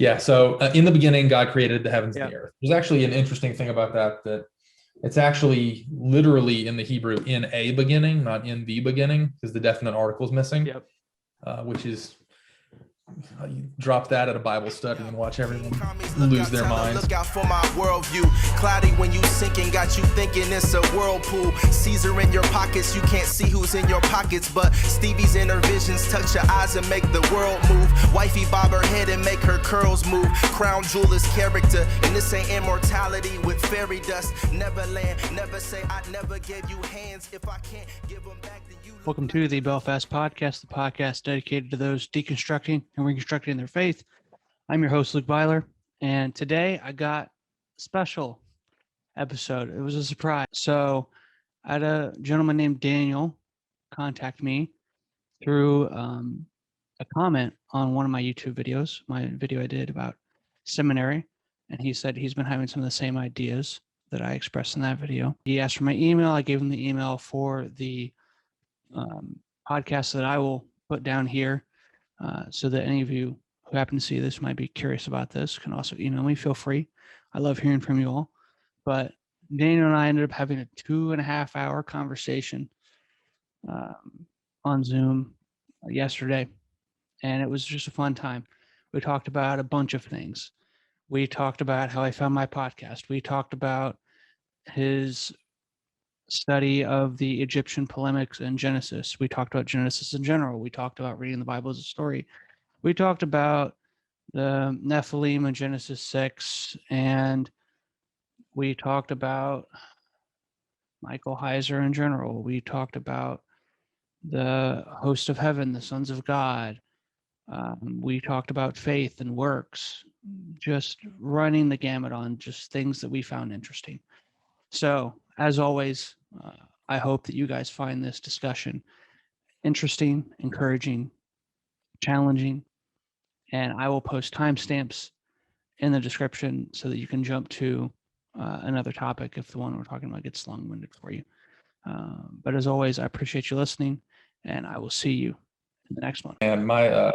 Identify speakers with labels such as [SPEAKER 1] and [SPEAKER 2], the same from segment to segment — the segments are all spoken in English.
[SPEAKER 1] Yeah. So in the beginning, God created the heavens and
[SPEAKER 2] Yep.
[SPEAKER 1] the earth. There's actually an interesting thing about that it's actually literally in the Hebrew in a beginning, not in the beginning, because the definite article is missing.
[SPEAKER 2] Yep.
[SPEAKER 1] Which is you drop that at a Bible study and watch everyone lose their minds.
[SPEAKER 3] Look out for my worldview. Cloudy when you sinking, got you thinking it's a whirlpool. Caesar in your pockets, you can't see who's in your pockets, but Stevie's inner visions touch your eyes and make the world move. Wifey bob her head and make her curls move. Crown jewel is character, and this ain't immortality with fairy dust. Neverland, never say I never gave you hands if I can't give them back to you.
[SPEAKER 2] Welcome to the Belfast Podcast, the podcast dedicated to those deconstructing and reconstructing their faith. I'm your host, Luke Byler, and today I got a special episode. It was a surprise. So I had a gentleman named Daniel contact me through a comment on one of my YouTube videos, my video I did about seminary, and he said he's been having some of the same ideas that I expressed in that video. He asked for my email. I gave him the email for the podcast that I will put down here so that any of you who happen to see this might be curious about this can also email me. Feel free. I love hearing from you all. But Daniel and I ended up having a 2.5 hour conversation on Zoom yesterday, and it was just a fun time. We talked about a bunch of things. We talked about how I found my podcast. We talked about his study of the Egyptian polemics and Genesis. We talked about Genesis in general. We talked about reading the Bible as a story. We talked about the Nephilim in Genesis 6, and we talked about Michael Heiser in general. We talked about the host of heaven, the sons of God. We talked about faith and works, just running the gamut on just things that we found interesting. So, as always, I hope that you guys find this discussion interesting, encouraging, challenging, and I will post timestamps in the description so that you can jump to another topic if the one we're talking about gets long-winded for you. But as always, I appreciate you listening, and I will see you in the next one.
[SPEAKER 1] And my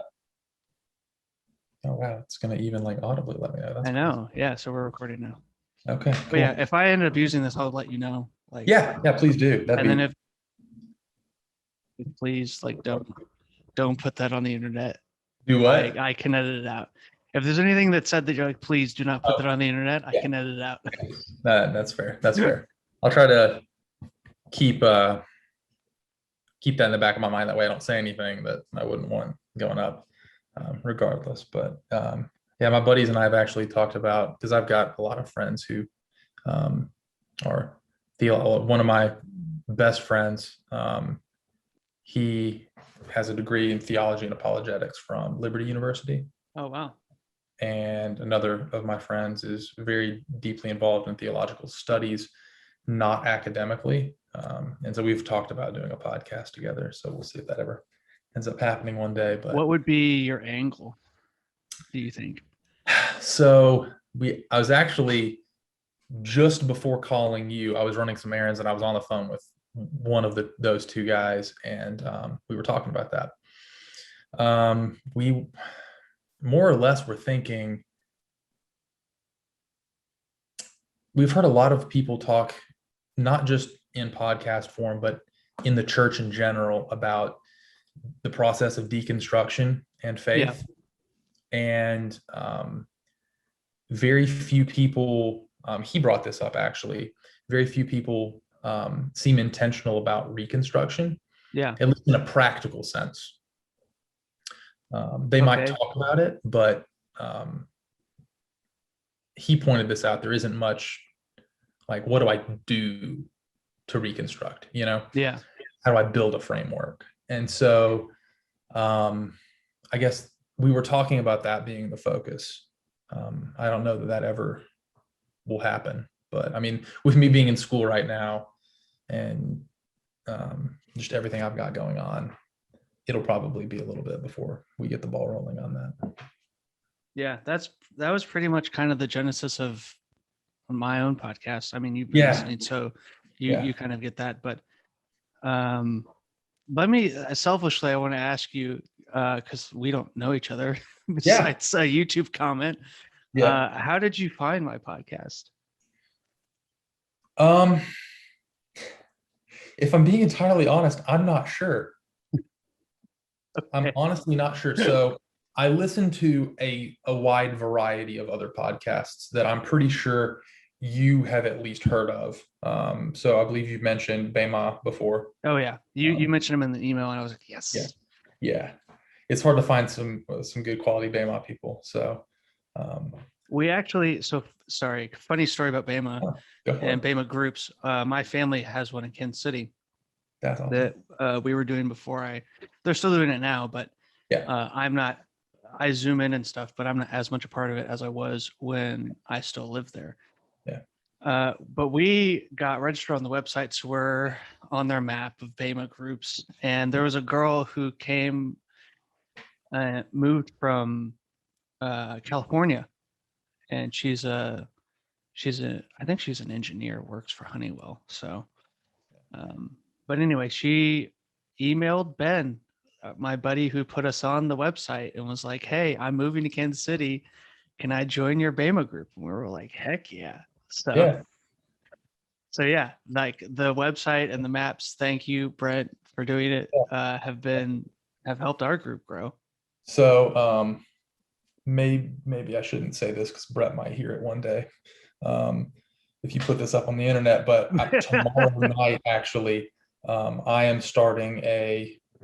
[SPEAKER 1] oh wow, it's gonna even like audibly let me know. That's
[SPEAKER 2] I know, yeah. So we're recording now.
[SPEAKER 1] Okay, cool.
[SPEAKER 2] But yeah, if I end up using this, I'll let you know. Like,
[SPEAKER 1] yeah, please do.
[SPEAKER 2] And then if please, like, don't put that on the internet.
[SPEAKER 1] Do what?
[SPEAKER 2] I can edit it out. If there's anything that said that you're like, please do not put that on the internet, I can edit it out.
[SPEAKER 1] That's fair. That's fair. I'll try to keep that in the back of my mind. That way I don't say anything that I wouldn't want going up, regardless. But yeah, my buddies and I have actually talked about, because I've got a lot of friends who are one of my best friends. He has a degree in theology and apologetics from Liberty University.
[SPEAKER 2] Oh, wow.
[SPEAKER 1] And another of my friends is very deeply involved in theological studies, not academically. And so we've talked about doing a podcast together. So we'll see if that ever ends up happening one day. But
[SPEAKER 2] what would be your angle, do you think?
[SPEAKER 1] So I was actually, just before calling you, I was running some errands and I was on the phone with one of those two guys, and we were talking about that. We more or less were thinking, we've heard a lot of people talk, not just in podcast form, but in the church in general, about the process of deconstruction and faith. Yeah. And very few people, he brought this up actually, very few people seem intentional about reconstruction. Yeah. At least in a practical sense. They might talk about it, but he pointed this out. There isn't much like, what do I do to reconstruct? Yeah. How do I build a framework? And so I guess we were talking about that being the focus. I don't know that ever will happen, but I mean, with me being in school right now and just everything I've got going on, it'll probably be a little bit before we get the ball rolling on that. Yeah,
[SPEAKER 2] that was pretty much kind of the genesis of my own podcast. I mean, you've been listening, so you kind of get that. But selfishly, I want to ask you, because we don't know each other besides a YouTube comment. Yeah. How did you find my podcast?
[SPEAKER 1] If I'm being entirely honest, I'm not sure. Okay. I'm honestly not sure. So I listen to a wide variety of other podcasts that I'm pretty sure you have at least heard of. So I believe you've mentioned BEMA before.
[SPEAKER 2] Oh yeah, you mentioned them in the email, and I was like, yes.
[SPEAKER 1] Yeah. It's hard to find some good quality BEMA people. So
[SPEAKER 2] we actually, funny story about BEMA and BEMA groups. My family has one in Kansas City.
[SPEAKER 1] That's awesome.
[SPEAKER 2] That we were doing before they're still doing it now, but I zoom in and stuff, but I'm not as much a part of it as I was when I still lived there.
[SPEAKER 1] Yeah.
[SPEAKER 2] But we got registered on the website, so we're on their map of BEMA groups. And there was a girl who moved from California, and I think she's an engineer, works for Honeywell. So, but anyway, she emailed Ben, my buddy who put us on the website, and was like, "Hey, I'm moving to Kansas City. Can I join your BEMA group?" And we were like, "Heck yeah!" So yeah, like the website and the maps. Thank you, Brent, for doing it. Have helped our group grow.
[SPEAKER 1] So maybe I shouldn't say this because Brett might hear it one day if you put this up on the internet. But tomorrow night, actually, I am starting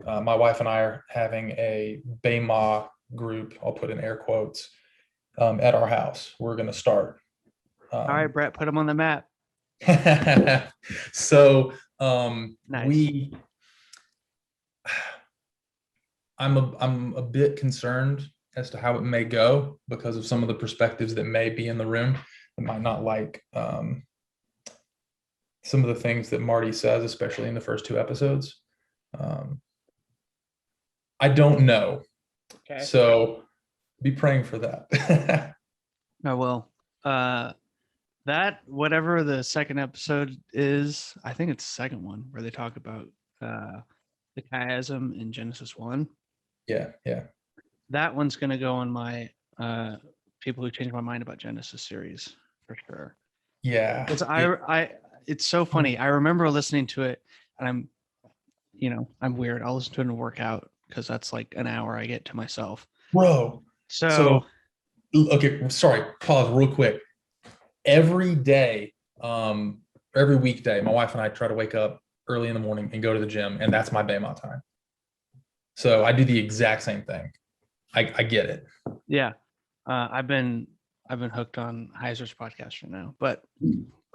[SPEAKER 1] my wife and I are having a BEMA group. I'll put in air quotes at our house. We're going to start.
[SPEAKER 2] All right, Brett, put them on the map.
[SPEAKER 1] So
[SPEAKER 2] nice.
[SPEAKER 1] I'm a bit concerned as to how it may go because of some of the perspectives that may be in the room that might not like some of the things that Marty says, especially in the first 2 episodes. I don't know.
[SPEAKER 2] Okay.
[SPEAKER 1] So be praying for that.
[SPEAKER 2] I will. That, whatever the second episode is, I think it's the second one where they talk about the chiasm in Genesis 1.
[SPEAKER 1] Yeah.
[SPEAKER 2] That one's going to go on my People Who Changed My Mind About Genesis series for sure.
[SPEAKER 1] Yeah.
[SPEAKER 2] It's so funny. I remember listening to it, and I'm weird. I'll listen to it and work out because that's like an hour I get to myself.
[SPEAKER 1] Bro. So okay, sorry, pause real quick. Every day, every weekday, my wife and I try to wake up early in the morning and go to the gym, and that's my BEMA time. So I do the exact same thing. I get it.
[SPEAKER 2] Yeah. I've been hooked on Heiser's podcast right now, but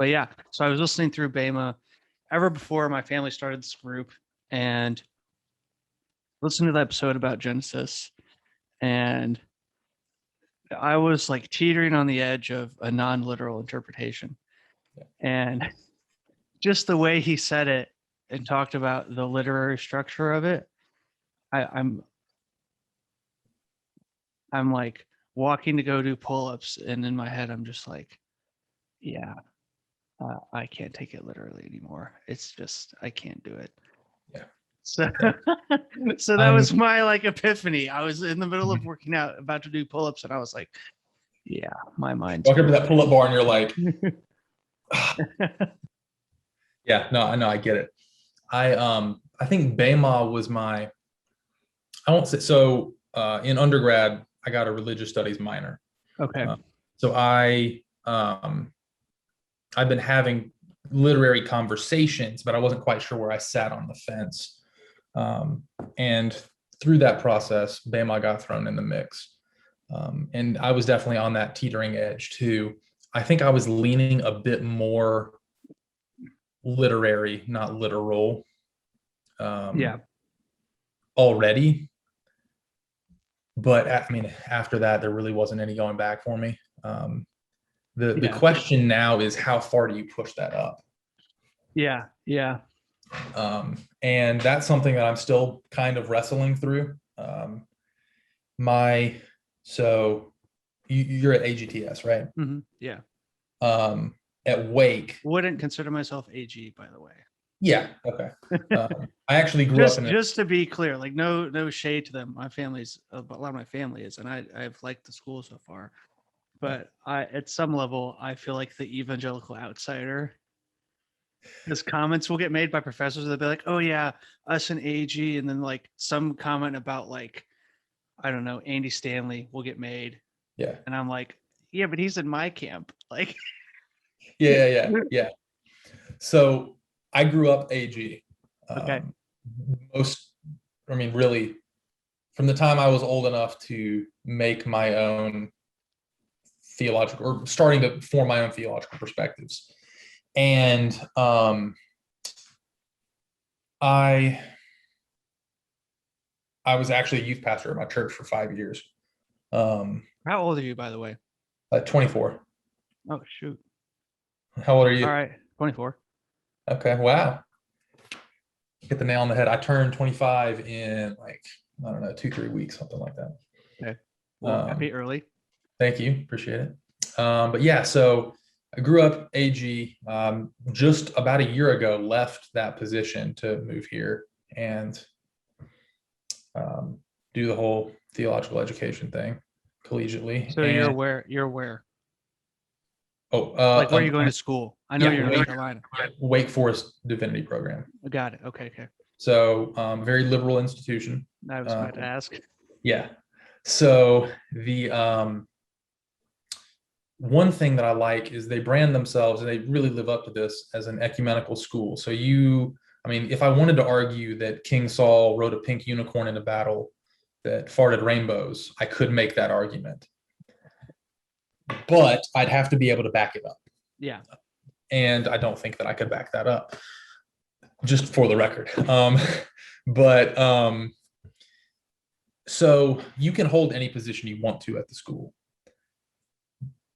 [SPEAKER 2] yeah. So I was listening through BEMA ever before my family started this group, and listened to the episode about Genesis, and I was like teetering on the edge of a non-literal interpretation. Yeah. And just the way he said it and talked about the literary structure of it, I'm like walking to go do pull-ups, and in my head I'm just like, yeah, I can't take it literally anymore. It's just, I can't do it.
[SPEAKER 1] Yeah.
[SPEAKER 2] So that was my like epiphany. I was in the middle of working out, about to do pull-ups, and I was like, yeah, my mind's
[SPEAKER 1] walk up to that pull-up bar and you're like, yeah, no, I get it. I think BEMA was I won't say so. In undergrad, I got a religious studies minor.
[SPEAKER 2] Okay.
[SPEAKER 1] So I've been having literary conversations, but I wasn't quite sure where I sat on the fence. And through that process, BEMA got thrown in the mix. And I was definitely on that teetering edge too. I think I was leaning a bit more literary, not literal. Already. But I mean, after that, there really wasn't any going back for me. The question now is, how far do you push that up?
[SPEAKER 2] Yeah.
[SPEAKER 1] And that's something that I'm still kind of wrestling through. So you're at AGTS, right?
[SPEAKER 2] Mm-hmm. Yeah.
[SPEAKER 1] At Wake.
[SPEAKER 2] Wouldn't consider myself AG, by the way.
[SPEAKER 1] Yeah. Okay. I actually grew up in
[SPEAKER 2] just to be clear, like no shade to them. My family's a lot of my family is, and I've liked the school so far. But at some level, I feel like the evangelical outsider. Because comments will get made by professors. They'll be like, "Oh yeah, us and AG," and then like some comment about like, I don't know, Andy Stanley will get made.
[SPEAKER 1] Yeah.
[SPEAKER 2] And I'm like, yeah, but he's in my camp. Like,
[SPEAKER 1] yeah. So I grew up AG.
[SPEAKER 2] Okay.
[SPEAKER 1] Really, from the time I was old enough to make my own theological, or starting to form my own theological perspectives. And I was actually a youth pastor at my church for 5 years.
[SPEAKER 2] How old are you, by the way?
[SPEAKER 1] 24.
[SPEAKER 2] Oh, shoot.
[SPEAKER 1] How old are you?
[SPEAKER 2] All right, 24.
[SPEAKER 1] Okay, wow. Hit the nail on the head. I turned 25 in like, I don't know, 2-3 weeks, something like that.
[SPEAKER 2] Okay. Well, happy early.
[SPEAKER 1] Thank you. Appreciate it. But yeah, so I grew up AG, just about a year ago, left that position to move here and do the whole theological education thing collegiately.
[SPEAKER 2] So you're where?
[SPEAKER 1] Oh,
[SPEAKER 2] like where are you going to school? I know you're in North Carolina.
[SPEAKER 1] Wake Forest Divinity Program.
[SPEAKER 2] Got it. Okay.
[SPEAKER 1] So very liberal institution.
[SPEAKER 2] I was about to ask.
[SPEAKER 1] Yeah. So the one thing that I like is they brand themselves, and they really live up to this, as an ecumenical school. So if I wanted to argue that King Saul rode a pink unicorn in a battle that farted rainbows, I could make that argument. But I'd have to be able to back it up.
[SPEAKER 2] Yeah.
[SPEAKER 1] And I don't think that I could back that up, just for the record. So you can hold any position you want to at the school,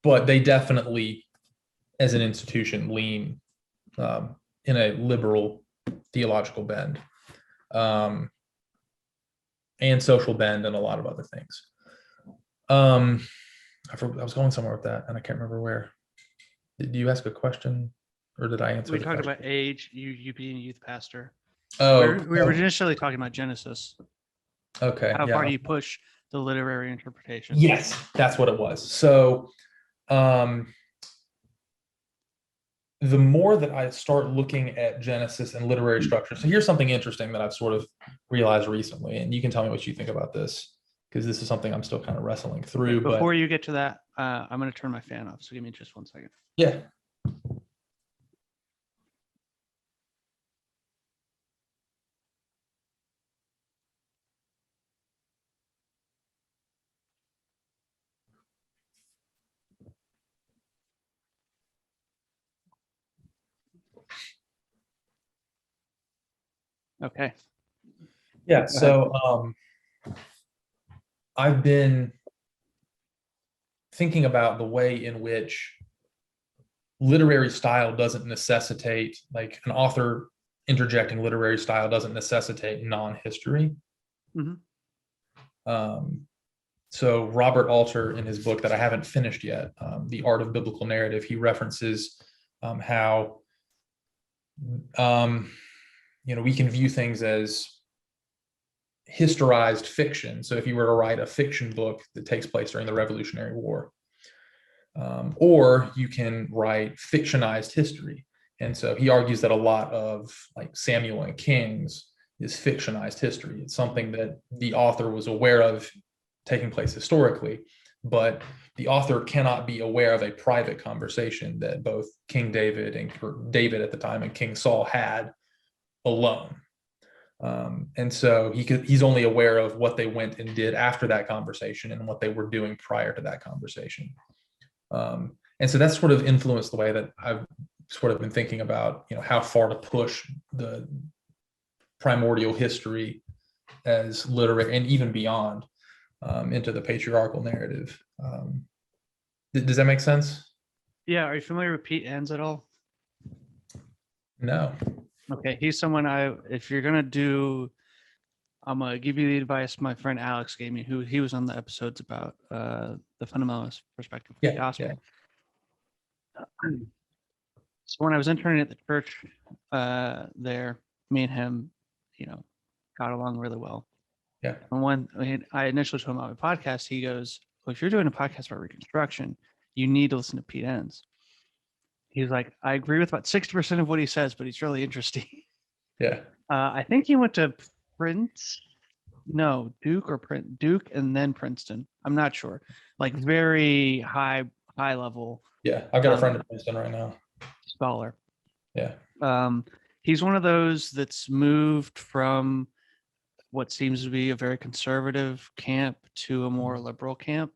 [SPEAKER 1] but they definitely, as an institution, lean in a liberal theological bend, and social bend, and a lot of other things. I was going somewhere with that, and I can't remember where. Did you ask a question, or did I answer?
[SPEAKER 2] We talked about age, you being a youth pastor.
[SPEAKER 1] Oh,
[SPEAKER 2] we were initially talking about Genesis.
[SPEAKER 1] Okay.
[SPEAKER 2] How far do you push the literary interpretation?
[SPEAKER 1] Yes, that's what it was. So the more that I start looking at Genesis and literary structure, so here's something interesting that I've sort of realized recently, and you can tell me what you think about this, because this is something I'm still kind of wrestling through.
[SPEAKER 2] Before you get to that, I'm going to turn my fan off. So give me just 1 second.
[SPEAKER 1] Yeah.
[SPEAKER 2] Okay.
[SPEAKER 1] Yeah. So I've been thinking about the way in which literary style doesn't necessitate, like an author interjecting literary style doesn't necessitate non-history.
[SPEAKER 2] Mm-hmm.
[SPEAKER 1] So Robert Alter, in his book that I haven't finished yet, The Art of Biblical Narrative, he references how we can view things as historized fiction. So if you were to write a fiction book that takes place during the Revolutionary War, or you can write fictionized history. And so he argues that a lot of like Samuel and Kings is fictionized history. It's something that the author was aware of taking place historically, but the author cannot be aware of a private conversation that both King David or David at the time and King Saul had alone. And so he's only aware of what they went and did after that conversation and what they were doing prior to that conversation. And so that's sort of influenced the way that I've sort of been thinking about, how far to push the primordial history as literary and even beyond into the patriarchal narrative. Does that make sense?
[SPEAKER 2] Yeah. Are you familiar with Pete Enns at all?
[SPEAKER 1] No.
[SPEAKER 2] Okay. He's someone if you're going to do, I'm going to give you the advice my friend Alex gave me, who he was on the episodes about the fundamentalist perspective of the gospel.
[SPEAKER 1] Yeah.
[SPEAKER 2] So when I was interning at the church there, me and him, got along really well.
[SPEAKER 1] Yeah.
[SPEAKER 2] And when I initially told him about my podcast, he goes, well, if you're doing a podcast about Reconstruction, you need to listen to Pete Enns. He's like, I agree with about 60% of what he says, but he's really interesting.
[SPEAKER 1] Yeah.
[SPEAKER 2] I think he went to Duke and then Princeton. I'm not sure. Like very high level.
[SPEAKER 1] Yeah. I've got a friend at Princeton right now.
[SPEAKER 2] Scholar.
[SPEAKER 1] Yeah.
[SPEAKER 2] He's one of those that's moved from what seems to be a very conservative camp to a more liberal camp.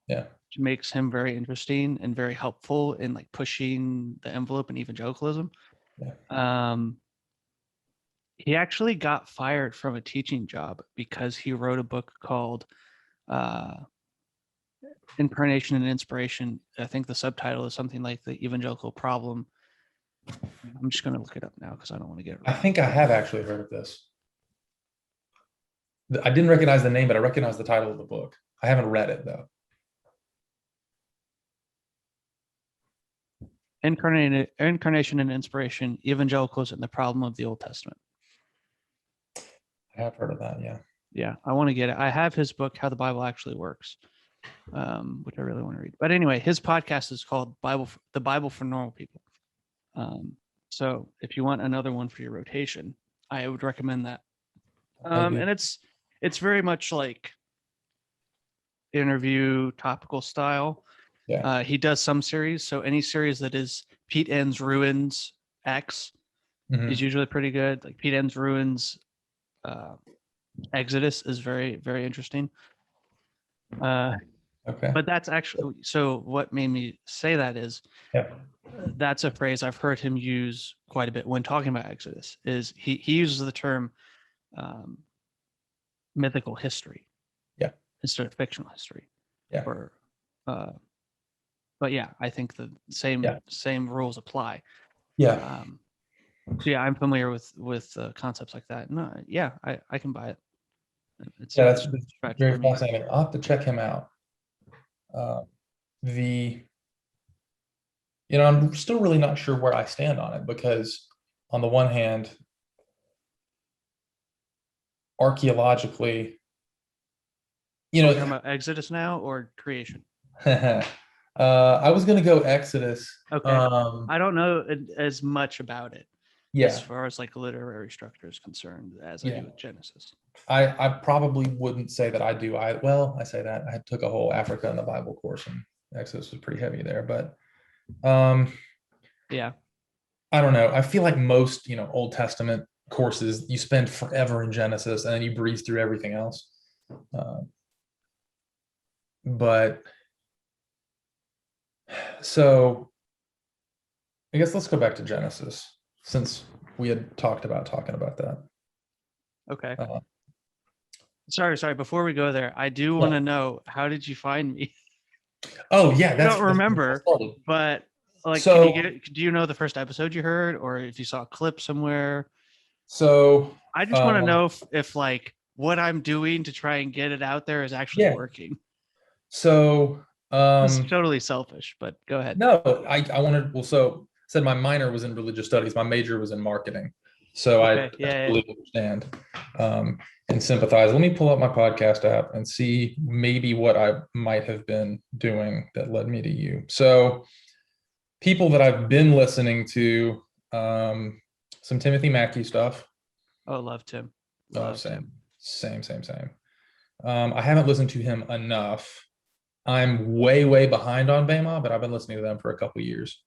[SPEAKER 1] Yeah.
[SPEAKER 2] Which makes him very interesting and very helpful in like pushing the envelope in evangelicalism.
[SPEAKER 1] Yeah.
[SPEAKER 2] He actually got fired from a teaching job because he wrote a book called Incarnation and Inspiration. I think the subtitle is something like The Evangelical Problem. I'm just going to look it up now because I don't want to get it wrong.
[SPEAKER 1] I think I have actually heard of this. I didn't recognize the name, but I recognize the title of the book. I haven't read it though.
[SPEAKER 2] Incarnation and Inspiration, Evangelicals and the Problem of the Old Testament.
[SPEAKER 1] I have heard of that, yeah.
[SPEAKER 2] Yeah, I want to get it. I have his book, How the Bible Actually Works, which I really want to read. But anyway, his podcast is called The Bible for Normal People. So if you want another one for your rotation, I would recommend that. And it's very much like interview topical style.
[SPEAKER 1] Yeah.
[SPEAKER 2] He does some series. So any series that is Pete Enns Ruins X is usually pretty good. Like Pete Enns Ruins Exodus is very, very interesting.
[SPEAKER 1] Okay.
[SPEAKER 2] But that's actually, so what made me say that is, that's a phrase I've heard him use quite a bit when talking about Exodus, is he uses the term mythical history instead of fictional history. But yeah, I think the same rules apply.
[SPEAKER 1] Yeah.
[SPEAKER 2] So yeah, I'm familiar with concepts like that. No, yeah, I can buy it.
[SPEAKER 1] That's very fascinating. I'll have to check him out. I'm still really not sure where I stand on it, because on the one hand, archaeologically,
[SPEAKER 2] talking about Exodus now or creation?
[SPEAKER 1] I was going to go Exodus.
[SPEAKER 2] Okay. I don't know as much about it. As far as like literary structure is concerned as I do with Genesis.
[SPEAKER 1] I probably wouldn't say that I do. I say that I took a whole Africa in the Bible course, and Exodus was pretty heavy there, but I don't know. I feel like most, Old Testament courses, you spend forever in Genesis and then you breeze through everything else. But so I guess let's go back to Genesis, since we had talked about talking about that.
[SPEAKER 2] Okay. Sorry. Before we go there, I do want to know, how did you find me?
[SPEAKER 1] Oh yeah,
[SPEAKER 2] I don't remember, but like,
[SPEAKER 1] so,
[SPEAKER 2] do you know the first episode you heard, or if you saw a clip somewhere?
[SPEAKER 1] So
[SPEAKER 2] I just want to know if like what I'm doing to try and get it out there is actually working.
[SPEAKER 1] So
[SPEAKER 2] it's totally selfish, but go ahead.
[SPEAKER 1] No, I wanted. Well, so I said my minor was in religious studies. My major was in marketing. So I totally understand and sympathize. Let me pull up my podcast app and see maybe what I might have been doing that led me to you. So people that I've been listening to, some Timothy Mackie stuff.
[SPEAKER 2] Oh, love Tim.
[SPEAKER 1] Same. I haven't listened to him enough. I'm way behind on BEMA, but I've been listening to them for a couple of years.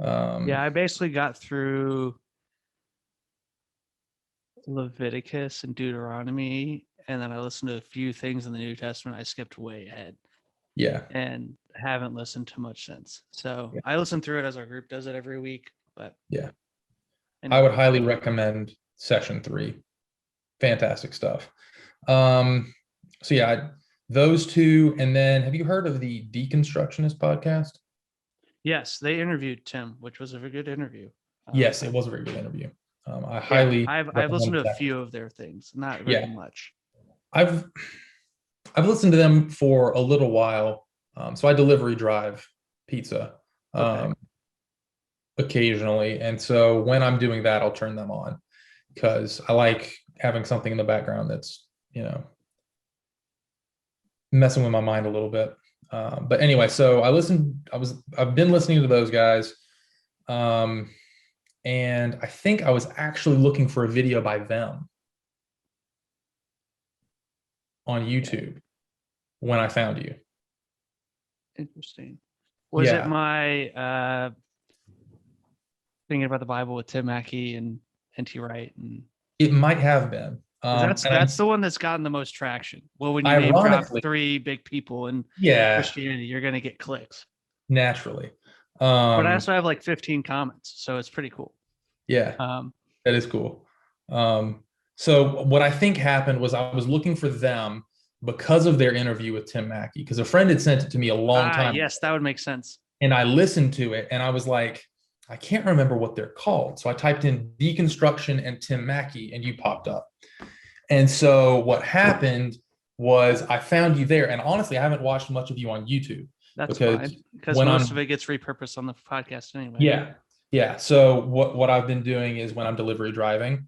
[SPEAKER 2] I basically got through Leviticus and Deuteronomy, and then I listened to a few things in the New Testament. I skipped way ahead. And haven't listened to much since. So I listen through it as our group does it every week. But
[SPEAKER 1] I would highly recommend session 3. Fantastic stuff. Those two. And then have you heard of the Deconstructionist podcast?
[SPEAKER 2] Yes, they interviewed Tim, which was a very good interview.
[SPEAKER 1] Yes, it was a very good interview.
[SPEAKER 2] I've listened to a few of their things, not very much.
[SPEAKER 1] I've listened to them for a little while. So I delivery drive pizza. occasionally. And so when I'm doing that, I'll turn them on because I like having something in the background that's, messing with my mind a little bit. But anyway, so I've been listening to those guys. And I think I was actually looking for a video by them on YouTube when I found you.
[SPEAKER 2] Interesting. Was it my thinking about the Bible with Tim Mackey and N.T. Wright? And
[SPEAKER 1] it might have been.
[SPEAKER 2] That's the one that's gotten the most traction. Well, when you name drop 3 big people in Christianity, you're going to get clicks.
[SPEAKER 1] Naturally.
[SPEAKER 2] But I also have like 15 comments, so it's pretty cool.
[SPEAKER 1] Yeah, that is cool. So what I think happened was I was looking for them because of their interview with Tim Mackey, because a friend had sent it to me a long time
[SPEAKER 2] yes, that would make sense.
[SPEAKER 1] And I listened to it and I was like, I can't remember what they're called. So I typed in Reconstruction and Tim Mackey and you popped up. And so what happened was I found you there. And honestly, I haven't watched much of you on YouTube.
[SPEAKER 2] That's fine, because most of it gets repurposed on the podcast anyway.
[SPEAKER 1] Yeah. So what I've been doing is when I'm delivery driving,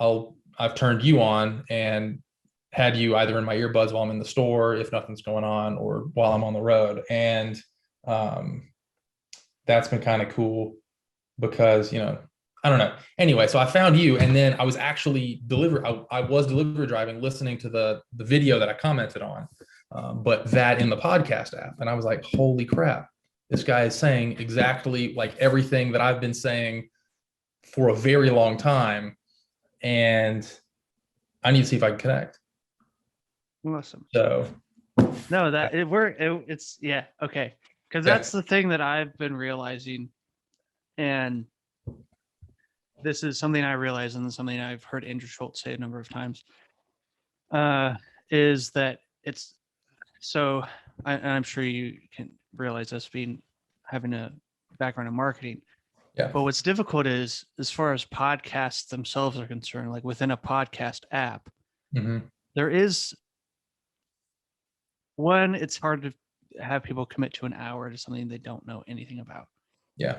[SPEAKER 1] I've turned you on and had you either in my earbuds while I'm in the store, if nothing's going on, or while I'm on the road. And that's been kind of cool because, I don't know. Anyway, so I found you, and then I was actually I was delivery driving, listening to the video that I commented on, but that in the podcast app. And I was like, holy crap, this guy is saying exactly like everything that I've been saying for a very long time. And I need to see if I can connect.
[SPEAKER 2] Awesome.
[SPEAKER 1] So
[SPEAKER 2] no, it's okay. Because that's the thing that I've been realizing. And this is something I realize, and something I've heard Andrew Schultz say a number of times, is that it's so, I'm sure you can realize this having a background in marketing.
[SPEAKER 1] Yeah.
[SPEAKER 2] But what's difficult is, as far as podcasts themselves are concerned, like within a podcast app, there is one, it's hard to have people commit to an hour to something they don't know anything about.
[SPEAKER 1] Yeah.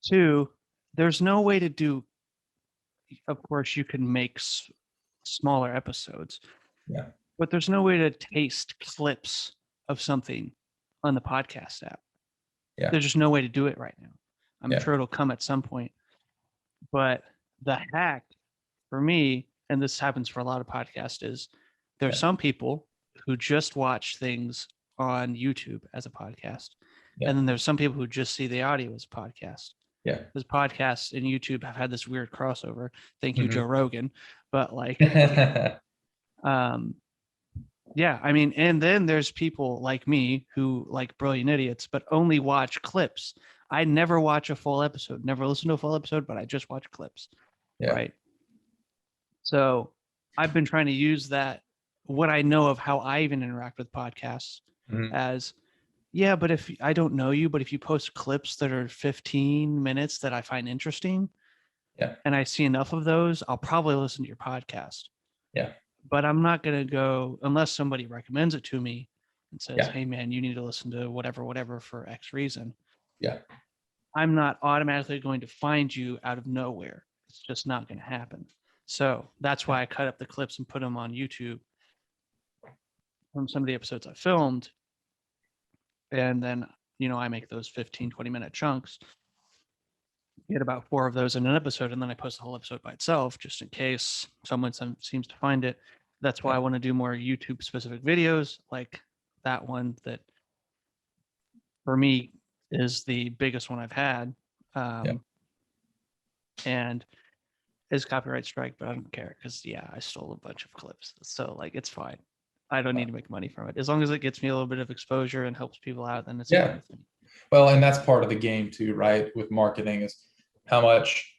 [SPEAKER 2] 2, there's no way to do, of course, you can make smaller episodes.
[SPEAKER 1] Yeah.
[SPEAKER 2] But there's no way to taste clips of something on the podcast app.
[SPEAKER 1] Yeah.
[SPEAKER 2] There's just no way to do it right now. I'm sure it'll come at some point. But the hack for me, and this happens for a lot of podcasts, is there's some people who just watch things on YouTube as a podcast. Yeah. And then there's some people who just see the audio as a podcast.
[SPEAKER 1] Yeah.
[SPEAKER 2] Because podcasts and YouTube have had this weird crossover. Thank you, Joe Rogan. But like, I mean, and then there's people like me who like Brilliant Idiots, but only watch clips. I never watch a full episode, never listen to a full episode, but I just watch clips. Yeah. Right. So I've been trying to use that, what I know of how I even interact with podcasts as, but if I don't know you, but if you post clips that are 15 minutes that I find interesting, and I see enough of those, I'll probably listen to your podcast.
[SPEAKER 1] Yeah.
[SPEAKER 2] But I'm not going to go unless somebody recommends it to me and says, hey man, you need to listen to whatever for X reason.
[SPEAKER 1] Yeah.
[SPEAKER 2] I'm not automatically going to find you out of nowhere. It's just not going to happen. So that's why I cut up the clips and put them on YouTube from some of the episodes I filmed. And then, I make those 15, 20-minute chunks. Get about 4 of those in an episode, and then I post the whole episode by itself, just in case someone seems to find it. That's why I want to do more YouTube-specific videos, like that one that, for me, is the biggest one I've had. And is copyright strike, but I don't care because, I stole a bunch of clips. So, it's fine. I don't need to make money from it. As long as it gets me a little bit of exposure and helps people out, then it's fine.
[SPEAKER 1] Well, and that's part of the game too, right? With marketing is how much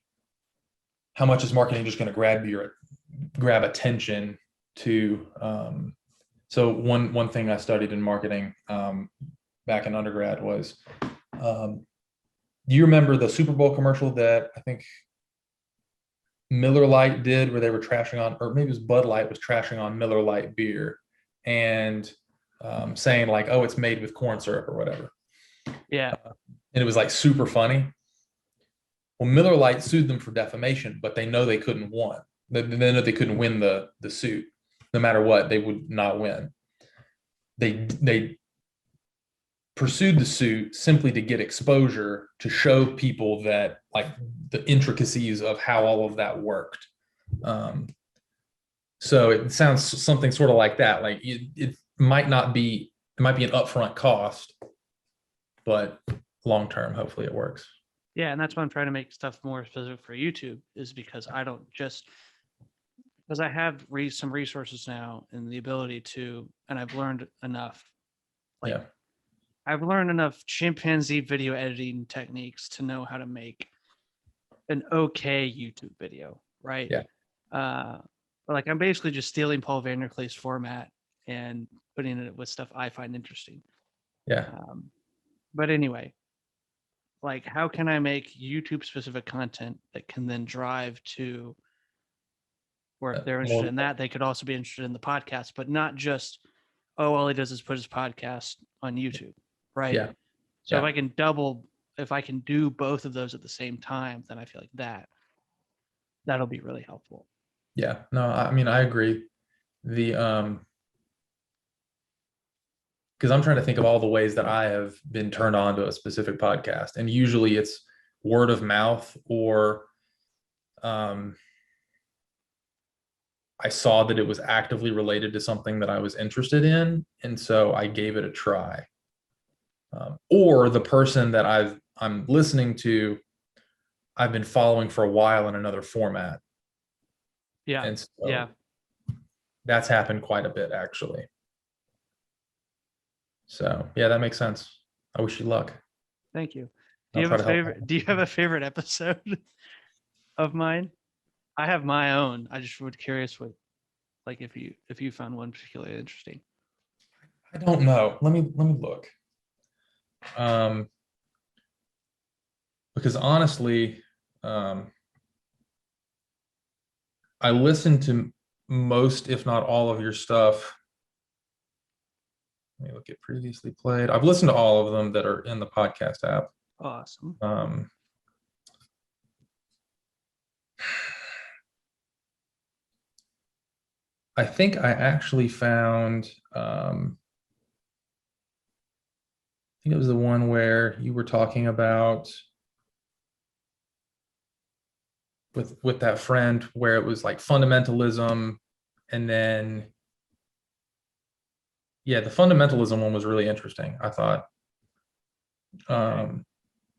[SPEAKER 1] is marketing just going to grab attention to? So one thing I studied in marketing back in undergrad was, do you remember the Super Bowl commercial that I think Miller Lite did, where they were trashing on, or maybe it was Bud Light was trashing on Miller Lite beer and saying like, oh, it's made with corn syrup or whatever.
[SPEAKER 2] Yeah.
[SPEAKER 1] And it was like super funny. Well, Miller Lite sued them for defamation, but they know they couldn't win. They know they couldn't win the suit. No matter what, they would not win. They pursued the suit simply to get exposure, to show people that, like, the intricacies of how all of that worked. So it sounds something sort of like that. Like it might be an upfront cost, but long term, hopefully it works.
[SPEAKER 2] Yeah, and that's why I'm trying to make stuff more specific for YouTube, is because I don't just, because I have some resources now and the ability to, and I've learned enough. Like,
[SPEAKER 1] yeah.
[SPEAKER 2] I've learned enough chimpanzee video editing techniques to know how to make an okay YouTube video, right?
[SPEAKER 1] Yeah.
[SPEAKER 2] But like, I'm basically just stealing Paul Vanderkleef's format and putting it with stuff I find interesting.
[SPEAKER 1] Yeah.
[SPEAKER 2] But anyway, like, how can I make YouTube specific content that can then drive to where if they're interested in that, they could also be interested in the podcast, but not just, oh, all he does is put his podcast on YouTube, right?
[SPEAKER 1] Yeah.
[SPEAKER 2] So if I can do both of those at the same time, then I feel like that'll be really helpful.
[SPEAKER 1] Yeah, no, I mean, I agree. Because I'm trying to think of all the ways that I have been turned on to a specific podcast, and usually it's word of mouth, or I saw that it was actively related to something that I was interested in, and so I gave it a try. Or the person that I'm listening to, I've been following for a while in another format.
[SPEAKER 2] Yeah.
[SPEAKER 1] And so that's happened quite a bit, actually. So yeah, that makes sense. I wish you luck.
[SPEAKER 2] Thank you. Do you have a favorite episode of mine? I have my own. I just would curious what, like, if you found one particularly interesting.
[SPEAKER 1] I don't know. Let me look. Because honestly, I listened to most, if not all, of your stuff. Let me look at previously played. I've listened to all of them that are in the podcast app.
[SPEAKER 2] Awesome.
[SPEAKER 1] I think I actually found, I think it was the one where you were talking about with that friend, where it was like fundamentalism, and then the fundamentalism one was really interesting, I thought.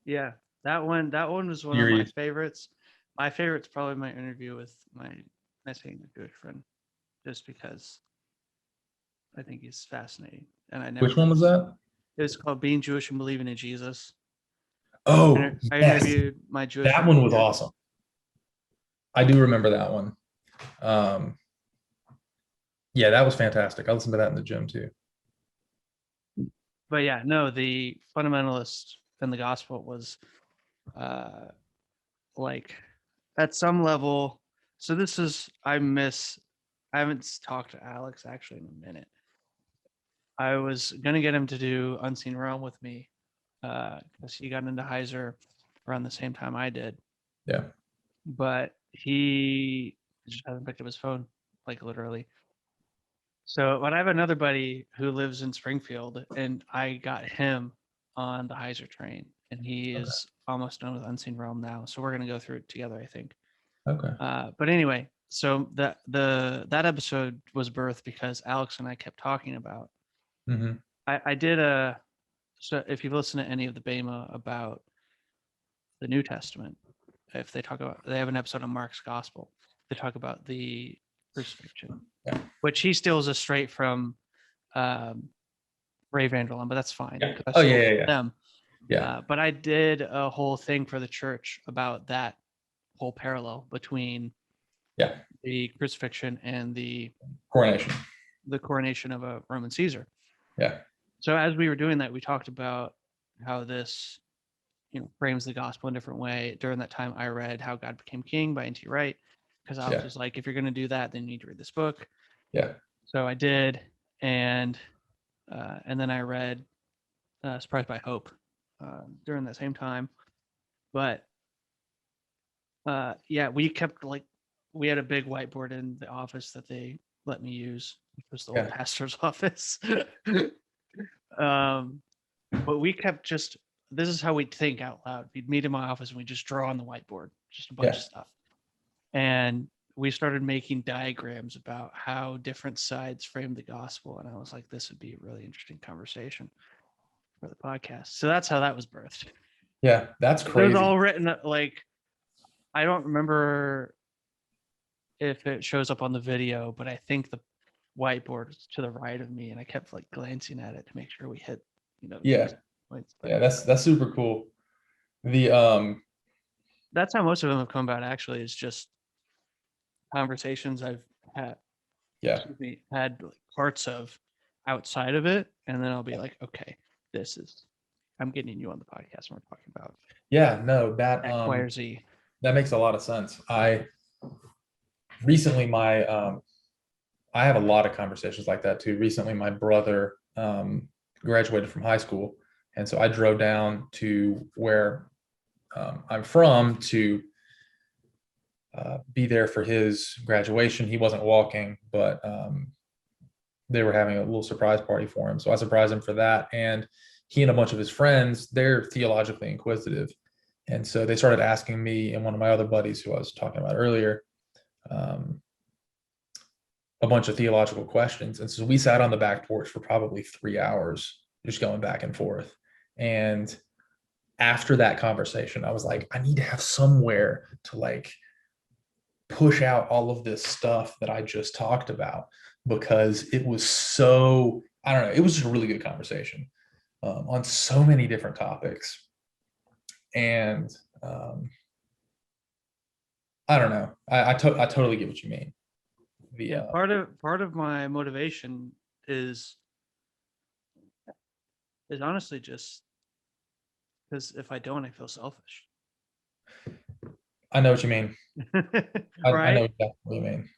[SPEAKER 2] Yeah, that one was one of my favorites. My favorite's probably my interview with my Jewish friend, just because I think he's fascinating. And I never.
[SPEAKER 1] Which one was that?
[SPEAKER 2] It was called Being Jewish and Believing in Jesus.
[SPEAKER 1] Oh,
[SPEAKER 2] I interviewed my Jewish.
[SPEAKER 1] That one was awesome. I do remember that one. Yeah, that was fantastic. I listened to that in the gym too.
[SPEAKER 2] But yeah, no, the fundamentalist and the gospel was like, at some level. So this is, I haven't talked to Alex actually in a minute. I was gonna get him to do Unseen Realm with me, because he got into Heiser around the same time I did.
[SPEAKER 1] Yeah.
[SPEAKER 2] But he just hasn't picked up his phone, like, literally. So, but I have another buddy who lives in Springfield, and I got him on the Heiser train, and he is almost done with Unseen Realm now. So we're gonna go through it together, I think.
[SPEAKER 1] Okay.
[SPEAKER 2] But anyway, so that episode was birthed because Alex and I kept talking about.
[SPEAKER 1] Mm-hmm.
[SPEAKER 2] I did so if you've listened to any of the BEMA about the New Testament, if they have an episode on Mark's Gospel, they talk about the crucifixion, which he steals us straight from Ray Vanderlaan, but that's fine.
[SPEAKER 1] Yeah. Oh yeah.
[SPEAKER 2] Them.
[SPEAKER 1] Yeah.
[SPEAKER 2] But I did a whole thing for the church about that whole parallel between the crucifixion and the coronation of a Roman Caesar.
[SPEAKER 1] Yeah.
[SPEAKER 2] So as we were doing that, we talked about how this, frames the gospel in a different way. During that time, I read How God Became King by N.T. Wright, because I was just like, if you're going to do that, then you need to read this book.
[SPEAKER 1] Yeah.
[SPEAKER 2] So I did, and then I read Surprised by Hope during that same time. But we had a big whiteboard in the office that they let me use, which was the old pastor's office. But we kept this is how we'd think out loud. We'd meet in my office and we'd just draw on the whiteboard, just a bunch of stuff. And we started making diagrams about how different sides frame the gospel. And I was like, this would be a really interesting conversation for the podcast. So that's how that was birthed.
[SPEAKER 1] Yeah, that's crazy.
[SPEAKER 2] It was all written I don't remember if it shows up on the video, but I think the whiteboard is to the right of me, and I kept like glancing at it to make sure we hit, points.
[SPEAKER 1] Yeah, that's super cool. That's
[SPEAKER 2] how most of them have come about, actually, is just conversations I've had.
[SPEAKER 1] Yeah.
[SPEAKER 2] Had like parts of outside of it, and then I'll be like, okay, I'm getting you on the podcast and we're talking about.
[SPEAKER 1] Yeah, no, that
[SPEAKER 2] X, Y, or Z.
[SPEAKER 1] That makes a lot of sense. I recently I have a lot of conversations like that too. Recently, my brother graduated from high school, and so I drove down to where I'm from to be there for his graduation. He wasn't walking, but they were having a little surprise party for him. So I surprised him for that. And he and a bunch of his friends, they're theologically inquisitive. And so they started asking me and one of my other buddies who I was talking about earlier, a bunch of theological questions. And so we sat on the back porch for probably 3 hours, just going back and forth. And after that conversation, I was like, I need to have somewhere to like push out all of this stuff that I just talked about, because it was so, I don't know, it was just a really good conversation on so many different topics. And I don't know, I totally get what you mean.
[SPEAKER 2] Part of my motivation is honestly just because if I don't, I feel selfish.
[SPEAKER 1] I know what you mean.
[SPEAKER 2] Right?
[SPEAKER 1] I know exactly what you mean.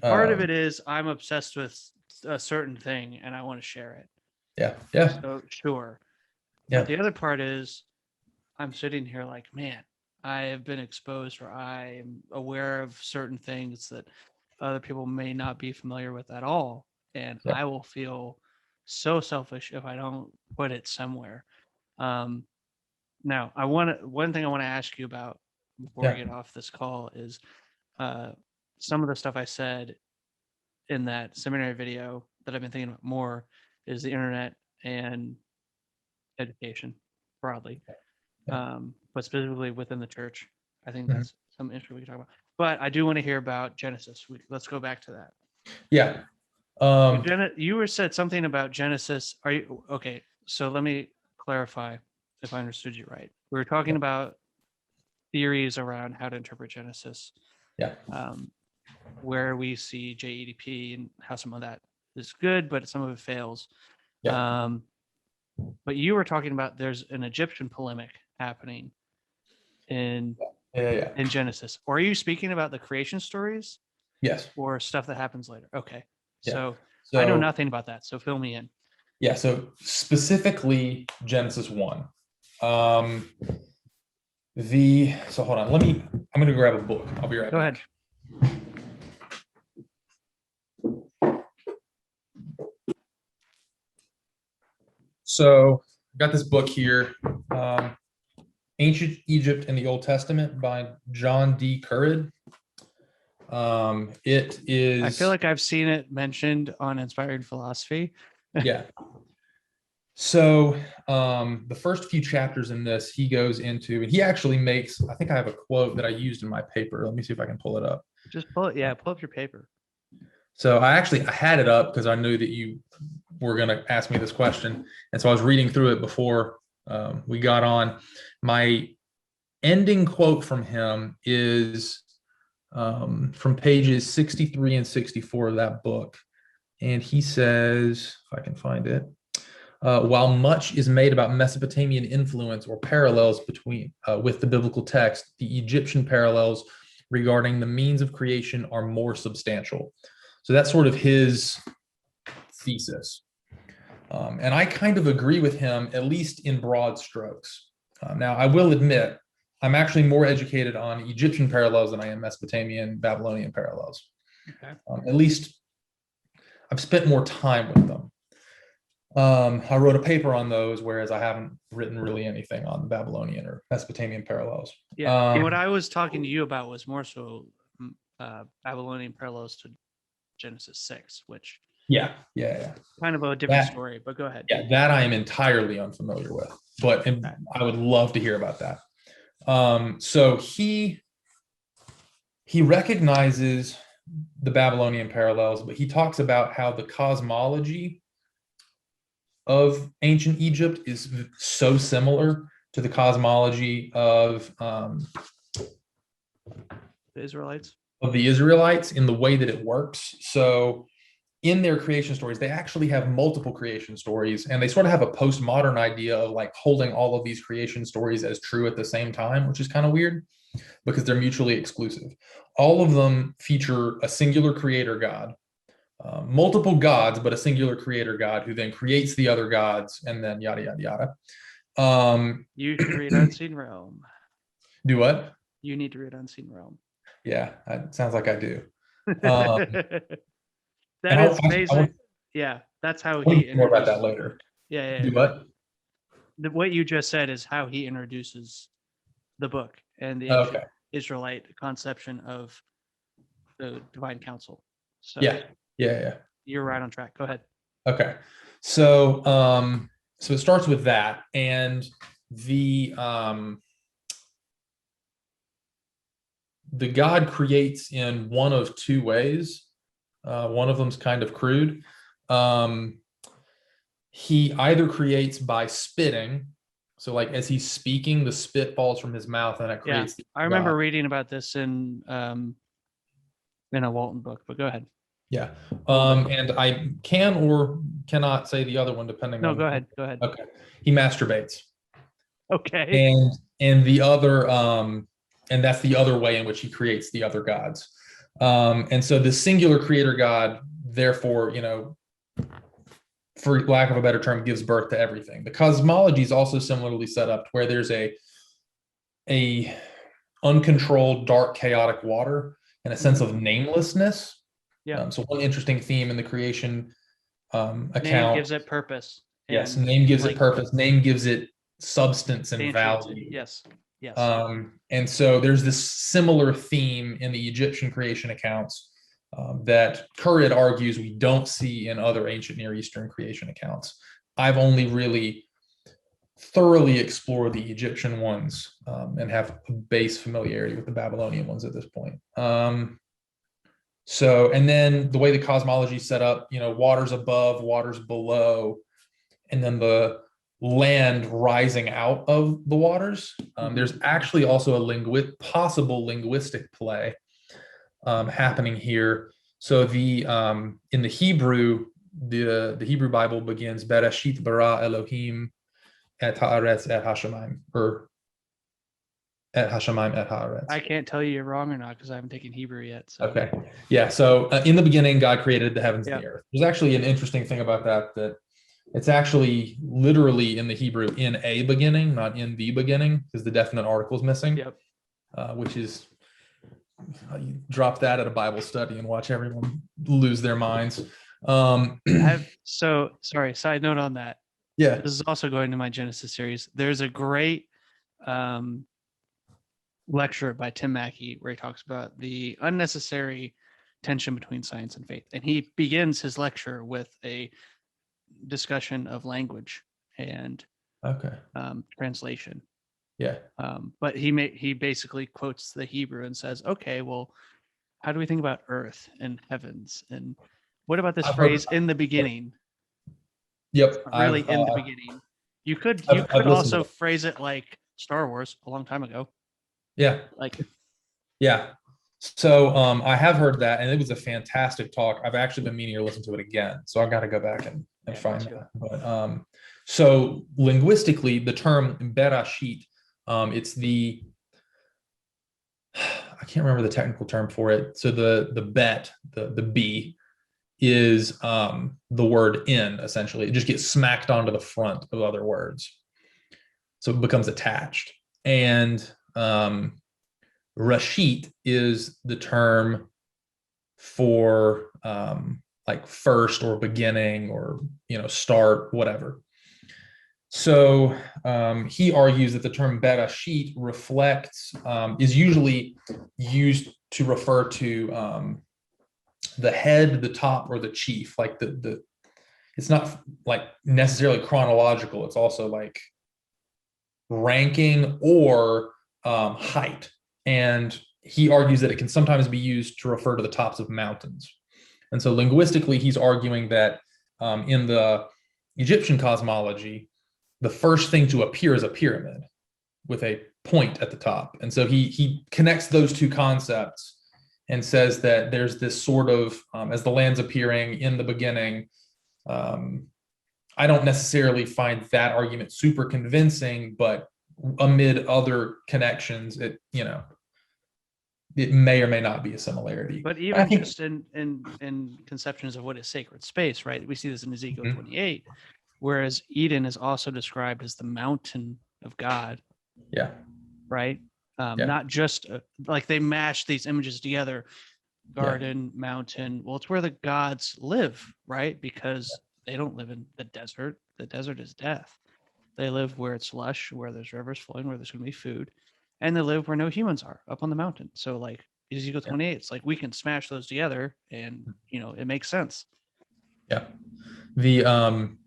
[SPEAKER 2] Part of it is I'm obsessed with a certain thing and I want to share it.
[SPEAKER 1] Yeah.
[SPEAKER 2] So sure.
[SPEAKER 1] Yeah.
[SPEAKER 2] But the other part is I'm sitting here like, man, I have been exposed, or I am aware of certain things that other people may not be familiar with at all. And I will feel so selfish if I don't put it somewhere. Now, one thing I want to ask you about before we get off this call is some of the stuff I said in that seminary video that I've been thinking about more is the internet and education broadly, but specifically within the church. I think that's some issue we can talk about. But I do want to hear about Genesis. Let's go back to that.
[SPEAKER 1] Yeah.
[SPEAKER 2] You said something about Genesis. Are you okay? So let me clarify if I understood you right. We were talking about theories around how to interpret Genesis.
[SPEAKER 1] Yeah.
[SPEAKER 2] Where we see JEDP and how some of that is good, but some of it fails.
[SPEAKER 1] Yeah.
[SPEAKER 2] But you were talking about there's an Egyptian polemic happening in Genesis. Or are you speaking about the creation stories?
[SPEAKER 1] Yes.
[SPEAKER 2] Or stuff that happens later? Okay. Yeah. So I know nothing about that. So fill me in.
[SPEAKER 1] Yeah. So specifically Genesis 1. So hold on. I'm going to grab a book. I'll be right back.
[SPEAKER 2] Go ahead.
[SPEAKER 1] So I got this book here, Ancient Egypt in the Old Testament by John D. Currid. It is.
[SPEAKER 2] I feel like I've seen it mentioned on Inspired Philosophy.
[SPEAKER 1] Yeah. So the first few chapters in this, he goes into, and he actually makes, I think I have a quote that I used in my paper. Let me see if I can pull it up.
[SPEAKER 2] Just pull it. Yeah, pull up your paper.
[SPEAKER 1] So I had it up because I knew that you were going to ask me this question. And so I was reading through it before we got on. My ending quote from him is from pages 63 and 64 of that book. And he says, if I can find it, while much is made about Mesopotamian influence or parallels with the biblical text, the Egyptian parallels regarding the means of creation are more substantial. So that's sort of his thesis. And I kind of agree with him, at least in broad strokes. Now, I will admit, I'm actually more educated on Egyptian parallels than I am Mesopotamian, Babylonian parallels.
[SPEAKER 2] Okay.
[SPEAKER 1] At least I've spent more time with them. I wrote a paper on those, whereas I haven't written really anything on the Babylonian or Mesopotamian parallels.
[SPEAKER 2] Yeah. What I was talking to you about was more so Babylonian parallels to Genesis 6, which
[SPEAKER 1] yeah.
[SPEAKER 2] kind of a different story, but go ahead.
[SPEAKER 1] Yeah, that I am entirely unfamiliar with, but I would love to hear about that. So he recognizes the Babylonian parallels, but he talks about how the cosmology of ancient Egypt is so similar to the cosmology of
[SPEAKER 2] the Israelites
[SPEAKER 1] in the way that it works. So in their creation stories, they actually have multiple creation stories, and they sort of have a postmodern idea of like holding all of these creation stories as true at the same time, which is kind of weird because they're mutually exclusive. All of them feature a singular creator God, multiple gods, but a singular creator God who then creates the other gods, and then yada, yada, yada.
[SPEAKER 2] You should read Unseen Realm.
[SPEAKER 1] Do what?
[SPEAKER 2] You need to read Unseen Realm.
[SPEAKER 1] Yeah, it sounds like I do.
[SPEAKER 2] That is basic. Yeah, that's how he.
[SPEAKER 1] More about that later.
[SPEAKER 2] Yeah.
[SPEAKER 1] Do what?
[SPEAKER 2] What you just said is how he introduces the book and the Israelite conception of the divine council. So
[SPEAKER 1] yeah.
[SPEAKER 2] You're right on track. Go ahead.
[SPEAKER 1] Okay, so it starts with that, and the God creates in one of two ways. One of them's kind of crude. He either creates by spitting, so like as he's speaking, the spit falls from his mouth and it creates.
[SPEAKER 2] Yeah, I remember reading about this in a Walton book, but go ahead.
[SPEAKER 1] Yeah, and I can or cannot say the other one depending on.
[SPEAKER 2] No, go ahead.
[SPEAKER 1] Okay, he masturbates.
[SPEAKER 2] Okay.
[SPEAKER 1] And the other, and that's the other way in which he creates the other gods. And so the singular creator God, therefore, for lack of a better term, gives birth to everything. The cosmology is also similarly set up where there's a uncontrolled, dark, chaotic water and a sense of namelessness.
[SPEAKER 2] Yeah.
[SPEAKER 1] So one interesting theme in the creation account.
[SPEAKER 2] Name gives it purpose.
[SPEAKER 1] Yes, name gives it purpose. Name gives it substance and value.
[SPEAKER 2] Yes.
[SPEAKER 1] And so there's this similar theme in the Egyptian creation accounts that Currid argues we don't see in other ancient Near Eastern creation accounts. I've only really thoroughly explored the Egyptian ones and have a base familiarity with the Babylonian ones at this point. So, and then the way the cosmology is set up, waters above, waters below, and then the land rising out of the waters. There's actually also a possible linguistic play happening here. So in the Hebrew, the Hebrew Bible begins Bereshit bara Elohim et haaretz et hashamayim, or et hashamayim et haaretz.
[SPEAKER 2] I can't tell you you're wrong or not because I haven't taken Hebrew yet. So.
[SPEAKER 1] Okay, yeah. So in the beginning, God created the heavens and the earth. There's actually an interesting thing about that it's actually literally in the Hebrew in a beginning, not in the beginning, because the definite article is missing.
[SPEAKER 2] Yep.
[SPEAKER 1] Which is, you drop that at a Bible study and watch everyone lose their minds.
[SPEAKER 2] Sorry, side note on that.
[SPEAKER 1] Yeah.
[SPEAKER 2] This is also going to my Genesis series. There's a great lecture by Tim Mackey where he talks about the unnecessary tension between science and faith. And he begins his lecture with a discussion of language and translation.
[SPEAKER 1] Yeah.
[SPEAKER 2] But he basically quotes the Hebrew and says, okay, well, how do we think about earth and heavens? And what about this phrase in the beginning?
[SPEAKER 1] Yep.
[SPEAKER 2] Really in the beginning. You could also phrase it like Star Wars a long time ago.
[SPEAKER 1] Yeah. Yeah. So I have heard that, and it was a fantastic talk. I've actually been meaning to listen to it again, so I've got to go back and find that. But so linguistically, the term berashit, it's I can't remember the technical term for it. So the bet, the B, is the word in, essentially. It just gets smacked onto the front of other words, so it becomes attached. And Rashit is the term for like first or beginning or, start, whatever. So he argues that the term Bereshit reflects, is usually used to refer to the head, the top, or the chief. Like it's not like necessarily chronological. It's also like ranking or height. And he argues that it can sometimes be used to refer to the tops of mountains. And so linguistically, he's arguing that in the Egyptian cosmology, the first thing to appear is a pyramid with a point at the top. And so he connects those two concepts and says that there's this sort of, as the land's appearing in the beginning, I don't necessarily find that argument super convincing, but amid other connections, it may or may not be a similarity.
[SPEAKER 2] But even just in conceptions of what is sacred space, right? We see this in Ezekiel 28, whereas Eden is also described as the mountain of God.
[SPEAKER 1] Yeah.
[SPEAKER 2] Right. Not just like they mash these images together, garden, mountain. Well, it's where the gods live, right? Because they don't live in the desert. The desert is death. They live where it's lush, where there's rivers flowing, where there's going to be food. And they live where no humans are, up on the mountain. So like Ezekiel 28, it's like we can smash those together and, it makes sense.
[SPEAKER 1] Yeah. And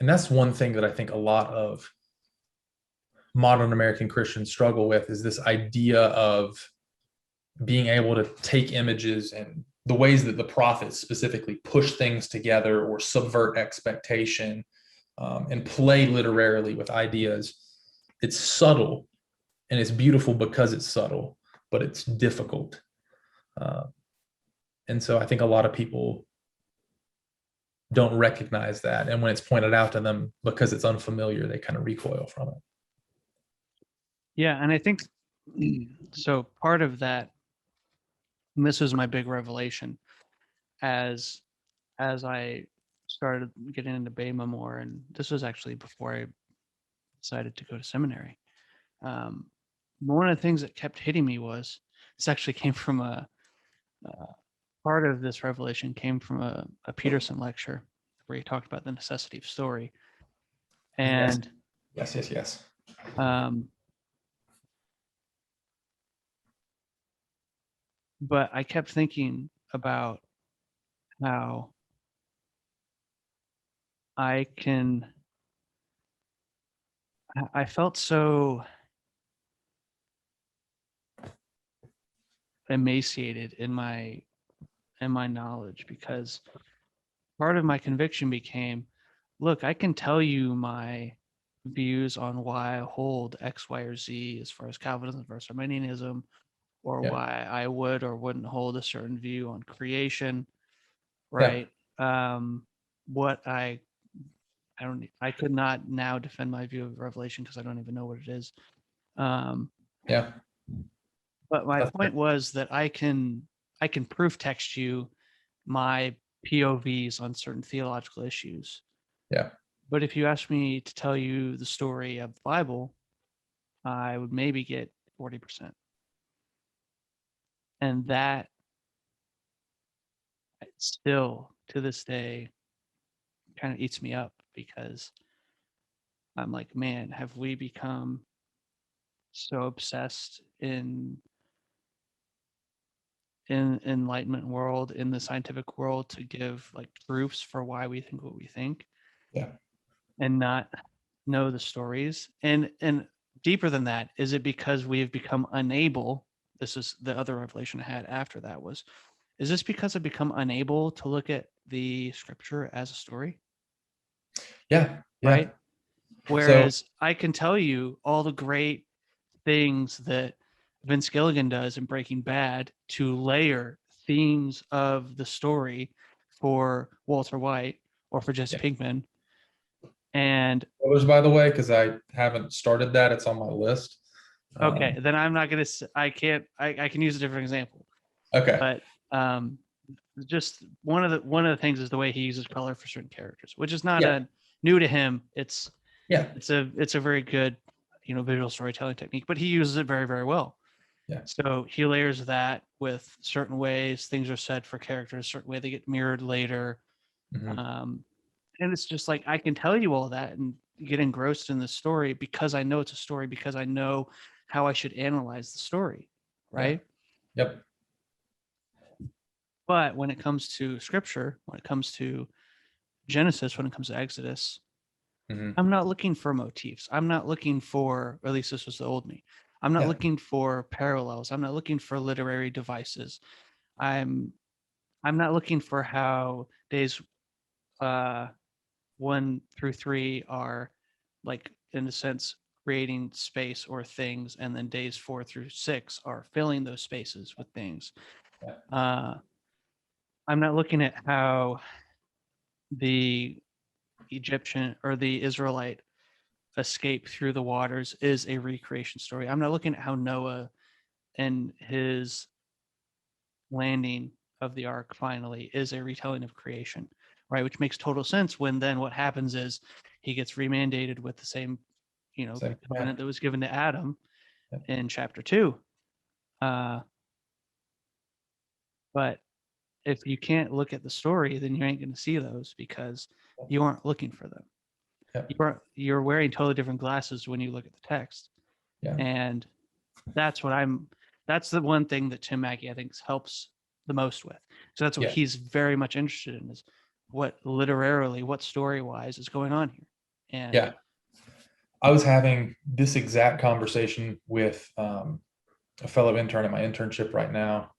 [SPEAKER 1] that's one thing that I think a lot of modern American Christians struggle with, is this idea of being able to take images and the ways that the prophets specifically push things together or subvert expectation and play literarily with ideas. It's subtle and it's beautiful because it's subtle, but it's difficult. And so I think a lot of people don't recognize that. And when it's pointed out to them because it's unfamiliar, they kind of recoil from it.
[SPEAKER 2] Yeah. And I think, so part of that, and this was my big revelation as I started getting into BEMA more, and this was actually before I decided to go to seminary. One of the things that kept hitting me was, this actually came from part of this revelation came from a Peterson lecture where he talked about the necessity of story. And
[SPEAKER 1] yes.
[SPEAKER 2] But I kept thinking about how I felt so emaciated in my knowledge, because part of my conviction became, look, I can tell you my views on why I hold X, Y, or Z as far as Calvinism versus Arminianism, or why I would or wouldn't hold a certain view on creation, right? What I could not now defend my view of Revelation because I don't even know what it is. But my point was that I can proof text you my POVs on certain theological issues.
[SPEAKER 1] Yeah.
[SPEAKER 2] But if you ask me to tell you the story of the Bible, I would maybe get 40%. And that still to this day kind of eats me up, because I'm like, man, have we become so obsessed in enlightenment world, in the scientific world, to give like proofs for why we think what we think, and not know the stories. And deeper than that, is it because we have become unable? This is the other revelation I had after that was, is this because I've become unable to look at the scripture as a story?
[SPEAKER 1] Yeah.
[SPEAKER 2] Right. Whereas I can tell you all the great things that Vince Gilligan does in Breaking Bad to layer themes of the story for Walter White or for Jesse Pinkman. And
[SPEAKER 1] spoilers, by the way, because I haven't started that. It's on my list.
[SPEAKER 2] Okay, then I'm not going to, I can use a different example.
[SPEAKER 1] Okay.
[SPEAKER 2] But just one of the things is the way he uses color for certain characters, which is not new to him. It's a very good, visual storytelling technique, but he uses it very, very well.
[SPEAKER 1] Yeah.
[SPEAKER 2] So he layers that with certain ways things are said for characters, a certain way they get mirrored later. And it's just like, I can tell you all that and get engrossed in the story because I know it's a story, because I know how I should analyze the story. Right.
[SPEAKER 1] Yeah. Yep.
[SPEAKER 2] But when it comes to scripture, when it comes to Genesis, when it comes to Exodus, I'm not looking for motifs. I'm not looking for, or at least this was the old me. I'm not looking for parallels. I'm not looking for literary devices. I'm not looking for how days 1 through 3 are, like, in a sense, creating space or things, and then days 4 through 6 are filling those spaces with things. I'm not looking at how the Egyptian or the Israelite escape through the waters is a recreation story. I'm not looking at how Noah and his landing of the ark finally is a retelling of creation, right? Which makes total sense when then what happens is he gets remandated with the same, covenant that was given to Adam in chapter 2. But if you can't look at the story, then you ain't going to see those because you aren't looking for them. You're wearing totally different glasses when you look at the text. And that's the one thing that Tim Mackey, I think, helps the most with. So that's what he's very much interested in, is what literarily, what story-wise is going on here. And
[SPEAKER 1] I was having this exact conversation with a fellow intern at my internship right now,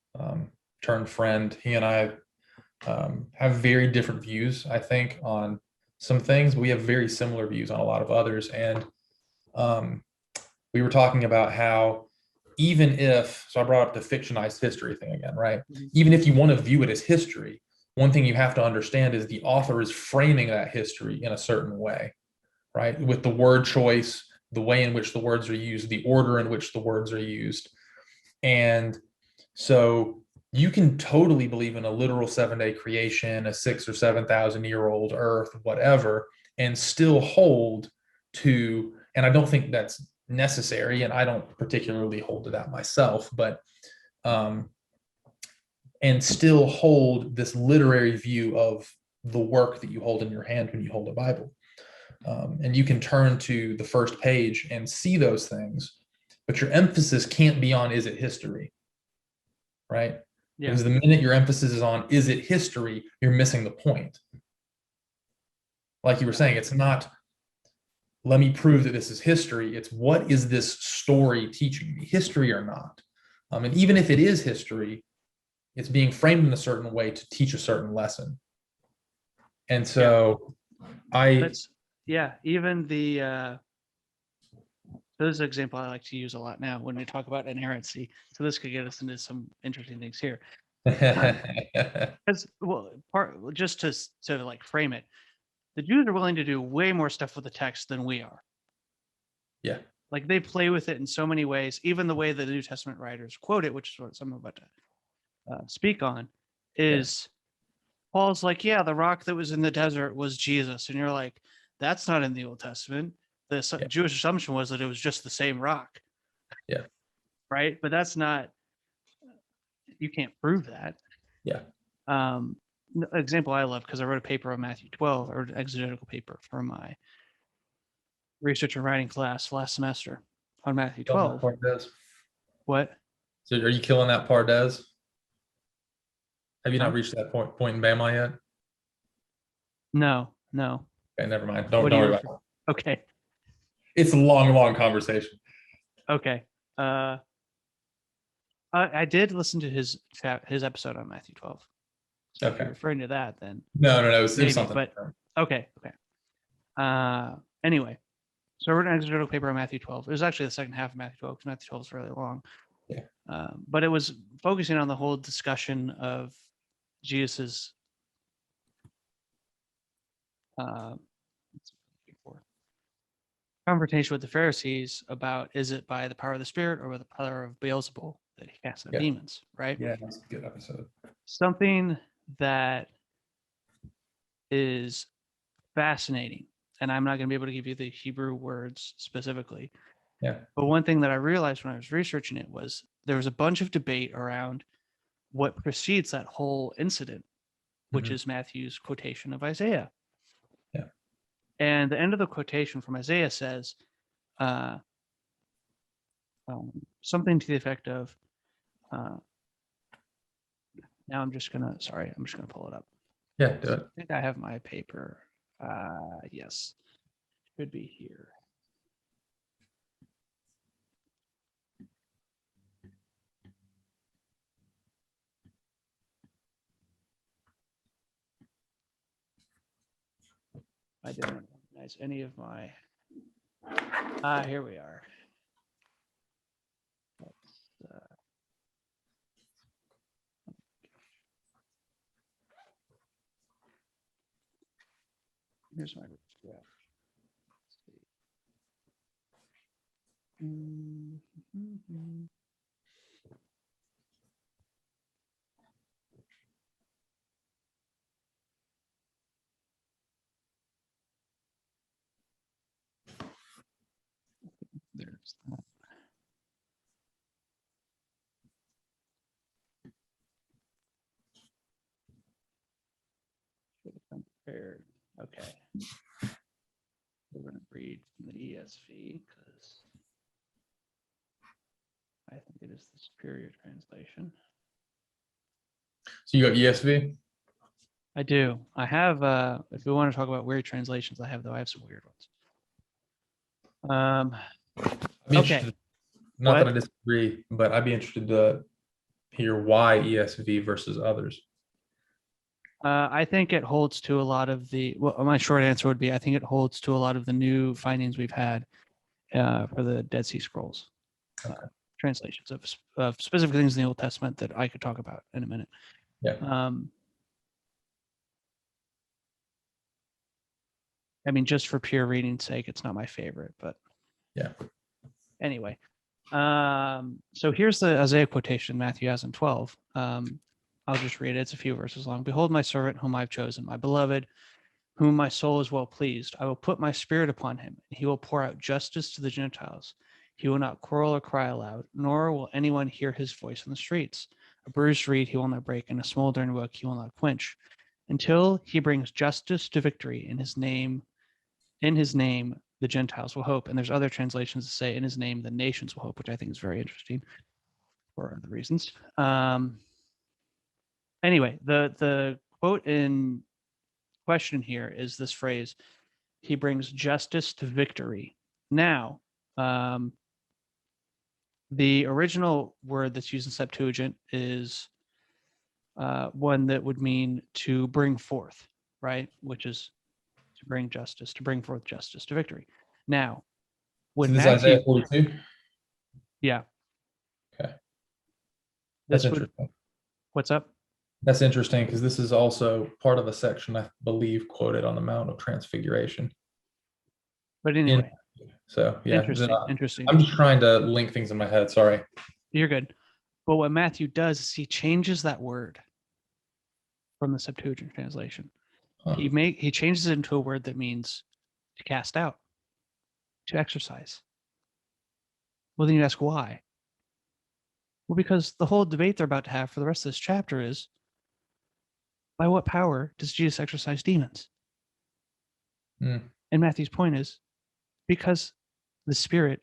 [SPEAKER 1] turned friend. He and I have very different views, I think, on some things, but we have very similar views on a lot of others. And we were talking about how so I brought up the fictionized history thing again, right? Even if you want to view it as history, one thing you have to understand is the author is framing that history in a certain way, right? With the word choice, the way in which the words are used, the order in which the words are used. And so you can totally believe in a literal 7-day creation, a 6,000 or 7,000 year old earth, whatever, and still hold to, and I don't think that's necessary, and I don't particularly hold to that myself, but and still hold this literary view of the work that you hold in your hand when you hold a Bible. And you can turn to the first page and see those things, but your emphasis can't be on, is it history? Right? Because the minute your emphasis is on, is it history, you're missing the point. Like you were saying, it's not, let me prove that this is history. It's, what is this story teaching me, history or not? And even if it is history, it's being framed in a certain way to teach a certain lesson. And so
[SPEAKER 2] even the this is an example I like to use a lot now when we talk about inerrancy. So this could get us into some interesting things here. Just to like frame it, the Jews are willing to do way more stuff with the text than we are.
[SPEAKER 1] Yeah.
[SPEAKER 2] Like, they play with it in so many ways. Even the way the New Testament writers quote it, which is what I'm about to speak on, is Paul's like, the rock that was in the desert was Jesus. And you're like, that's not in the Old Testament. The Jewish assumption was that it was just the same rock.
[SPEAKER 1] Yeah.
[SPEAKER 2] Right. But that's not, you can't prove that.
[SPEAKER 1] Yeah.
[SPEAKER 2] Example I love, because I wrote a paper on Matthew 12, or an exegetical paper for my research and writing class last semester on Matthew 12. What?
[SPEAKER 1] So are you killing that Pardes? Have you not reached that point in BEMA yet?
[SPEAKER 2] No.
[SPEAKER 1] Okay, never mind. Don't worry about it.
[SPEAKER 2] Okay.
[SPEAKER 1] It's a long conversation.
[SPEAKER 2] Okay. I did listen to his episode on Matthew 12. So if you're referring to that, then
[SPEAKER 1] no, it was something.
[SPEAKER 2] But okay. Anyway, so I wrote an exegetical paper on Matthew 12. It was actually the second half of Matthew 12, because Matthew 12 is really long.
[SPEAKER 1] Yeah.
[SPEAKER 2] But it was focusing on the whole discussion of Jesus's confrontation with the Pharisees about, is it by the power of the Spirit or by the power of Beelzebul that he casts out demons, right?
[SPEAKER 1] Yeah, that's a good episode.
[SPEAKER 2] Something that is fascinating, and I'm not going to be able to give you the Hebrew words specifically,
[SPEAKER 1] Yeah.
[SPEAKER 2] But one thing that I realized when I was researching it was there was a bunch of debate around what precedes that whole incident, which is Matthew's quotation of Isaiah.
[SPEAKER 1] Yeah.
[SPEAKER 2] And the end of the quotation from Isaiah says something to the effect of, now I'm just gonna pull it up.
[SPEAKER 1] Yeah, do it.
[SPEAKER 2] I think I have my paper. Yes, should be here. I didn't recognize any of my. Here we are. Here's my draft. There's that. Should have come prepared. Okay. We're going to read from the ESV because I think it is the superior translation.
[SPEAKER 1] So you got ESV?
[SPEAKER 2] I do. I have, if we want to talk about weird translations, I have some weird ones. Okay.
[SPEAKER 1] Not that I disagree, but I'd be interested to hear why ESV versus others.
[SPEAKER 2] I think it holds to a lot of my short answer would be, I think it holds to a lot of the new findings we've had for the Dead Sea Scrolls. Translations of specific things in the Old Testament that I could talk about in a minute.
[SPEAKER 1] Yeah.
[SPEAKER 2] I mean, just for pure reading's sake, it's not my favorite, but
[SPEAKER 1] yeah.
[SPEAKER 2] Anyway, so here's the Isaiah quotation, Matthew has in 12. I'll just read it. It's a few verses long. Behold, my servant whom I've chosen, my beloved, whom my soul is well pleased. I will put my spirit upon him, and he will pour out justice to the Gentiles. He will not quarrel or cry aloud, nor will anyone hear his voice in the streets. A bruised reed he will not break, and a smoldering wick he will not quench, until he brings justice to victory. In his name, the Gentiles will hope. And there's other translations that say, in his name, the nations will hope, which I think is very interesting for other reasons. Anyway, the quote in question here is this phrase, he brings justice to victory. Now, the original word that's used in Septuagint is one that would mean to bring forth, right? Which is to bring justice, to bring forth justice to victory. Now, when
[SPEAKER 1] this
[SPEAKER 2] Matthew,
[SPEAKER 1] Isaiah 42?
[SPEAKER 2] Yeah.
[SPEAKER 1] Okay. That's interesting.
[SPEAKER 2] What's up?
[SPEAKER 1] That's interesting because this is also part of a section I believe quoted on the Mount of Transfiguration.
[SPEAKER 2] But anyway.
[SPEAKER 1] So yeah.
[SPEAKER 2] Interesting.
[SPEAKER 1] I'm just trying to link things in my head. Sorry.
[SPEAKER 2] You're good. But what Matthew does is he changes that word from the Septuagint translation. Huh. He changes it into a word that means to cast out, to exercise. Well, then you ask why? Well, because the whole debate they're about to have for the rest of this chapter is, by what power does Jesus exorcise demons? And Matthew's point is, because the Spirit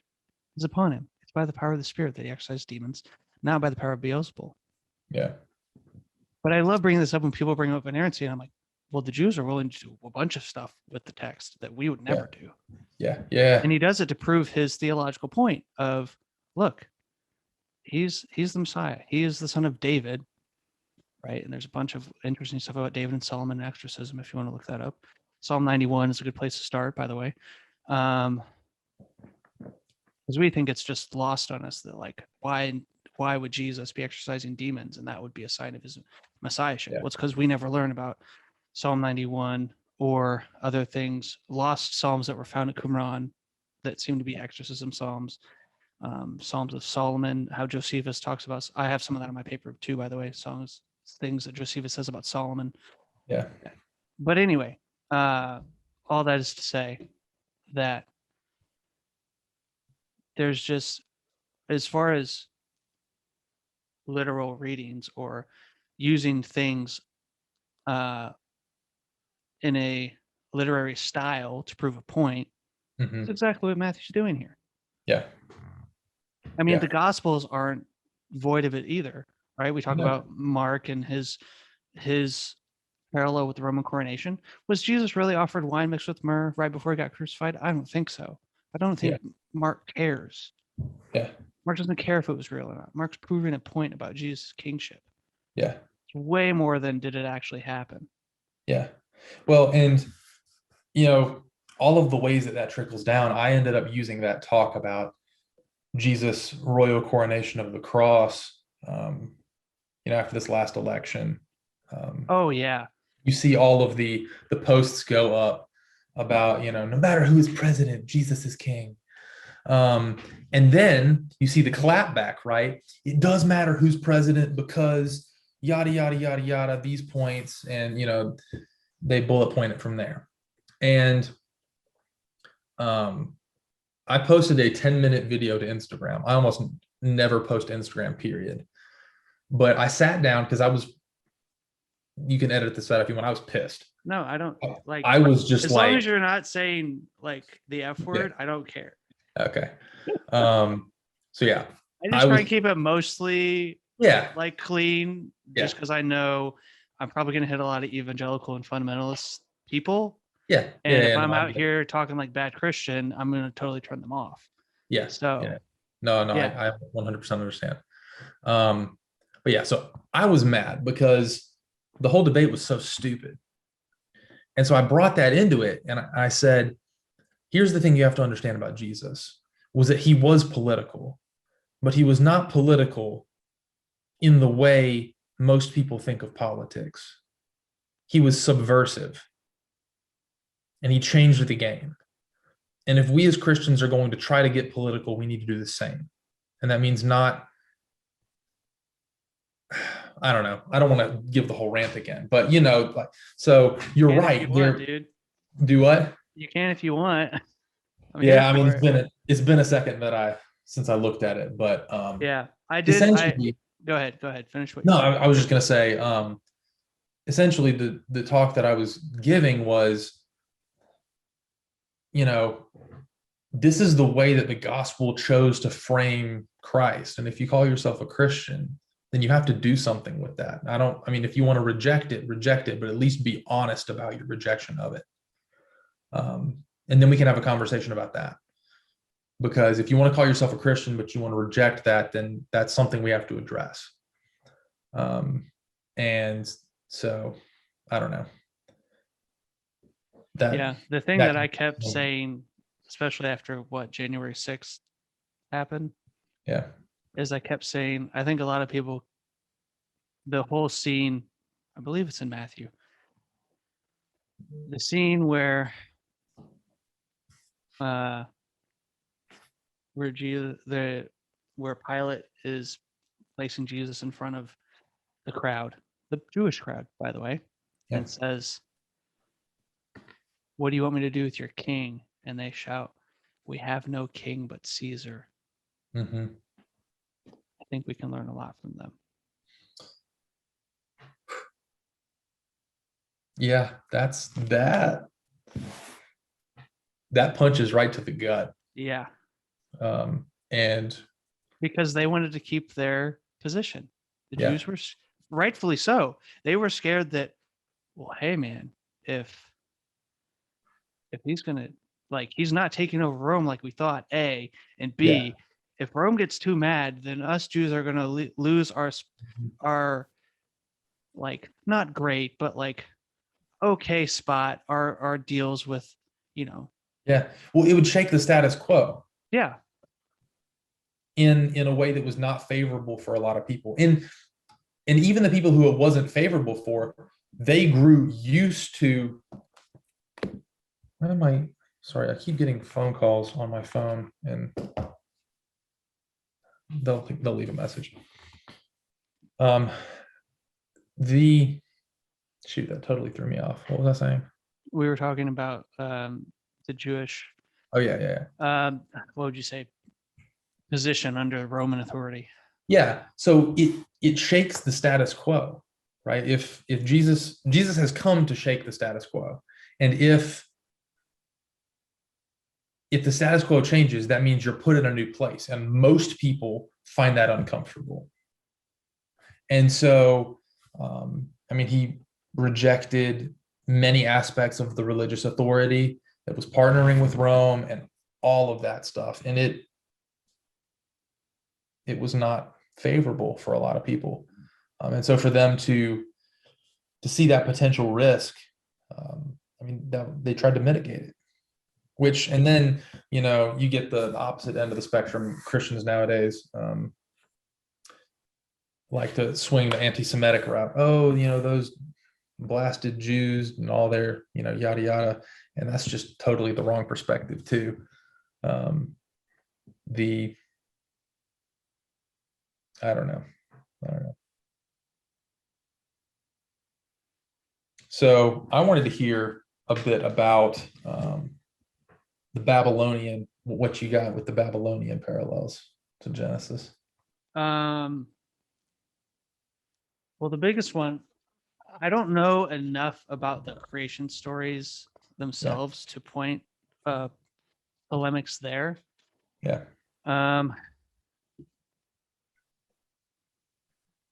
[SPEAKER 2] is upon him. It's by the power of the Spirit that he exorcises demons, not by the power of Beelzebul.
[SPEAKER 1] Yeah.
[SPEAKER 2] But I love bringing this up when people bring up inerrancy, and I'm like, well, the Jews are willing to do a bunch of stuff with the text that we would never do.
[SPEAKER 1] Yeah. Yeah.
[SPEAKER 2] And he does it to prove his theological point of, look, he's the Messiah. He is the son of David, right? And there's a bunch of interesting stuff about David and Solomon and exorcism if you want to look that up. Psalm 91 is a good place to start, by the way. Because we think it's just lost on us that, like, why would Jesus be exorcising demons? And that would be a sign of his messiahship. Yeah. Well, it's because we never learn about Psalm 91 or other things, lost psalms that were found at Qumran that seem to be exorcism psalms, Psalms of Solomon, how Josephus talks about. I have some of that in my paper too, by the way, things that Josephus says about Solomon.
[SPEAKER 1] Yeah.
[SPEAKER 2] But anyway, all that is to say that there's just, as far as literal readings or using things in a literary style to prove a point, that's exactly what Matthew's doing here.
[SPEAKER 1] Yeah.
[SPEAKER 2] I mean, the Gospels aren't void of it either, right? We talk about Mark and his parallel with the Roman coronation. Was Jesus really offered wine mixed with myrrh right before he got crucified? I don't think so. I don't think Mark cares.
[SPEAKER 1] Yeah.
[SPEAKER 2] Mark doesn't care if it was real or not. Mark's proving a point about Jesus' kingship.
[SPEAKER 1] Yeah.
[SPEAKER 2] It's way more than did it actually happen.
[SPEAKER 1] Yeah. Well, and, all of the ways that trickles down, I ended up using that talk about Jesus' royal coronation of the cross, after this last election. You see all of the posts go up about, no matter who is president, Jesus is king. And then you see the clapback, right? It does matter who's president because yada, yada, yada, yada, these points. And, they bullet point it from there. And I posted a 10-minute video to Instagram. I almost never post Instagram, period. But I sat down because you can edit this out if you want. I was pissed.
[SPEAKER 2] No, I don't like.
[SPEAKER 1] I was just
[SPEAKER 2] as long as you're not saying like the F word, I don't care.
[SPEAKER 1] Okay. So yeah.
[SPEAKER 2] I just try and keep it mostly like clean, just because I know I'm probably going to hit a lot of evangelical and fundamentalist people.
[SPEAKER 1] Yeah.
[SPEAKER 2] And if I'm out here talking like bad Christian, I'm going to totally turn them off.
[SPEAKER 1] Yeah.
[SPEAKER 2] So
[SPEAKER 1] no, I 100% understand. But yeah, so I was mad because the whole debate was so stupid. And so I brought that into it. And I said, here's the thing you have to understand about Jesus, was that he was political, but he was not political in the way most people think of politics. He was subversive. And he changed the game. And if we as Christians are going to try to get political, we need to do the same. And that means not, I don't know. I don't want to give the whole rant again, but so you're right.
[SPEAKER 2] You want, dude.
[SPEAKER 1] Do what?
[SPEAKER 2] You can if you want.
[SPEAKER 1] It's been a second since I looked at it, but
[SPEAKER 2] I did. Go ahead. Finish what.
[SPEAKER 1] I was just going to say, essentially the talk that I was giving was, this is the way that the gospel chose to frame Christ. And if you call yourself a Christian, then you have to do something with that. If you want to reject it, but at least be honest about your rejection of it. And then we can have a conversation about that. Because if you want to call yourself a Christian, but you want to reject that, then that's something we have to address. And so I don't know.
[SPEAKER 2] The thing that I kept saying, especially after what January 6th happened, is I kept saying, I think a lot of people, the whole scene, I believe it's in Matthew, the scene where Pilate is placing Jesus in front of the crowd, the Jewish crowd, by the way, and says, "What do you want me to do with your king?" And they shout, "We have no king but Caesar."
[SPEAKER 1] Mm-hmm.
[SPEAKER 2] I think we can learn a lot from them.
[SPEAKER 1] Yeah, that's that. That punches right to the gut.
[SPEAKER 2] Yeah.
[SPEAKER 1] And
[SPEAKER 2] because they wanted to keep their position. The Jews were, rightfully so. They were scared that, well, hey man, if he's gonna, like, he's not taking over Rome like we thought, A, and B, if Rome gets too mad, then us Jews are gonna lose our like, not great, but like okay spot, our deals with,
[SPEAKER 1] well, it would shake the status quo in a way that was not favorable for a lot of people, and even the people who it wasn't favorable for, they grew used to. Sorry, I keep getting phone calls on my phone, and they'll leave a message. That totally threw me off. What was I saying?
[SPEAKER 2] We were talking about the Jewish.
[SPEAKER 1] Oh yeah.
[SPEAKER 2] What would you say? position under Roman authority.
[SPEAKER 1] Yeah. So it shakes the status quo, right? If Jesus has come to shake the status quo, and if the status quo changes, that means you're put in a new place, and most people find that uncomfortable. And so, he rejected many aspects of the religious authority that was partnering with Rome and all of that stuff. And it was not favorable for a lot of people. And so for them to see that potential risk, they tried to mitigate it. And then, you get the opposite end of the spectrum. Christians nowadays like to swing the anti-Semitic route. Oh, those blasted Jews and all their, yada, yada. And that's just totally the wrong perspective too. I don't know. So I wanted to hear a bit about the Babylonian, what you got with the Babylonian parallels to Genesis.
[SPEAKER 2] Well, the biggest one, I don't know enough about the creation stories themselves to point polemics there.
[SPEAKER 1] Yeah.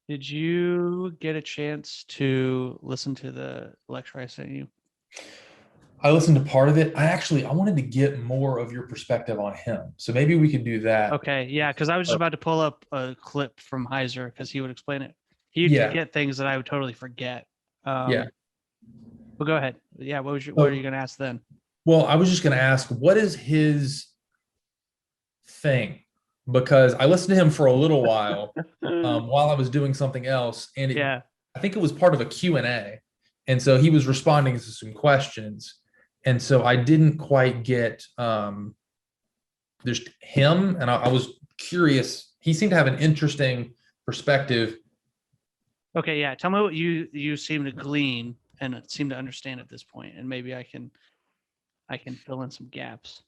[SPEAKER 2] Did you get a chance to listen to the lecture I sent you?
[SPEAKER 1] I listened to part of it. I wanted to get more of your perspective on him. So maybe we could do that.
[SPEAKER 2] Okay. Yeah. Because I was just about to pull up a clip from Heiser because he would explain it. He'd get things that I would totally forget. But go ahead. Yeah. What are you going to ask then?
[SPEAKER 1] Well, I was just going to ask, what is his thing? Because I listened to him for a little while while I was doing something else. And I think it was part of a Q&A. And so he was responding to some questions. And so I didn't quite get just him. And I was curious. He seemed to have an interesting perspective.
[SPEAKER 2] Okay. Yeah. Tell me what you seem to glean and seem to understand at this point. And maybe I can fill in some gaps.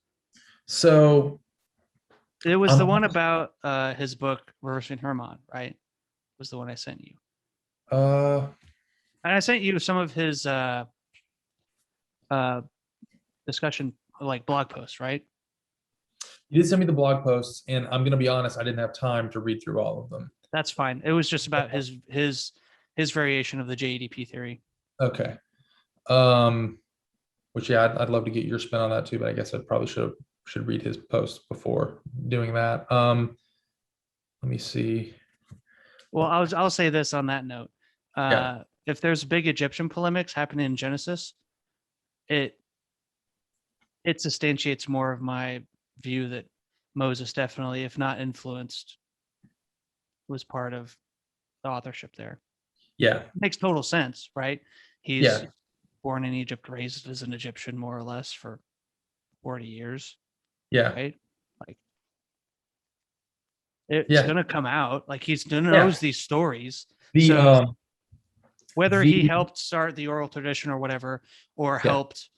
[SPEAKER 1] So
[SPEAKER 2] it was the one about his book, Reversing Hermann, right? Was the one I sent you. And I sent you some of his discussion, like blog posts, right?
[SPEAKER 1] You did send me the blog posts, and I'm going to be honest, I didn't have time to read through all of them.
[SPEAKER 2] That's fine. It was just about his variation of the JEDP theory.
[SPEAKER 1] Okay. Which I'd love to get your spin on that too, but I guess I probably should read his posts before doing that. Let me see.
[SPEAKER 2] Well, I'll say this on that note. If there's big Egyptian polemics happening in Genesis, it substantiates more of my view that Moses definitely, if not influenced, was part of the authorship there.
[SPEAKER 1] Yeah.
[SPEAKER 2] It makes total sense, right? He's born in Egypt, raised as an Egyptian more or less for 40 years.
[SPEAKER 1] Yeah.
[SPEAKER 2] Right? Like it's gonna come out. Like he's gonna knows these stories. Whether he helped start the oral tradition or whatever, or helped,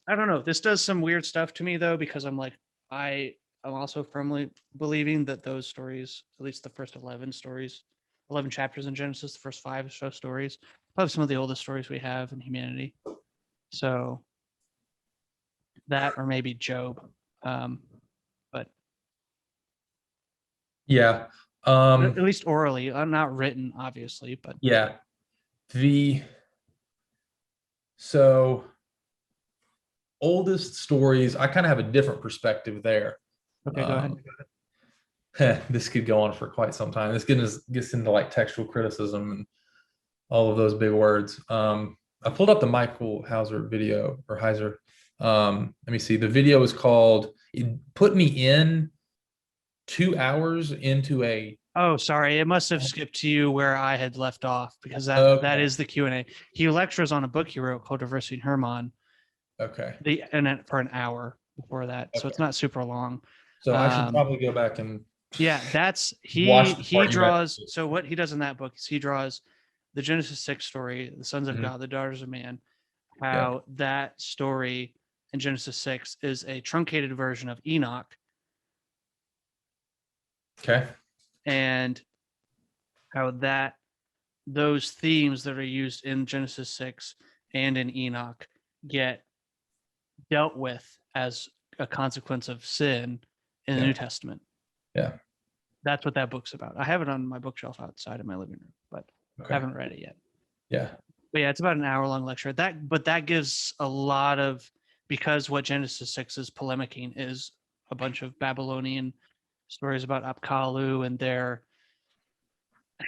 [SPEAKER 2] I don't know. This does some weird stuff to me though, because I'm like, I'm also firmly believing that those stories, at least the first 11 chapters in Genesis, the first 5 show stories, probably some of the oldest stories we have in humanity. So that, or maybe Job. But at least orally, not written, obviously, but
[SPEAKER 1] so oldest stories, I kind of have a different perspective there.
[SPEAKER 2] Okay, go ahead.
[SPEAKER 1] This could go on for quite some time. This gets into like textual criticism and all of those big words. I pulled up the Michael Heiser video, or Heiser. Let me see. The video is called, it put me in 2 hours into a...
[SPEAKER 2] Oh, sorry. It must have skipped to you where I had left off, because that is the Q&A. He lectures on a book he wrote called Reversing Hermann.
[SPEAKER 1] Okay.
[SPEAKER 2] For an hour before that. So it's not super long.
[SPEAKER 1] So I should probably go back and...
[SPEAKER 2] Yeah, he draws. So what he does in that book is he draws the Genesis 6 story, the sons of God, the daughters of man, how that story in Genesis 6 is a truncated version of Enoch,
[SPEAKER 1] Okay.
[SPEAKER 2] And how those themes that are used in Genesis 6 and in Enoch get dealt with as a consequence of sin in the New Testament.
[SPEAKER 1] Yeah.
[SPEAKER 2] That's what that book's about. I have it on my bookshelf outside of my living room, but I haven't read it yet.
[SPEAKER 1] Yeah.
[SPEAKER 2] But yeah, it's about an hour-long lecture. That gives a lot of, because what Genesis 6 is polemicking is a bunch of Babylonian stories about Apkallu and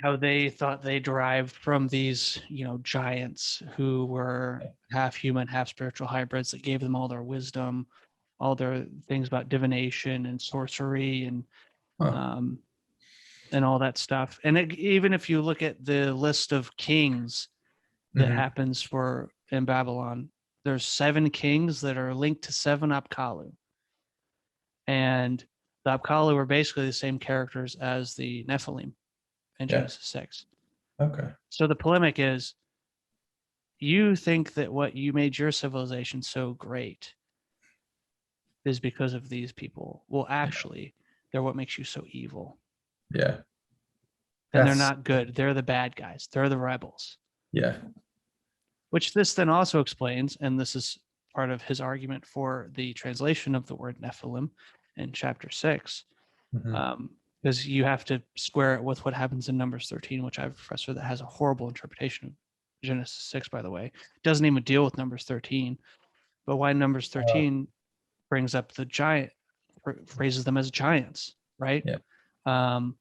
[SPEAKER 2] how they thought they derived from these, giants who were half human, half spiritual hybrids that gave them all their wisdom, all their things about divination and sorcery and all that stuff. And even if you look at the list of kings that happens in Babylon, there's 7 kings that are linked to 7 Apkallu. And the Apkallu are basically the same characters as the Nephilim in Genesis 6.
[SPEAKER 1] Okay.
[SPEAKER 2] So the polemic is, you think that what you made your civilization so great is because of these people. Well, actually, they're what makes you so evil.
[SPEAKER 1] Yeah.
[SPEAKER 2] And they're not good. They're the bad guys. They're the rebels.
[SPEAKER 1] Yeah.
[SPEAKER 2] Which this then also explains, and this is part of his argument for the translation of the word Nephilim in chapter 6. Because you have to square it with what happens in Numbers 13, which I have a professor that has a horrible interpretation of Genesis 6, by the way. Doesn't even deal with Numbers 13. But why Numbers 13 brings up the giant, phrases them as giants, right?
[SPEAKER 1] Yeah.
[SPEAKER 2] And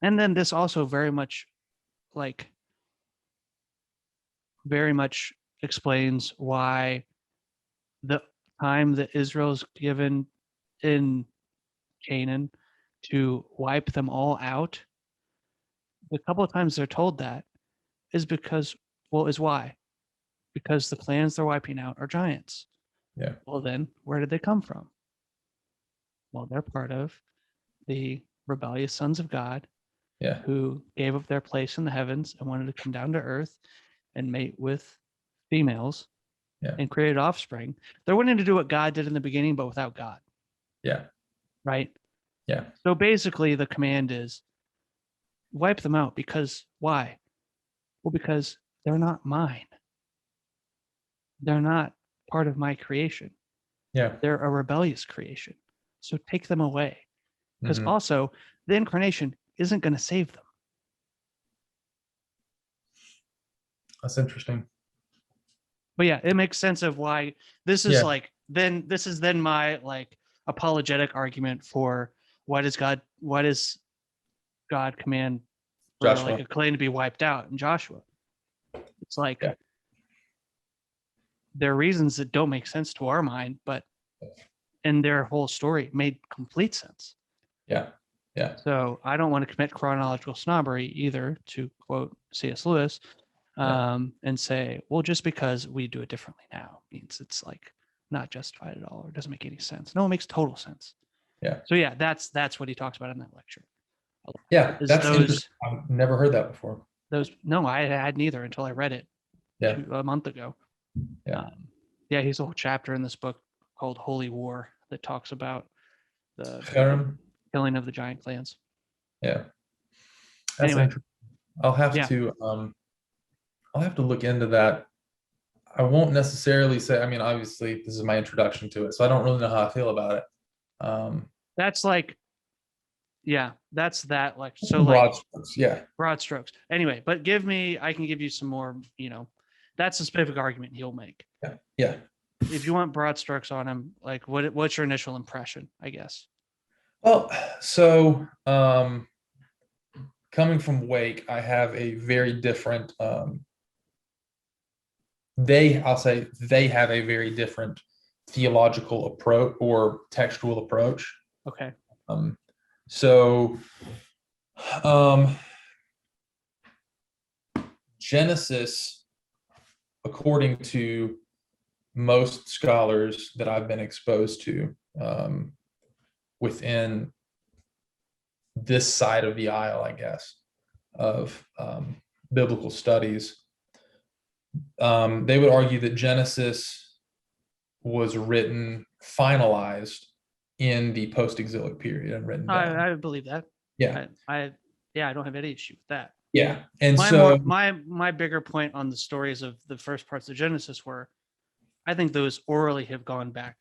[SPEAKER 2] then this also very much explains why the time that Israel's given in Canaan to wipe them all out, the couple of times they're told that is why? Because the clans they're wiping out are giants.
[SPEAKER 1] Yeah.
[SPEAKER 2] Well, then where did they come from? Well, they're part of the rebellious sons of God, who gave up their place in the heavens and wanted to come down to earth and mate with females and create offspring. They're wanting to do what God did in the beginning, but without God.
[SPEAKER 1] Yeah.
[SPEAKER 2] Right?
[SPEAKER 1] Yeah.
[SPEAKER 2] So basically the command is wipe them out. Because why? Well, because they're not mine. They're not part of my creation.
[SPEAKER 1] Yeah.
[SPEAKER 2] They're a rebellious creation. So take them away. Because also the incarnation isn't going to save them.
[SPEAKER 1] That's interesting.
[SPEAKER 2] But yeah, it makes sense of why this is then my apologetic argument for why does God command for a clan to be wiped out in Joshua? It's there are reasons that don't make sense to our mind, but in their whole story made complete sense.
[SPEAKER 1] Yeah. Yeah.
[SPEAKER 2] So I don't want to commit chronological snobbery either, to quote C.S. Lewis, and say, well, just because we do it differently now means it's not justified at all or doesn't make any sense. No, it makes total sense.
[SPEAKER 1] Yeah.
[SPEAKER 2] So yeah, that's what he talks about in that lecture.
[SPEAKER 1] Yeah, that's interesting. I've never heard that before.
[SPEAKER 2] No, I had neither until I read it a month ago.
[SPEAKER 1] Yeah.
[SPEAKER 2] He's a whole chapter in this book called Holy War that talks about the killing of the giant clans.
[SPEAKER 1] Yeah. That's interesting. I'll have to look into that. I won't necessarily say, obviously this is my introduction to it, so I don't really know how I feel about it.
[SPEAKER 2] That's
[SPEAKER 1] broad strokes. Yeah.
[SPEAKER 2] Broad strokes. Anyway, but I can give you some more, that's a specific argument he'll make.
[SPEAKER 1] Yeah. Yeah.
[SPEAKER 2] If you want broad strokes on him, what's your initial impression, I guess?
[SPEAKER 1] Well, so coming from Wake, I have a very different they have a very different theological approach or textual approach.
[SPEAKER 2] Okay.
[SPEAKER 1] Genesis, according to most scholars that I've been exposed to within this side of the aisle, I guess, of biblical studies, they would argue that Genesis was written, finalized in the post-exilic period and written down.
[SPEAKER 2] I believe that.
[SPEAKER 1] Yeah.
[SPEAKER 2] I don't have any issue with that.
[SPEAKER 1] Yeah. And so
[SPEAKER 2] my bigger point on the stories of the first parts of Genesis were, I think those orally have gone back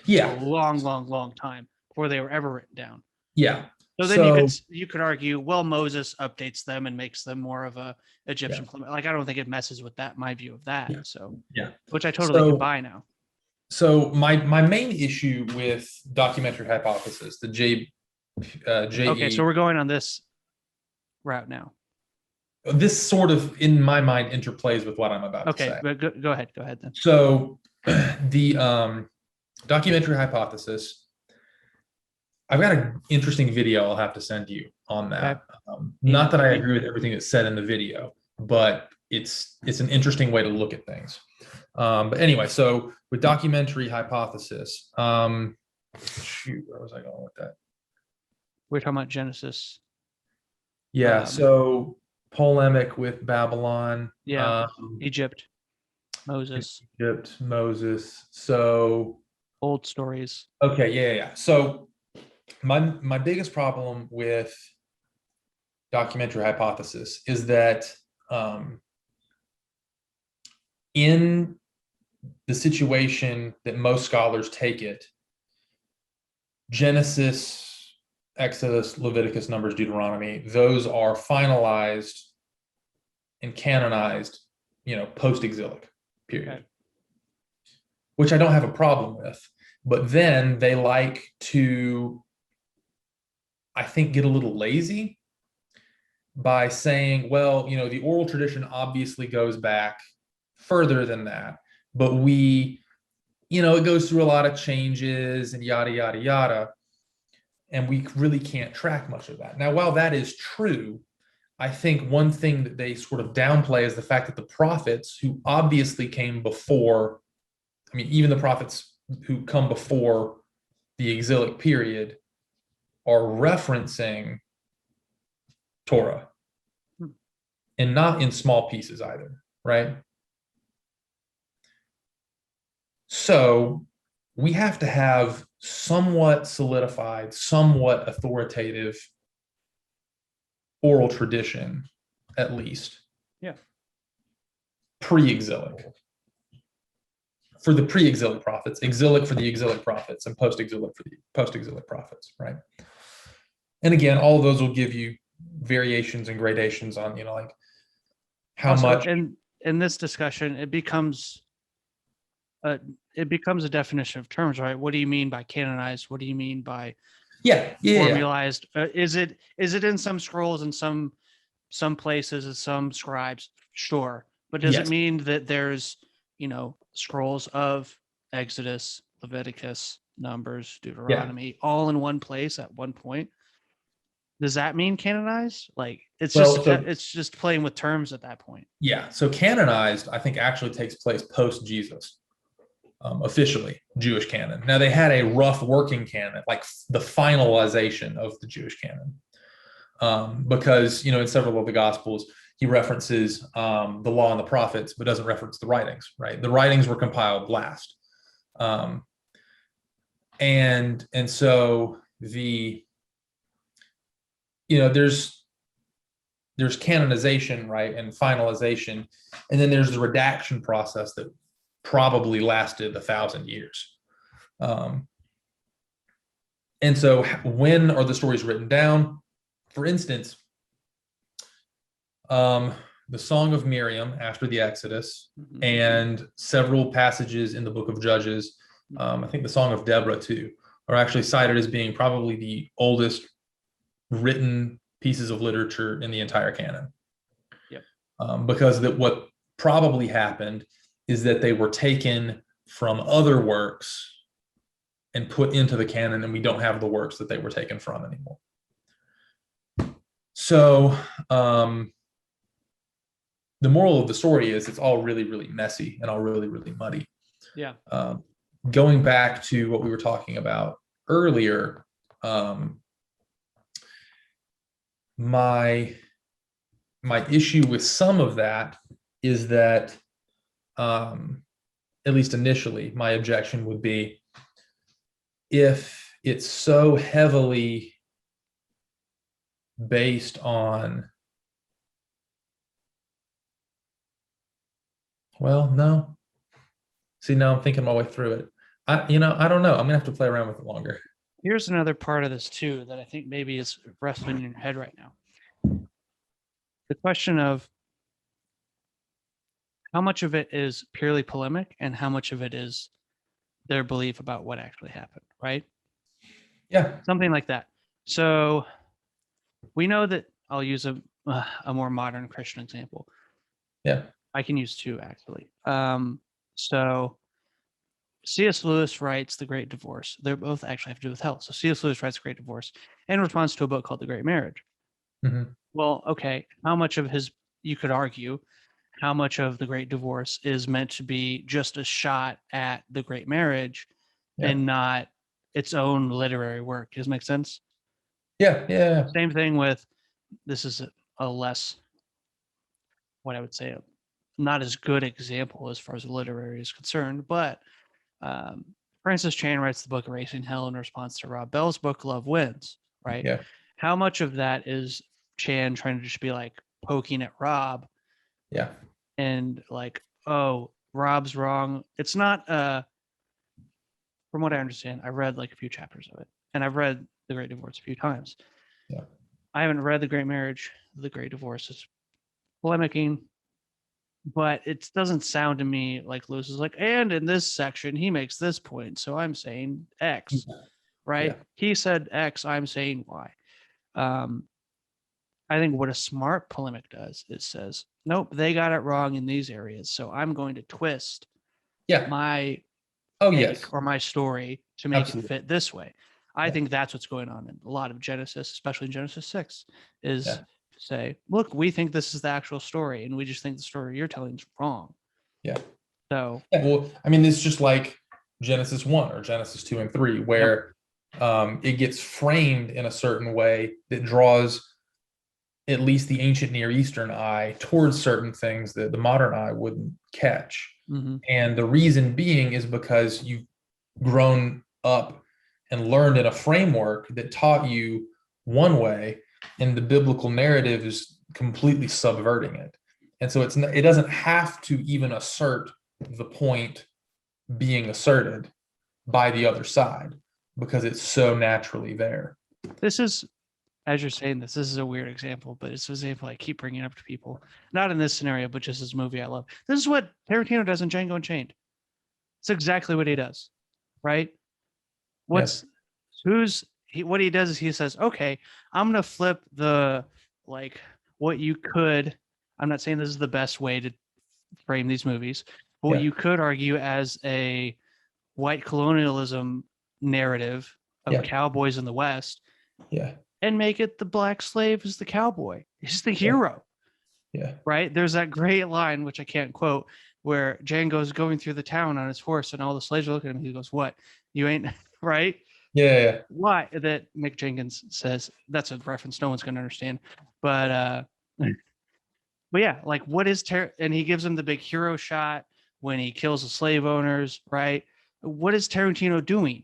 [SPEAKER 2] a long time before they were ever written down.
[SPEAKER 1] Yeah.
[SPEAKER 2] So then you could argue, well, Moses updates them and makes them more of a Egyptian. Like, I don't think it messes with that, my view of that.
[SPEAKER 1] Yeah.
[SPEAKER 2] So
[SPEAKER 1] yeah,
[SPEAKER 2] which I totally can buy now.
[SPEAKER 1] So my main issue with documentary hypothesis, the JE.
[SPEAKER 2] Okay, so we're going on this route now.
[SPEAKER 1] This sort of, in my mind, interplays with what I'm about to say.
[SPEAKER 2] Okay, but go ahead then.
[SPEAKER 1] So the documentary hypothesis, I've got an interesting video I'll have to send you on that. Okay. Not that I agree with everything that's said in the video, but it's an interesting way to look at things. But anyway, so with documentary hypothesis, where was I going with that?
[SPEAKER 2] We're talking about Genesis.
[SPEAKER 1] Yeah, so polemic with Babylon.
[SPEAKER 2] Yeah, Egypt, Moses.
[SPEAKER 1] So
[SPEAKER 2] old stories.
[SPEAKER 1] Okay, yeah. So my biggest problem with documentary hypothesis is that in the situation that most scholars take it, Genesis, Exodus, Leviticus, Numbers, Deuteronomy, those are finalized and canonized, post-exilic period, okay. Which I don't have a problem with. But then they like to, I think, get a little lazy by saying, well, the oral tradition obviously goes back further than that, but it goes through a lot of changes and yada, yada, yada. And we really can't track much of that. Now, while that is true, I think one thing that they sort of downplay is the fact that the prophets who obviously came before, even the prophets who come before the exilic period are referencing Torah, and not in small pieces either, right? So we have to have somewhat solidified, somewhat authoritative oral tradition, at least.
[SPEAKER 2] Yeah.
[SPEAKER 1] Pre-exilic. For the pre-exilic prophets, exilic for the exilic prophets, and post-exilic for the post-exilic prophets, right? And again, all of those will give you variations and gradations on, how also, much.
[SPEAKER 2] In this discussion, it becomes a definition of terms, right? What do you mean by canonized? What do you mean by formalized? Is it in some scrolls and some places and some scribes? Sure, but does it mean that there's scrolls of Exodus, Leviticus, Numbers, Deuteronomy all in one place at one point? Does that mean canonized? Like it's just playing with terms at that point.
[SPEAKER 1] Yeah. So canonized, I think, actually takes place post Jesus. Officially Jewish canon. Now they had a rough working canon, like the finalization of the Jewish canon, because in several of the Gospels he references the law and the prophets, but doesn't reference the writings. Right, the writings were compiled last, and so the there's canonization, right, and finalization, and then there's the redaction process that probably lasted 1,000 years. And so when are the stories written down? For instance, the Song of Miriam after the Exodus, and several passages in the book of Judges, I think the Song of Deborah too, are actually cited as being probably the oldest written pieces of literature in the entire canon.
[SPEAKER 2] Yep.
[SPEAKER 1] Because what probably happened is that they were taken from other works and put into the canon, and we don't have the works that they were taken from anymore. So the moral of the story is it's all really, really messy and all really, really muddy.
[SPEAKER 2] Yeah.
[SPEAKER 1] Going back to what we were talking about earlier, my issue with some of that is that at least initially, my objection would be if it's so heavily based on, well, no. See, now I'm thinking my way through it. I don't know. I'm gonna have to play around with it longer.
[SPEAKER 2] Here's another part of this too that I think maybe is wrestling in your head right now. The question of how much of it is purely polemic and how much of it is their belief about what actually happened, right?
[SPEAKER 1] Yeah.
[SPEAKER 2] Something like that. So we know that, I'll use a more modern Christian example.
[SPEAKER 1] Yeah.
[SPEAKER 2] I can use two, actually. So C.S. Lewis writes The Great Divorce. They both actually have to do with hell. So C.S. Lewis writes The Great Divorce in response to a book called The Great Marriage.
[SPEAKER 1] Mm-hmm.
[SPEAKER 2] Well, okay, how much of his, you could argue, how much of The Great Divorce is meant to be just a shot at The Great Marriage and not its own literary work? Does it make sense?
[SPEAKER 1] Yeah.
[SPEAKER 2] Same thing with, this is a less, what I would say, not as good example as far as literary is concerned, but Francis Chan writes the book Erasing Hell in response to Rob Bell's book Love Wins, right?
[SPEAKER 1] Yeah.
[SPEAKER 2] How much of that is Chan trying to just be like poking at Rob?
[SPEAKER 1] Yeah.
[SPEAKER 2] And like, oh, Rob's wrong. It's not, from what I understand, I read like a few chapters of it, and I've read The Great Divorce a few times.
[SPEAKER 1] Yeah.
[SPEAKER 2] I haven't read The Great Marriage. The Great Divorce is polemicking, but it doesn't sound to me like Lewis is like, and in this section, he makes this point, so I'm saying X, right?
[SPEAKER 1] Yeah.
[SPEAKER 2] He said X, I'm saying Y. I think what a smart polemic does is says, nope, they got it wrong in these areas, so I'm going to twist my or my story to make it fit this way. I think that's what's going on in a lot of Genesis, especially in Genesis 6, is say, look, we think this is the actual story, and we just think the story you're telling is wrong.
[SPEAKER 1] Yeah.
[SPEAKER 2] So,
[SPEAKER 1] well, I mean, it's just like Genesis 1 or Genesis 2 and 3, where it gets framed in a certain way that draws at least the ancient Near Eastern eye towards certain things that the modern eye wouldn't catch.
[SPEAKER 2] Mm-hmm.
[SPEAKER 1] And the reason being is because you've grown up and learned in a framework that taught you one way, and the biblical narrative is completely subverting it. And so it doesn't have to even assert the point being asserted by the other side because it's so naturally there.
[SPEAKER 2] This is, as you're saying this is a weird example, but it's an example I keep bringing up to people. Not in this scenario, but just this movie I love. This is what Tarantino does in Django Unchained. It's exactly what he does, right? What he does is he says, okay, I'm going to flip the, like, what you could, I'm not saying this is the best way to frame these movies, but what you could argue as a white colonialism narrative of cowboys in the West.
[SPEAKER 1] Yeah.
[SPEAKER 2] And make it the black slave is the cowboy. He's the hero.
[SPEAKER 1] Yeah.
[SPEAKER 2] Right? There's that great line, which I can't quote, where Django's going through the town on his horse and all the slaves are looking at him. He goes, what? You ain't, right?
[SPEAKER 1] Yeah.
[SPEAKER 2] Why? That Mick Jenkins says, that's a reference no one's going to understand. But yeah, like what is, and he gives him the big hero shot when he kills the slave owners, right? What is Tarantino doing?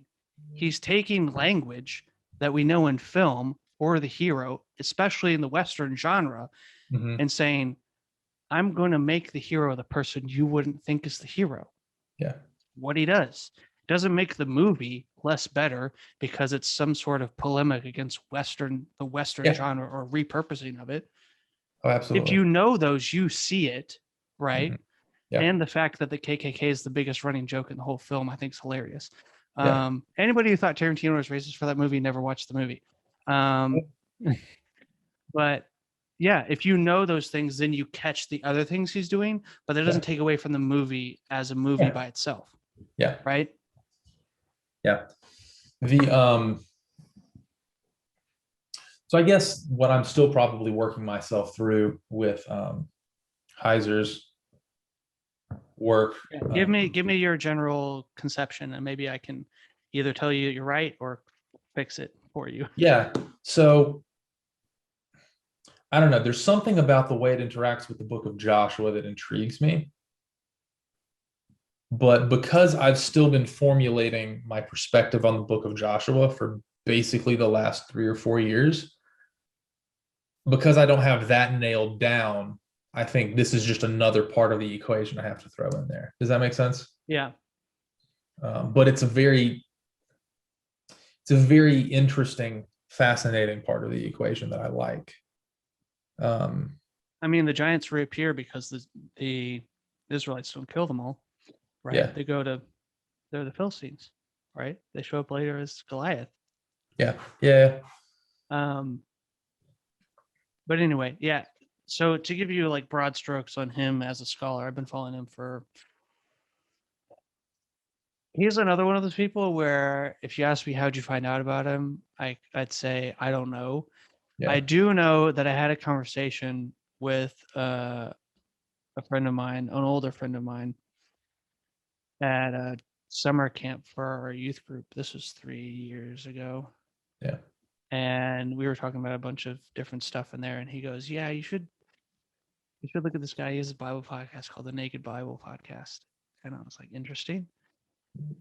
[SPEAKER 2] He's taking language that we know in film for the hero, especially in the Western genre, and saying, I'm going to make the hero the person you wouldn't think is the hero.
[SPEAKER 1] Yeah.
[SPEAKER 2] What he does doesn't make the movie less better because it's some sort of polemic against the Western genre or repurposing of it.
[SPEAKER 1] Oh, absolutely.
[SPEAKER 2] If you know those, you see it, right?
[SPEAKER 1] Mm-hmm. Yeah.
[SPEAKER 2] And the fact that the KKK is the biggest running joke in the whole film, I think is hilarious. Anybody who thought Tarantino was racist for that movie never watched the movie. But yeah, if you know those things, then you catch the other things he's doing, but that doesn't take away from the movie as a movie by itself.
[SPEAKER 1] Yeah.
[SPEAKER 2] Right.
[SPEAKER 1] Yeah. So I guess what I'm still probably working myself through with Heiser's work.
[SPEAKER 2] Give me your general conception, and maybe I can either tell you you're right or fix it for you.
[SPEAKER 1] Yeah. So I don't know. There's something about the way it interacts with the book of Joshua that intrigues me. But because I've still been formulating my perspective on the book of Joshua for basically the last 3 or 4 years, because I don't have that nailed down, I think this is just another part of the equation I have to throw in there. Does that make sense?
[SPEAKER 2] Yeah.
[SPEAKER 1] But it's a very interesting, fascinating part of the equation that I like.
[SPEAKER 2] I mean, the giants reappear because the Israelites don't kill them all, right?
[SPEAKER 1] Yeah.
[SPEAKER 2] They're the Philistines, right? They show up later as Goliath.
[SPEAKER 1] Yeah. Yeah.
[SPEAKER 2] But anyway, yeah. So to give you like broad strokes on him as a scholar, I've been following him he's another one of those people where if you ask me how'd you find out about him, I'd say I don't know. Yeah. I do know that I had a conversation with a friend of mine, an older friend of mine, at a summer camp for our youth group. This was 3 years ago.
[SPEAKER 1] Yeah.
[SPEAKER 2] And we were talking about a bunch of different stuff in there, and he goes, "Yeah, you should look at this guy. He has a Bible podcast called the Naked Bible Podcast." And I was like, interesting.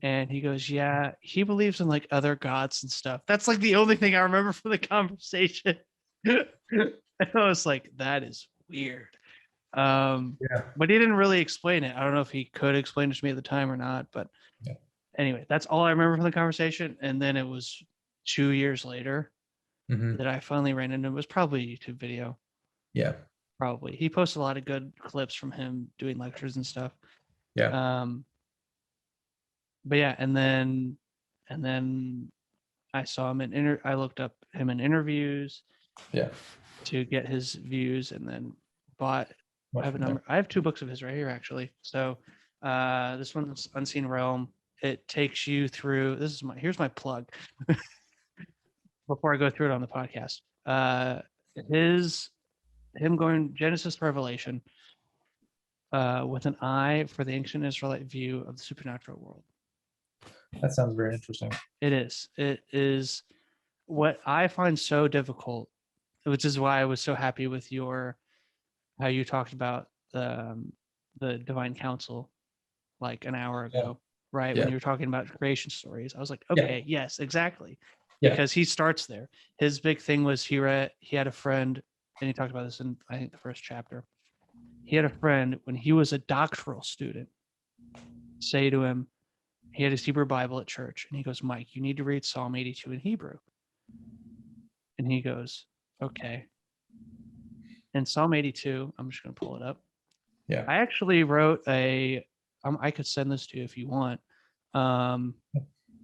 [SPEAKER 2] And he goes, "Yeah, he believes in like other gods and stuff." That's like the only thing I remember from the conversation. And I was like, that is weird. Yeah. But he didn't really explain it. I don't know if he could explain it to me at the time or not. But anyway, that's all I remember from the conversation. And then it was 2 years later that I finally ran into him. It was probably a YouTube video.
[SPEAKER 1] Yeah.
[SPEAKER 2] Probably. He posted a lot of good clips from him doing lectures and stuff.
[SPEAKER 1] Yeah.
[SPEAKER 2] But yeah, and then I saw him I looked up him in interviews.
[SPEAKER 1] Yeah.
[SPEAKER 2] To get his views, and then bought. I have 2 books of his right here, actually. So this one's Unseen Realm. It takes you through. Here's my plug. Before I go through it on the podcast, him going Genesis to Revelation with an eye for the ancient Israelite view of the supernatural world.
[SPEAKER 1] That sounds very interesting.
[SPEAKER 2] It is. It is what I find so difficult, which is why I was so happy with how you talked about the divine council like an hour ago, right? When you were talking about creation stories, I was like, okay, yes, exactly. Because he starts there. His big thing was he had a friend, and he talked about this in, I think, the first chapter. He had a friend when he was a doctoral student say to him, he had his Hebrew Bible at church, and he goes, "Mike, you need to read Psalm 82 in Hebrew." And he goes, "Okay." In Psalm 82, I'm just going to pull it up.
[SPEAKER 1] Yeah.
[SPEAKER 2] I actually wrote I could send this to you if you want.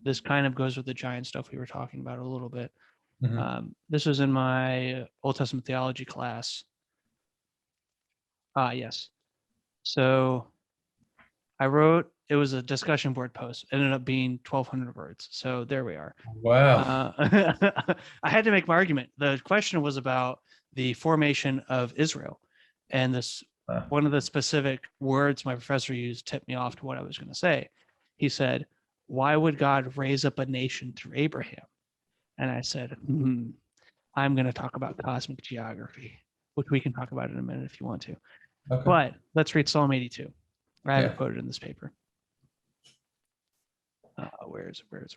[SPEAKER 2] This kind of goes with the giant stuff we were talking about a little bit. This was in my Old Testament theology class. Yes. So I wrote, it was a discussion board post. It ended up being 1,200 words. So there we are.
[SPEAKER 1] Wow.
[SPEAKER 2] I had to make my argument. The question was about the formation of Israel. And one of the specific words my professor used tipped me off to what I was going to say. He said, "Why would God raise up a nation through Abraham?" And I said, I'm going to talk about cosmic geography, which we can talk about in a minute if you want to. Okay. But let's read Psalm 82. I have it quoted in this paper. Where is it?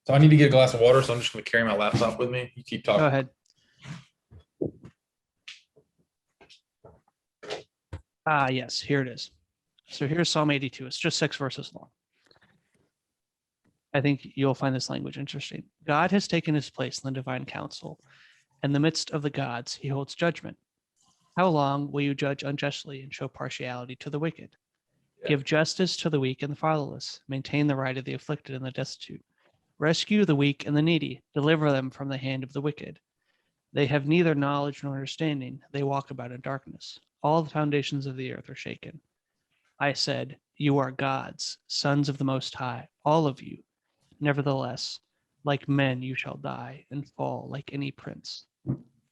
[SPEAKER 1] So I need to get a glass of water, so I'm just going to carry my laptop with me. You keep talking.
[SPEAKER 2] Go ahead. Yes, here it is. So here's Psalm 82. It's just 6 verses long. I think you'll find this language interesting. God has taken his place in the divine council. In the midst of the gods, he holds judgment. How long will you judge unjustly and show partiality to the wicked? Give justice to the weak and the fatherless. Maintain the right of the afflicted and the destitute. Rescue the weak and the needy. Deliver them from the hand of the wicked. They have neither knowledge nor understanding. They walk about in darkness. All the foundations of the earth are shaken. I said, "You are gods, sons of the Most High, all of you. Nevertheless, like men you shall die and fall like any prince.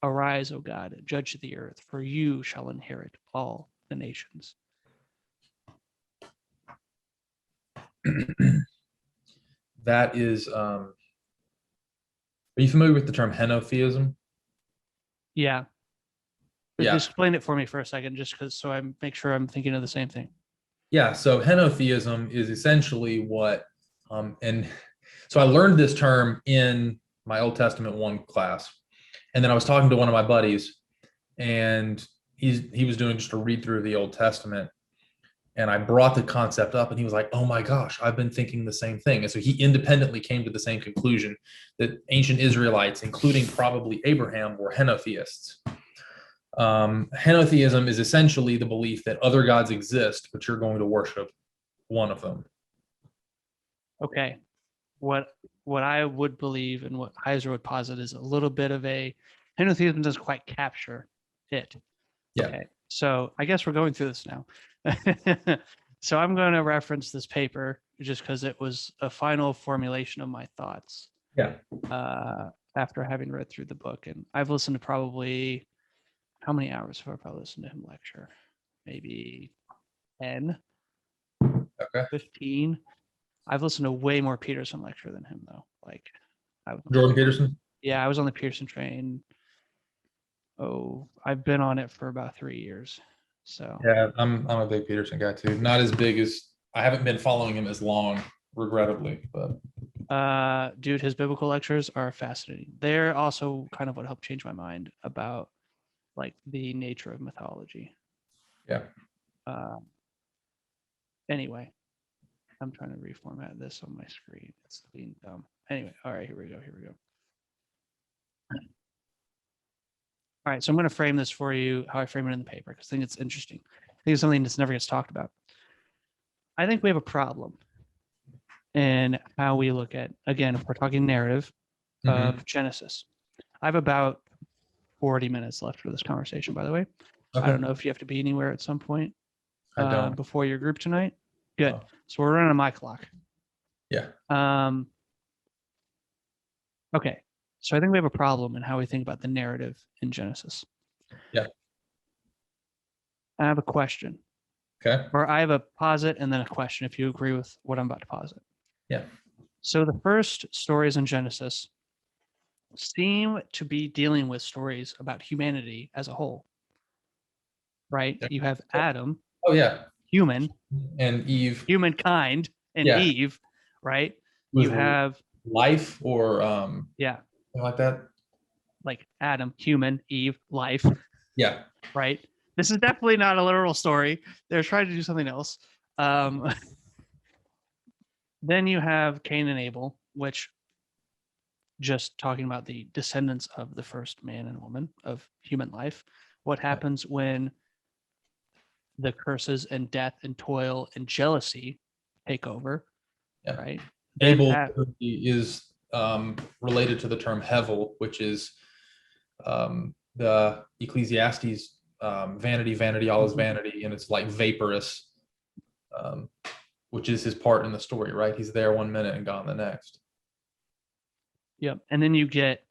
[SPEAKER 2] Arise, O God, judge the earth, for you shall inherit all the nations."
[SPEAKER 1] That is, are you familiar with the term henotheism?
[SPEAKER 2] Yeah. Just explain it for me for a second, just so I make sure I'm thinking of the same thing.
[SPEAKER 1] Yeah. So henotheism is essentially what, and so I learned this term in my Old Testament 1 class. And then I was talking to one of my buddies, and he was doing just a read through of the Old Testament. And I brought the concept up, and he was like, oh my gosh, I've been thinking the same thing. And so he independently came to the same conclusion that ancient Israelites, including probably Abraham, were henotheists. Henotheism is essentially the belief that other gods exist, but you're going to worship one of them.
[SPEAKER 2] Okay. What I would believe and what Heiser would posit is a little bit of a henotheism doesn't quite capture it.
[SPEAKER 1] Yeah.
[SPEAKER 2] Okay. So I guess we're going through this now. So I'm going to reference this paper just because it was a final formulation of my thoughts.
[SPEAKER 1] Yeah.
[SPEAKER 2] After having read through the book, and I've listened to probably, how many hours have I probably listened to him lecture? Maybe 10,
[SPEAKER 1] Okay.
[SPEAKER 2] 15. I've listened to way more Peterson lecture than him, though. Like,
[SPEAKER 1] Jordan Peterson?
[SPEAKER 2] Yeah, I was on the Peterson train. Oh, I've been on it for about 3 years. So
[SPEAKER 1] yeah, I'm a big Peterson guy too. Not as big as, I haven't been following him as long, regrettably, but
[SPEAKER 2] dude, his biblical lectures are fascinating. They're also kind of what helped change my mind about like the nature of mythology.
[SPEAKER 1] Yeah.
[SPEAKER 2] Anyway, I'm trying to reformat this on my screen. It's being dumb. Anyway, all right, here we go. All right, so I'm going to frame this for you how I frame it in the paper because I think it's interesting. I think it's something that's never gets talked about. I think we have a problem in how we look at, again, if we're talking narrative of Genesis. I have about 40 minutes left for this conversation, by the way. Okay. I don't know if you have to be anywhere at some point before your group tonight. Good. Oh. So we're running on my clock.
[SPEAKER 1] Yeah.
[SPEAKER 2] Okay. So I think we have a problem in how we think about the narrative in Genesis.
[SPEAKER 1] Yeah.
[SPEAKER 2] I have a question.
[SPEAKER 1] Okay.
[SPEAKER 2] Or I have a posit and then a question if you agree with what I'm about to posit.
[SPEAKER 1] Yeah.
[SPEAKER 2] So the first stories in Genesis seem to be dealing with stories about humanity as a whole. Right? Yeah. You have Adam.
[SPEAKER 1] Oh, yeah.
[SPEAKER 2] Human.
[SPEAKER 1] And Eve.
[SPEAKER 2] Humankind and Eve, right? You have
[SPEAKER 1] life or
[SPEAKER 2] yeah.
[SPEAKER 1] Something like that.
[SPEAKER 2] Like Adam, human, Eve, life.
[SPEAKER 1] Yeah.
[SPEAKER 2] Right? This is definitely not a literal story. They're trying to do something else. Then you have Cain and Abel, which just talking about the descendants of the first man and woman of human life. What happens when the curses and death and toil and jealousy take over? Yeah. Right?
[SPEAKER 1] Abel is related to the term hevel, which is the Ecclesiastes vanity, all is vanity, and it's like vaporous, which is his part in the story, right? He's there 1 minute and gone the next.
[SPEAKER 2] Yep. And then you get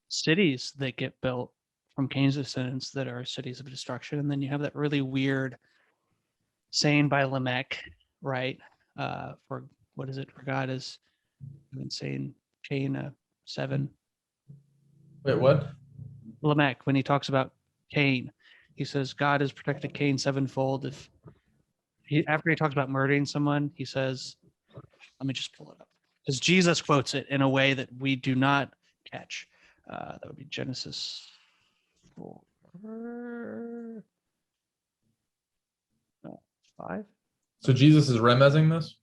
[SPEAKER 2] cities that get built from Cain's descendants that are cities of destruction. And then you have that really weird saying by Lamech, right? For what is it? For God is, I've been saying Cain 7.
[SPEAKER 1] Wait, what?
[SPEAKER 2] Lamech, when he talks about Cain, he says God has protected Cain sevenfold. After he talks about murdering someone, he says, let me just pull it up, because Jesus quotes it in a way that we do not catch. That would be Genesis 4. 5.
[SPEAKER 1] So Jesus is remezing this?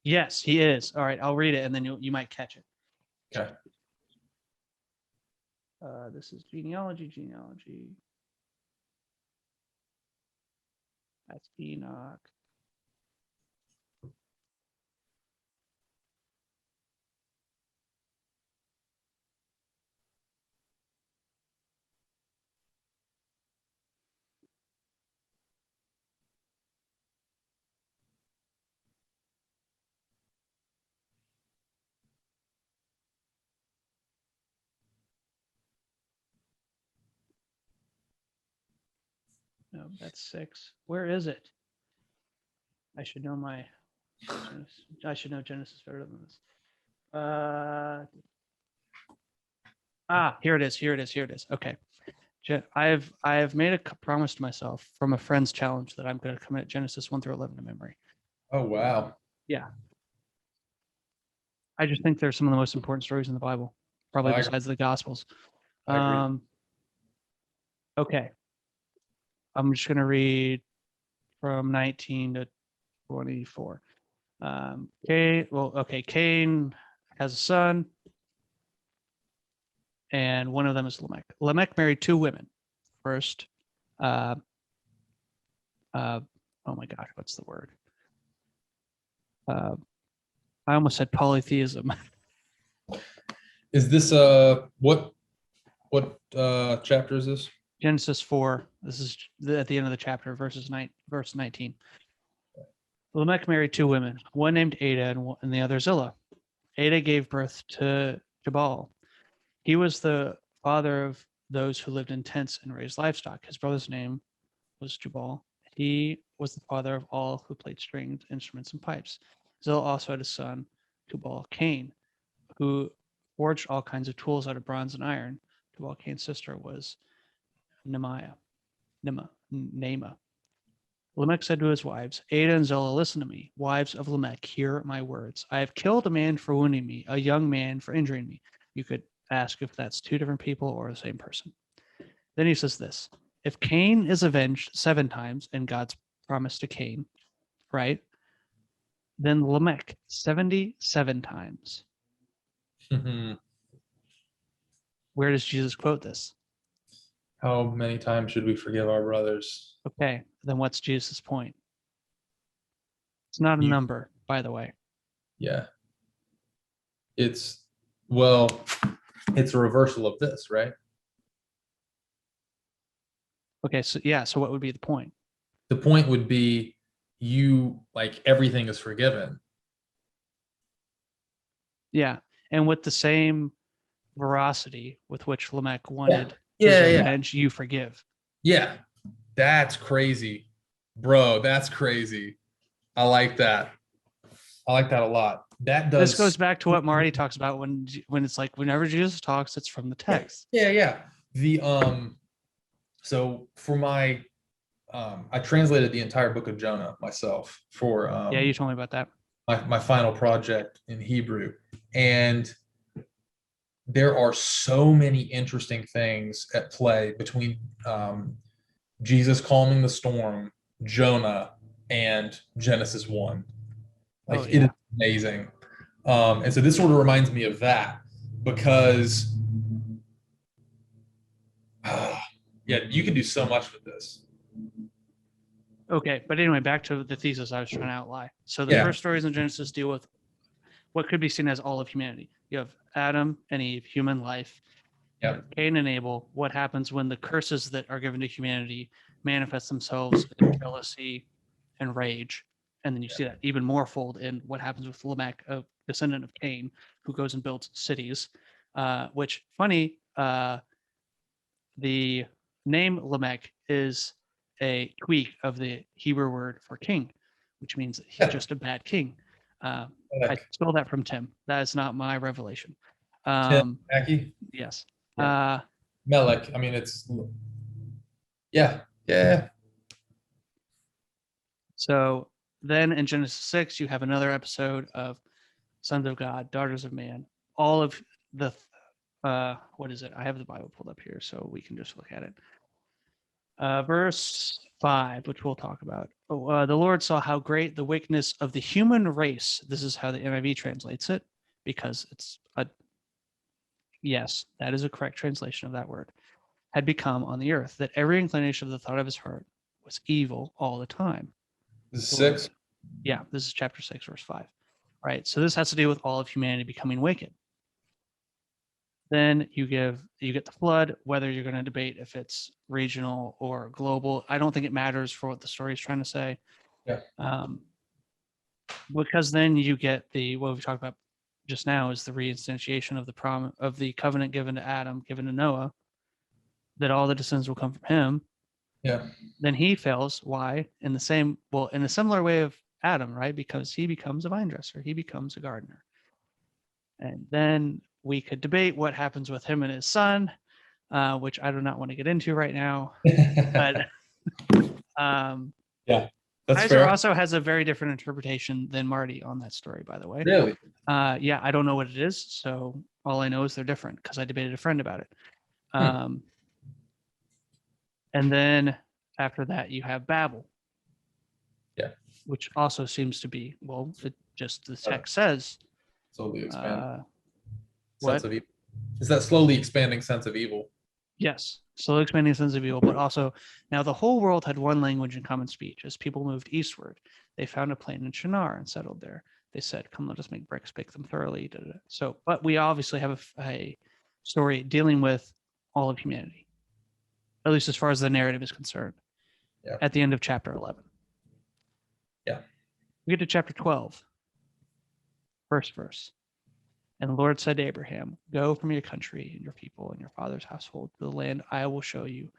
[SPEAKER 2] Yes, he is. All right, I'll read it, and then you might catch it.
[SPEAKER 1] Okay.
[SPEAKER 2] This is genealogy. That's Enoch. No, that's 6. Where is it? I should know Genesis better than this. Here it is. Okay. I have made a promise to myself from a friend's challenge that I'm going to commit Genesis 1 through 11 to memory.
[SPEAKER 1] Oh, wow.
[SPEAKER 2] Yeah. I just think they're some of the most important stories in the Bible, probably besides the Gospels.
[SPEAKER 1] I agree.
[SPEAKER 2] Okay. I'm just going to read from 19 to 24. Cain has a son, and one of them is Lamech. Lamech married two women. First, oh my gosh, what's the word? I almost said polytheism.
[SPEAKER 1] Is this what chapter is this?
[SPEAKER 2] Genesis 4. This is at the end of the chapter, verse 19. Lamech married two women, one named Ada and the other Zillah. Ada gave birth to Jabal. He was the father of those who lived in tents and raised livestock. His brother's name was Jabal. He was the father of all who played stringed instruments and pipes. Zillah also had a son, Tubal Cain, who forged all kinds of tools out of bronze and iron. Tubal Cain's sister was Nema. Lamech said to his wives, Ada and Zillah, listen to me. Wives of Lamech, hear my words. I have killed a man for wounding me, a young man for injuring me. You could ask if that's two different people or the same person. Then he says this, if Cain is avenged 7 times in God's promise to Cain, right? Then Lamech 77 times. Where does Jesus quote this?
[SPEAKER 1] How many times should we forgive our brothers?
[SPEAKER 2] Okay, then what's Jesus' point? It's not a number, by the way.
[SPEAKER 1] Yeah. It's a reversal of this, right?
[SPEAKER 2] Okay, so yeah, so what would be the point?
[SPEAKER 1] The point would be everything is forgiven.
[SPEAKER 2] Yeah, and with the same veracity with which Lamech wanted his revenge, you forgive.
[SPEAKER 1] Yeah, that's crazy, bro. That's crazy. I like that. I like that a lot.
[SPEAKER 2] This goes back to what Marty talks about when it's like whenever Jesus talks, it's from the text.
[SPEAKER 1] Yeah. So for my I translated the entire book of Jonah myself for
[SPEAKER 2] yeah, you told me about that.
[SPEAKER 1] My final project in Hebrew, and there are so many interesting things at play between Jesus calming the storm, Jonah, and Genesis 1. It is amazing. And so this sort of reminds me of that because you can do so much with this.
[SPEAKER 2] Okay, but anyway, back to the thesis I was trying to outline. So the first stories in Genesis deal with what could be seen as all of humanity. You have Adam and Eve, human life. Cain and Abel, what happens when the curses that are given to humanity manifest themselves in jealousy and rage. And then you see that even more fold in what happens with Lamech, a descendant of Cain, who goes and builds cities, which, funny, the name Lamech is a tweak of the Hebrew word for king, which means that he's just a bad king. I stole that from Tim. That is not my revelation.
[SPEAKER 1] Tim Mackey?
[SPEAKER 2] Yes.
[SPEAKER 1] Melech. I mean, it's yeah.
[SPEAKER 2] So then in Genesis 6, you have another episode of Sons of God, Daughters of Man. All of the what is it? I have the Bible pulled up here so we can just look at it. Verse 5, which we'll talk about. The Lord saw how great the wickedness of the human race, this is how the NIV translates it, because it's yes, that is a correct translation of that word, had become on the earth, that every inclination of the thought of his heart was evil all the time.
[SPEAKER 1] This is 6?
[SPEAKER 2] Yeah, this is chapter 6, verse 5. Right, so this has to do with all of humanity becoming wicked. Then you get the flood, whether you're going to debate if it's regional or global. I don't think it matters for what the story is trying to say.
[SPEAKER 1] Yeah.
[SPEAKER 2] Because then you get what we talked about just now is the reinstantiation of the covenant given to Adam, given to Noah, that all the descendants will come from him.
[SPEAKER 1] Yeah.
[SPEAKER 2] Then he fails. Why? In a similar way of Adam, right? Because he becomes a vine dresser. He becomes a gardener. And then we could debate what happens with him and his son, which I do not want to get into right now. But
[SPEAKER 1] yeah, that's
[SPEAKER 2] Heiser
[SPEAKER 1] fair.
[SPEAKER 2] also has a very different interpretation than Marty on that story, by the way.
[SPEAKER 1] Really?
[SPEAKER 2] Yeah, I don't know what it is. So all I know is they're different because I debated a friend about it. And then after that, you have Babel.
[SPEAKER 1] Yeah.
[SPEAKER 2] Which also seems to be, well, it just the text says.
[SPEAKER 1] Slowly expanding
[SPEAKER 2] what?
[SPEAKER 1] sense of evil. Is that slowly expanding sense of evil?
[SPEAKER 2] Yes, slowly expanding sense of evil, but also now the whole world had one language and common speech. As people moved eastward, they found a plain in Shinar and settled there. They said, "Come, let us make bricks, bake them thoroughly." Da, da, da. So, but we obviously have a story dealing with all of humanity, at least as far as the narrative is concerned.
[SPEAKER 1] Yeah.
[SPEAKER 2] At the end of chapter 11.
[SPEAKER 1] Yeah.
[SPEAKER 2] We get to chapter 12, first verse. And the Lord said to Abraham, "Go from your country and your people and your father's household to the land I will show you.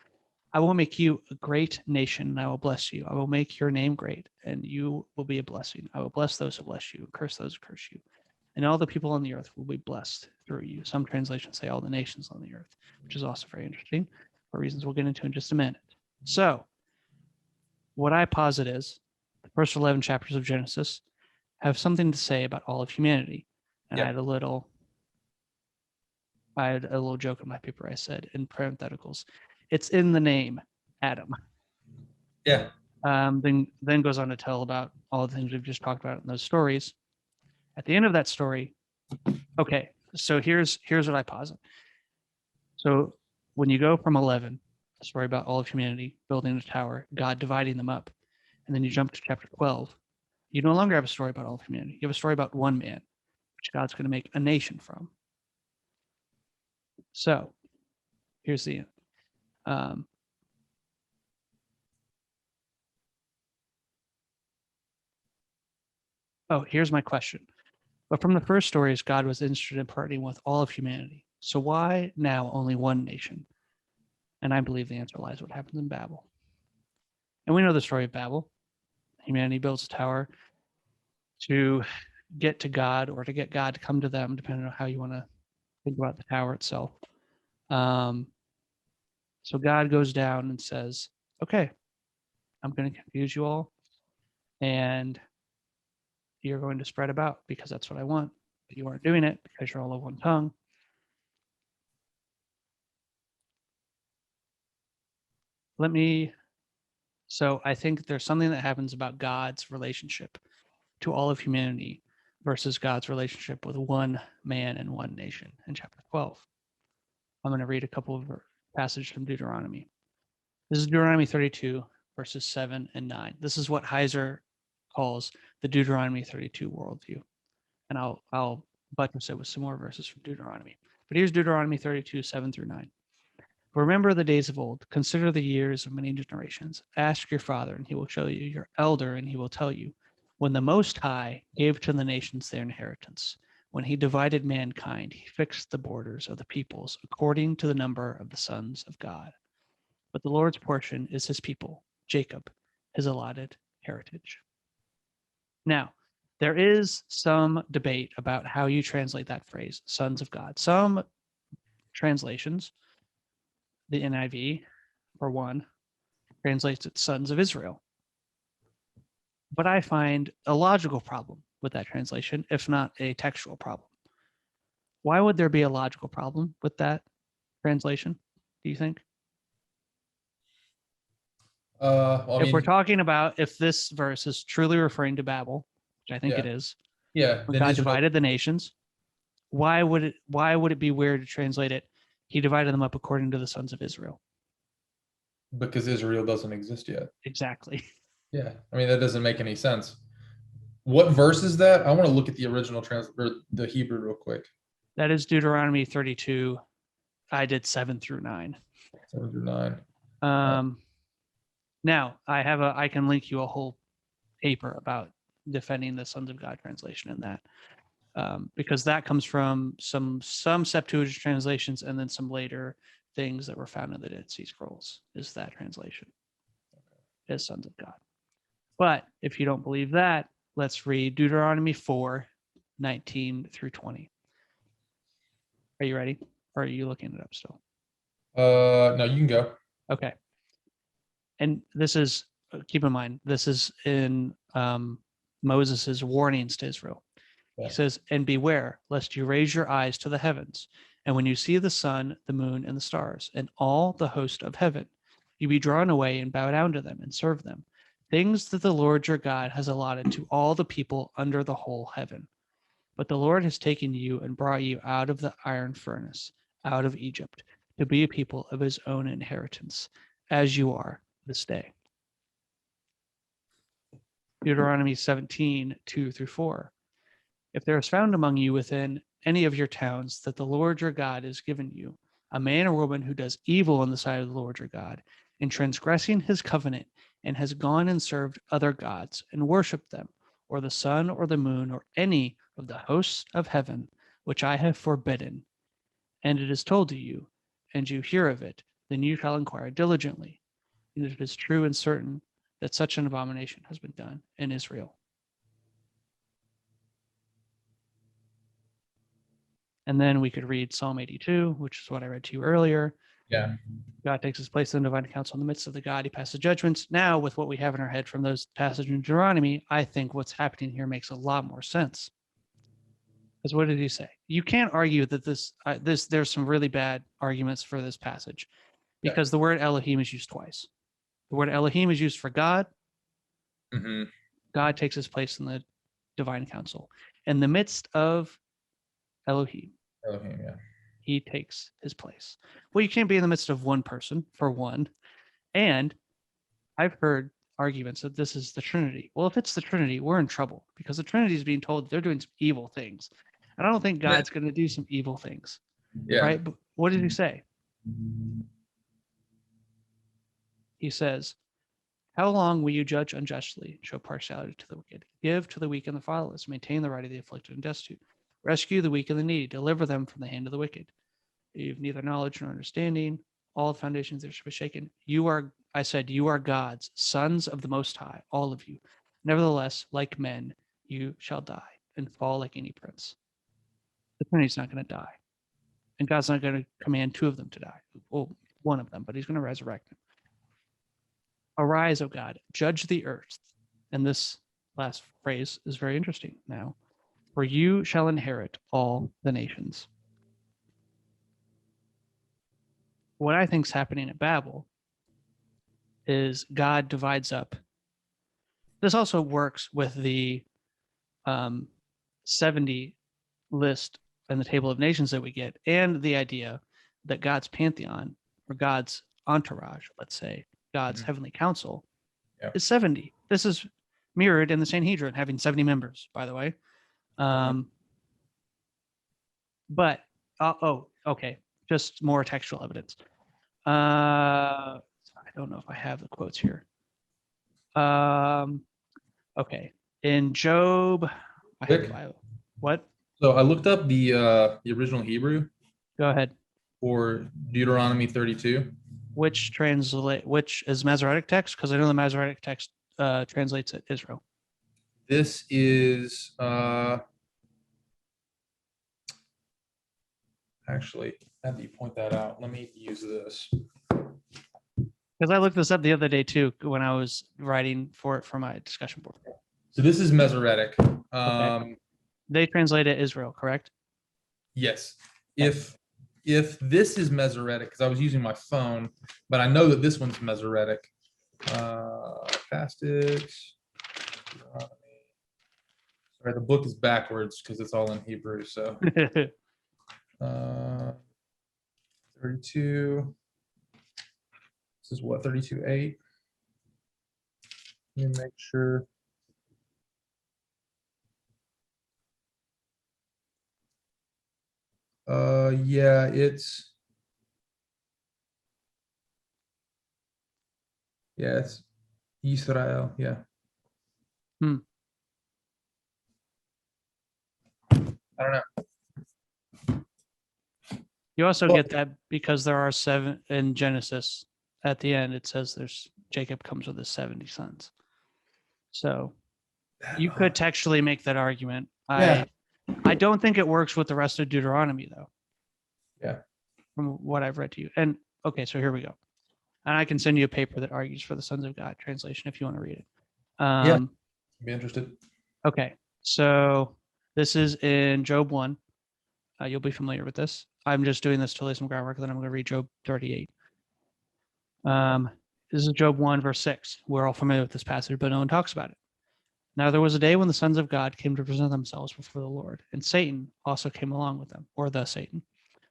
[SPEAKER 2] I will make you a great nation, and I will bless you. I will make your name great, and you will be a blessing. I will bless those who bless you, and curse those who curse you. And all the people on the earth will be blessed through you." Some translations say all the nations on the earth, which is also very interesting for reasons we'll get into in just a minute. So what I posit is the first 11 chapters of Genesis have something to say about all of humanity. And I had a little joke in my paper. I said in parentheticals, it's in the name, Adam.
[SPEAKER 1] Yeah.
[SPEAKER 2] Then goes on to tell about all the things we've just talked about in those stories. At the end of that story, okay, so here's what I posit. So when you go from 11, a story about all of humanity building a tower, God dividing them up, and then you jump to chapter 12, you no longer have a story about all of humanity. You have a story about one man, which God's going to make a nation from. So here's the here's my question. But from the first stories, God was interested in parting with all of humanity. So why now only one nation? And I believe the answer lies what happens in Babel. And we know the story of Babel. Humanity builds a tower to get to God, or to get God to come to them, depending on how you want to think about the tower itself. So God goes down and says, "Okay, I'm going to confuse you all, and you're going to spread about because that's what I want. But you aren't doing it because you're all of one tongue." So I think there's something that happens about God's relationship to all of humanity versus God's relationship with one man and one nation in chapter 12. I'm going to read a couple of passages from Deuteronomy. This is Deuteronomy 32, verses 7 and 9. This is what Heiser calls the Deuteronomy 32 worldview. And I'll buttress it with some more verses from Deuteronomy. But here's Deuteronomy 32, 7 through 9. "Remember the days of old. Consider the years of many generations. Ask your father, and he will show you, your elder, and he will tell you, when the Most High gave to the nations their inheritance. When he divided mankind, he fixed the borders of the peoples according to the number of the sons of God. But the Lord's portion is his people, Jacob, his allotted heritage." Now, there is some debate about how you translate that phrase, sons of God. Some translations, the NIV, for one, translates it sons of Israel. But I find a logical problem with that translation, if not a textual problem. Why would there be a logical problem with that translation, do you think? If we're talking about if this verse is truly referring to Babel, which I think it is, when God divided the nations, why would it be weird to translate it, he divided them up according to the sons of Israel?
[SPEAKER 1] Because Israel doesn't exist yet.
[SPEAKER 2] Exactly.
[SPEAKER 1] Yeah, I mean, that doesn't make any sense. What verse is that? I want to look at the original the Hebrew real quick.
[SPEAKER 2] That is Deuteronomy 32. I did 7 through 9.
[SPEAKER 1] 7 through 9.
[SPEAKER 2] Now I can link you a whole paper about defending the Sons of God translation in that, because that comes from some Septuagint translations and then some later things that were found in the Dead Sea Scrolls is that translation as Sons of God. But if you don't believe that, let's read Deuteronomy 4, 19 through 20. Are you ready? Or are you looking it up still?
[SPEAKER 1] No, you can go.
[SPEAKER 2] Okay. And this is, keep in mind, this is in Moses's warnings to Israel.
[SPEAKER 1] Yeah.
[SPEAKER 2] He says, and beware lest you raise your eyes to the heavens. And when you see the sun, the moon, and the stars, and all the host of heaven, you be drawn away and bow down to them and serve them. Things that the Lord your God has allotted to all the people under the whole heaven. But the Lord has taken you and brought you out of the iron furnace, out of Egypt, to be a people of his own inheritance, as you are this day. Deuteronomy 17, 2-4. If there is found among you within any of your towns that the Lord your God has given you, a man or woman who does evil in the sight of the Lord your God, in transgressing his covenant, and has gone and served other gods and worshipped them, or the sun or the moon, or any of the hosts of heaven, which I have forbidden, and it is told to you, and you hear of it, then you shall inquire diligently, and it is true and certain that such an abomination has been done in Israel. And then we could read Psalm 82, which is what I read to you earlier.
[SPEAKER 1] Yeah.
[SPEAKER 2] God takes his place in the divine council in the midst of the God. He passes judgments. Now, with what we have in our head from those passages in Deuteronomy, I think what's happening here makes a lot more sense. Because what did he say? You can't argue that there's some really bad arguments for this passage, because the word Elohim is used twice. The word Elohim is used for God.
[SPEAKER 1] Mm-hmm.
[SPEAKER 2] God takes his place in the divine council. In the midst of Elohim,
[SPEAKER 1] yeah.
[SPEAKER 2] He takes his place. Well, you can't be in the midst of one person, for one. And I've heard arguments that this is the Trinity. Well, if it's the Trinity, we're in trouble, because the Trinity is being told they're doing some evil things. And I don't think God's going to do some evil things.
[SPEAKER 1] Yeah.
[SPEAKER 2] Right? But what did he say? He says, how long will you judge unjustly, show partiality to the wicked, give to the weak and the fatherless, maintain the right of the afflicted and destitute, rescue the weak and the needy, deliver them from the hand of the wicked? You have neither knowledge nor understanding. All the foundations there shall be shaken. You are, I said, you are gods, sons of the Most High, all of you. Nevertheless, like men, you shall die and fall like any prince. The Trinity's not going to die. And God's not going to command two of them to die. Well, one of them, but he's going to resurrect them. Arise, O God, judge the earth. And this last phrase is very interesting now. For you shall inherit all the nations. What I think is happening at Babel is God divides up. This also works with the 70 list and the table of nations that we get, and the idea that God's pantheon, or God's entourage, let's say, God's heavenly council, is 70. This is mirrored in the Sanhedrin, having 70 members, by the way. But, okay, just more textual evidence. I don't know if I have the quotes here. Okay, in Job, what?
[SPEAKER 1] So I looked up the original Hebrew.
[SPEAKER 2] Go ahead.
[SPEAKER 1] For Deuteronomy 32.
[SPEAKER 2] Which is Masoretic text? Because I know the Masoretic text translates it Israel.
[SPEAKER 1] This is actually, how do you point that out? Let me use this.
[SPEAKER 2] Because I looked this up the other day too when I was writing for my discussion board.
[SPEAKER 1] So this is Masoretic.
[SPEAKER 2] Okay. They translate it Israel, correct?
[SPEAKER 1] Yes. If this is Masoretic, because I was using my phone, but I know that this one's Masoretic. Passage. Sorry, the book is backwards because it's all in Hebrew. So 32. This is what, 32:8. Let me make sure. Yeah, it's Israel. Yeah. I don't know.
[SPEAKER 2] You also get that because there are 7 in Genesis. At the end, it says Jacob comes with his 70 sons. So you could textually make that argument.
[SPEAKER 1] Yeah.
[SPEAKER 2] I don't think it works with the rest of Deuteronomy, though.
[SPEAKER 1] Yeah.
[SPEAKER 2] From what I've read to you. And Okay, so here we go. And I can send you a paper that argues for the sons of God translation if you want to read it.
[SPEAKER 1] Yeah, be interested.
[SPEAKER 2] Okay, so this is in Job 1. You'll be familiar with this. I'm just doing this to lay some groundwork, then I'm going to read Job 38. This is Job 1, verse 6. We're all familiar with this passage, but no one talks about it. Now there was a day when the sons of God came to present themselves before the Lord, and Satan also came along with them, or the Satan,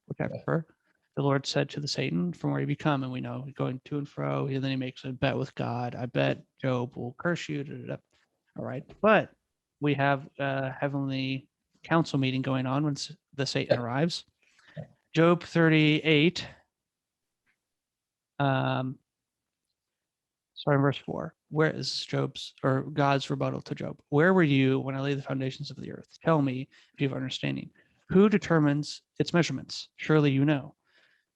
[SPEAKER 2] which I prefer. The Lord said to the Satan, from where you become, and we know going to and fro, and then he makes a bet with God. I bet Job will curse you. All right. But we have a heavenly council meeting going on when the Satan arrives. Job 38, verse 4. Where is Job's or God's rebuttal to Job? Where were you when I laid the foundations of the earth? Tell me if you have understanding. Who determines its measurements? Surely you know.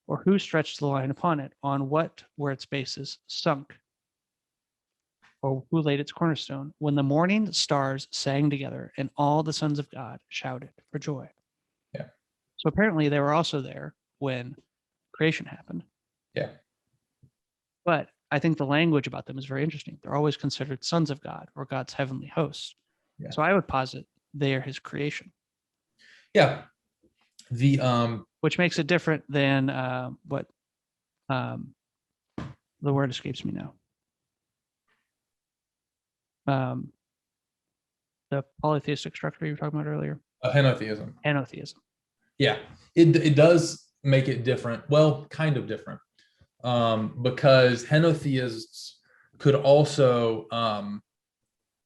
[SPEAKER 2] Or who stretched the line upon it? On what were its bases sunk? Or who laid its cornerstone? When the morning stars sang together and all the sons of God shouted for joy.
[SPEAKER 1] Yeah.
[SPEAKER 2] So apparently they were also there when creation happened.
[SPEAKER 1] Yeah.
[SPEAKER 2] But I think the language about them is very interesting. They're always considered sons of God or God's heavenly host. Yeah. So I would posit they are his creation.
[SPEAKER 1] Yeah.
[SPEAKER 2] Which makes it different than what the word escapes me now. The polytheistic structure you were talking about earlier.
[SPEAKER 1] Henotheism.
[SPEAKER 2] Henotheism.
[SPEAKER 1] Yeah, it does make it different. Well, kind of different, because henotheists could also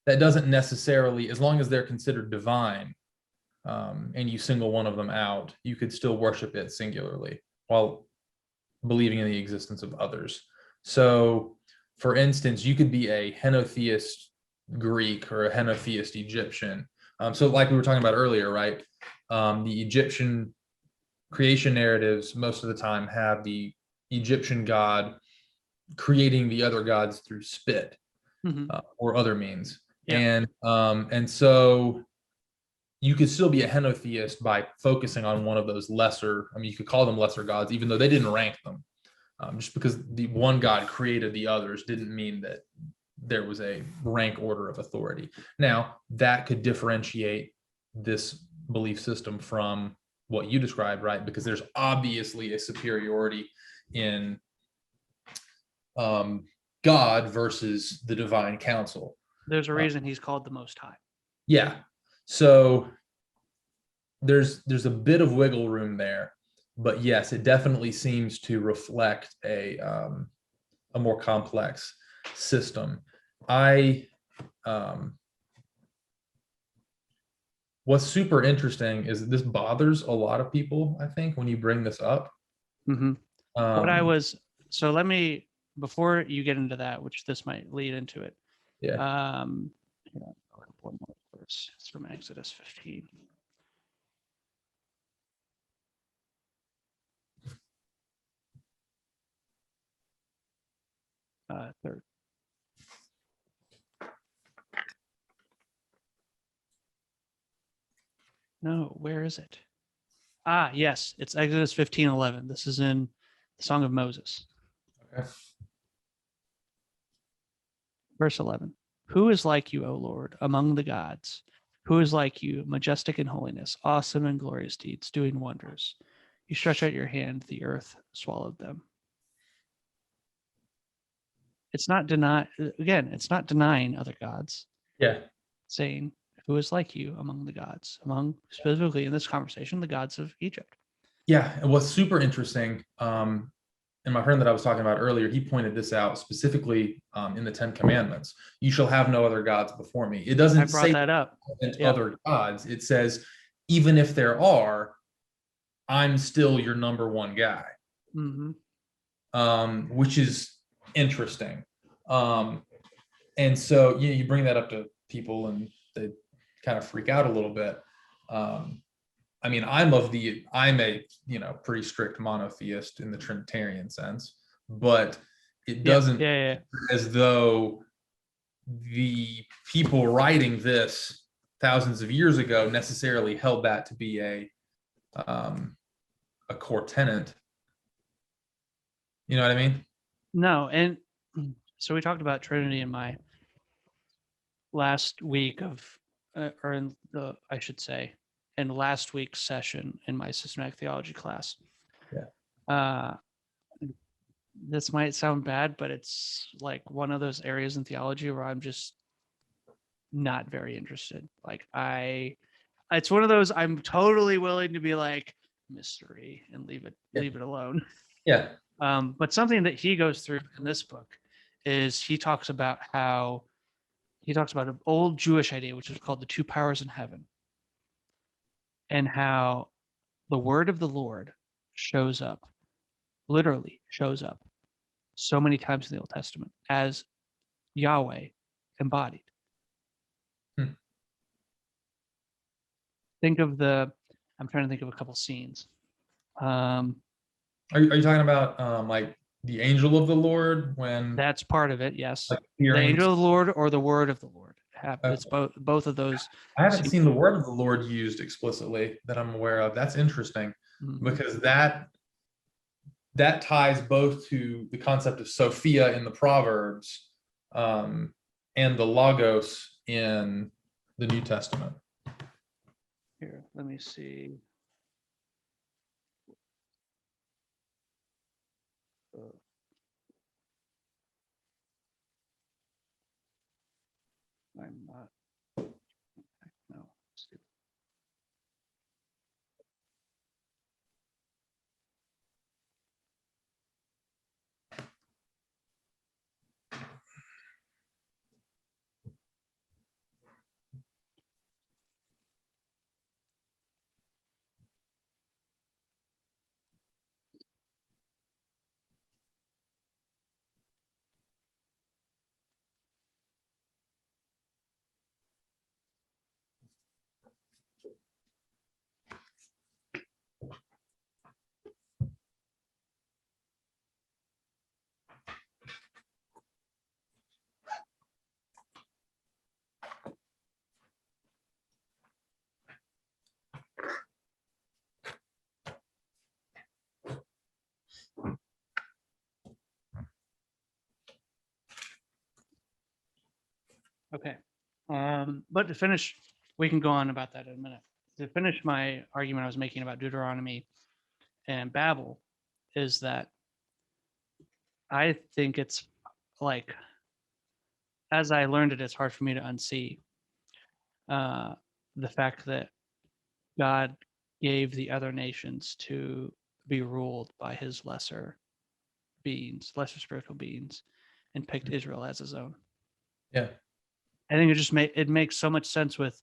[SPEAKER 1] that doesn't necessarily, as long as they're considered divine, and you single one of them out, you could still worship it singularly while believing in the existence of others. So, for instance, you could be a henotheist Greek or a henotheist Egyptian. So like we were talking about earlier, right? The Egyptian creation narratives most of the time have the Egyptian god creating the other gods through spit, or other means. Yeah. And so you could still be a henotheist by focusing on one of those lesser, I mean, you could call them lesser gods, even though they didn't rank them. Just because the one god created the others didn't mean that there was a rank order of authority. Now, that could differentiate this belief system from what you described, right? Because there's obviously a superiority in God versus the divine council.
[SPEAKER 2] There's a reason he's called the Most High.
[SPEAKER 1] Yeah. So there's a bit of wiggle room there, but yes, it definitely seems to reflect a more complex system. What's super interesting is that this bothers a lot of people, I think, when you bring this up.
[SPEAKER 2] Let me, before you get into that, which this might lead into it.
[SPEAKER 1] Yeah.
[SPEAKER 2] One more verse. It's from Exodus 15. Third. No, where is it? Yes, it's Exodus 15:11. This is in the Song of Moses.
[SPEAKER 1] Okay.
[SPEAKER 2] Verse 11. Who is like you, O Lord, among the gods? Who is like you, majestic in holiness, awesome in glorious deeds, doing wonders? You stretch out your hand, the earth swallowed them. It's not denying other gods.
[SPEAKER 1] Yeah.
[SPEAKER 2] Saying, who is like you among the gods, among specifically in this conversation, the gods of Egypt.
[SPEAKER 1] Yeah. And what's super interesting, and my friend that I was talking about earlier, he pointed this out specifically in the 10 Commandments. You shall have no other gods before me. It doesn't say
[SPEAKER 2] that up.
[SPEAKER 1] Other gods. It says, even if there are, I'm still your number one guy. Which is interesting. And so you bring that up to people and they kind of freak out a little bit. I mean, I'm a pretty strict monotheist in the Trinitarian sense, but it doesn't as though the people writing this thousands of years ago necessarily held that to be a core tenet You know what I mean?
[SPEAKER 2] No. And so we talked about Trinity in my last week of, or in the, I should say, in last week's session in my systematic theology class.
[SPEAKER 1] Yeah.
[SPEAKER 2] This might sound bad, but it's like one of those areas in theology where I'm just not very interested. Like it's one of those I'm totally willing to be like mystery and leave it alone.
[SPEAKER 1] Yeah.
[SPEAKER 2] But something that he goes through in this book is he talks about an old Jewish idea, which is called the two powers in heaven, and how the word of the Lord literally shows up so many times in the Old Testament as Yahweh embodied. I'm trying to think of a couple scenes.
[SPEAKER 1] Are you talking about like the angel of the Lord when
[SPEAKER 2] that's part of it? Yes.
[SPEAKER 1] like
[SPEAKER 2] the angel of the Lord or the word of the Lord. It's both of those.
[SPEAKER 1] I haven't seen the word of the Lord used explicitly that I'm aware of. That's interesting because that ties both to the concept of Sophia in the Proverbs and the Logos in the New Testament.
[SPEAKER 2] Here, let me see. I'm not. No. Okay. But to finish, we can go on about that in a minute. To finish my argument I was making about Deuteronomy and Babel is that I think it's like, as I learned it, it's hard for me to unsee the fact that God gave the other nations to be ruled by his lesser spiritual beings, and picked Israel as his own.
[SPEAKER 1] Yeah.
[SPEAKER 2] I think it makes so much sense with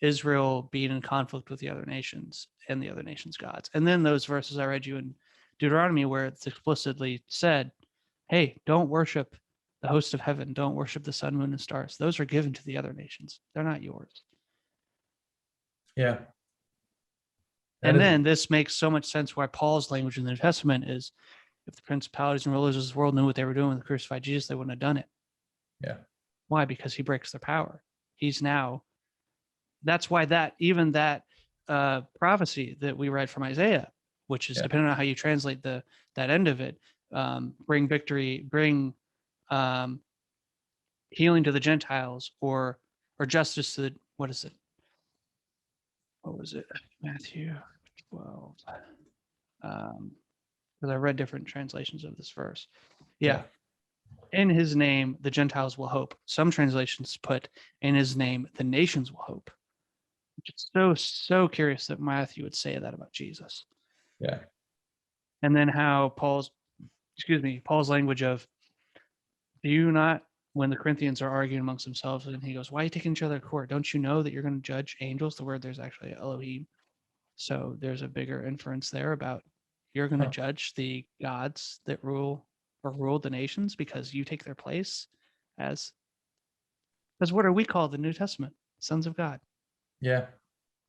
[SPEAKER 2] Israel being in conflict with the other nations and the other nations' gods. And then those verses I read you in Deuteronomy where it's explicitly said, hey, don't worship the host of heaven. Don't worship the sun, moon, and stars. Those are given to the other nations. They're not yours.
[SPEAKER 1] Yeah.
[SPEAKER 2] And then this makes so much sense why Paul's language in the New Testament is, if the principalities and rulers of this world knew what they were doing with the crucified Jesus, they wouldn't have done it.
[SPEAKER 1] Yeah.
[SPEAKER 2] Why? Because he breaks their power. That's why that prophecy that we read from Isaiah, which is depending on how you translate that end of it, bring victory, bring healing to the Gentiles, or justice to the, what is it? What was it? Matthew 12. Because I read different translations of this verse. Yeah. In his name, the Gentiles will hope. Some translations put, in his name, the nations will hope. It's so curious that Matthew would say that about Jesus.
[SPEAKER 1] Yeah.
[SPEAKER 2] And then how Paul's language of, do you not, when the Corinthians are arguing amongst themselves, and he goes, why are you taking each other to court? Don't you know that you're going to judge angels? The word there's actually Elohim. So there's a bigger inference there about you're going to judge the gods that rule or ruled the nations because you take their place because what are we called in the New Testament? Sons of God.
[SPEAKER 1] Yeah.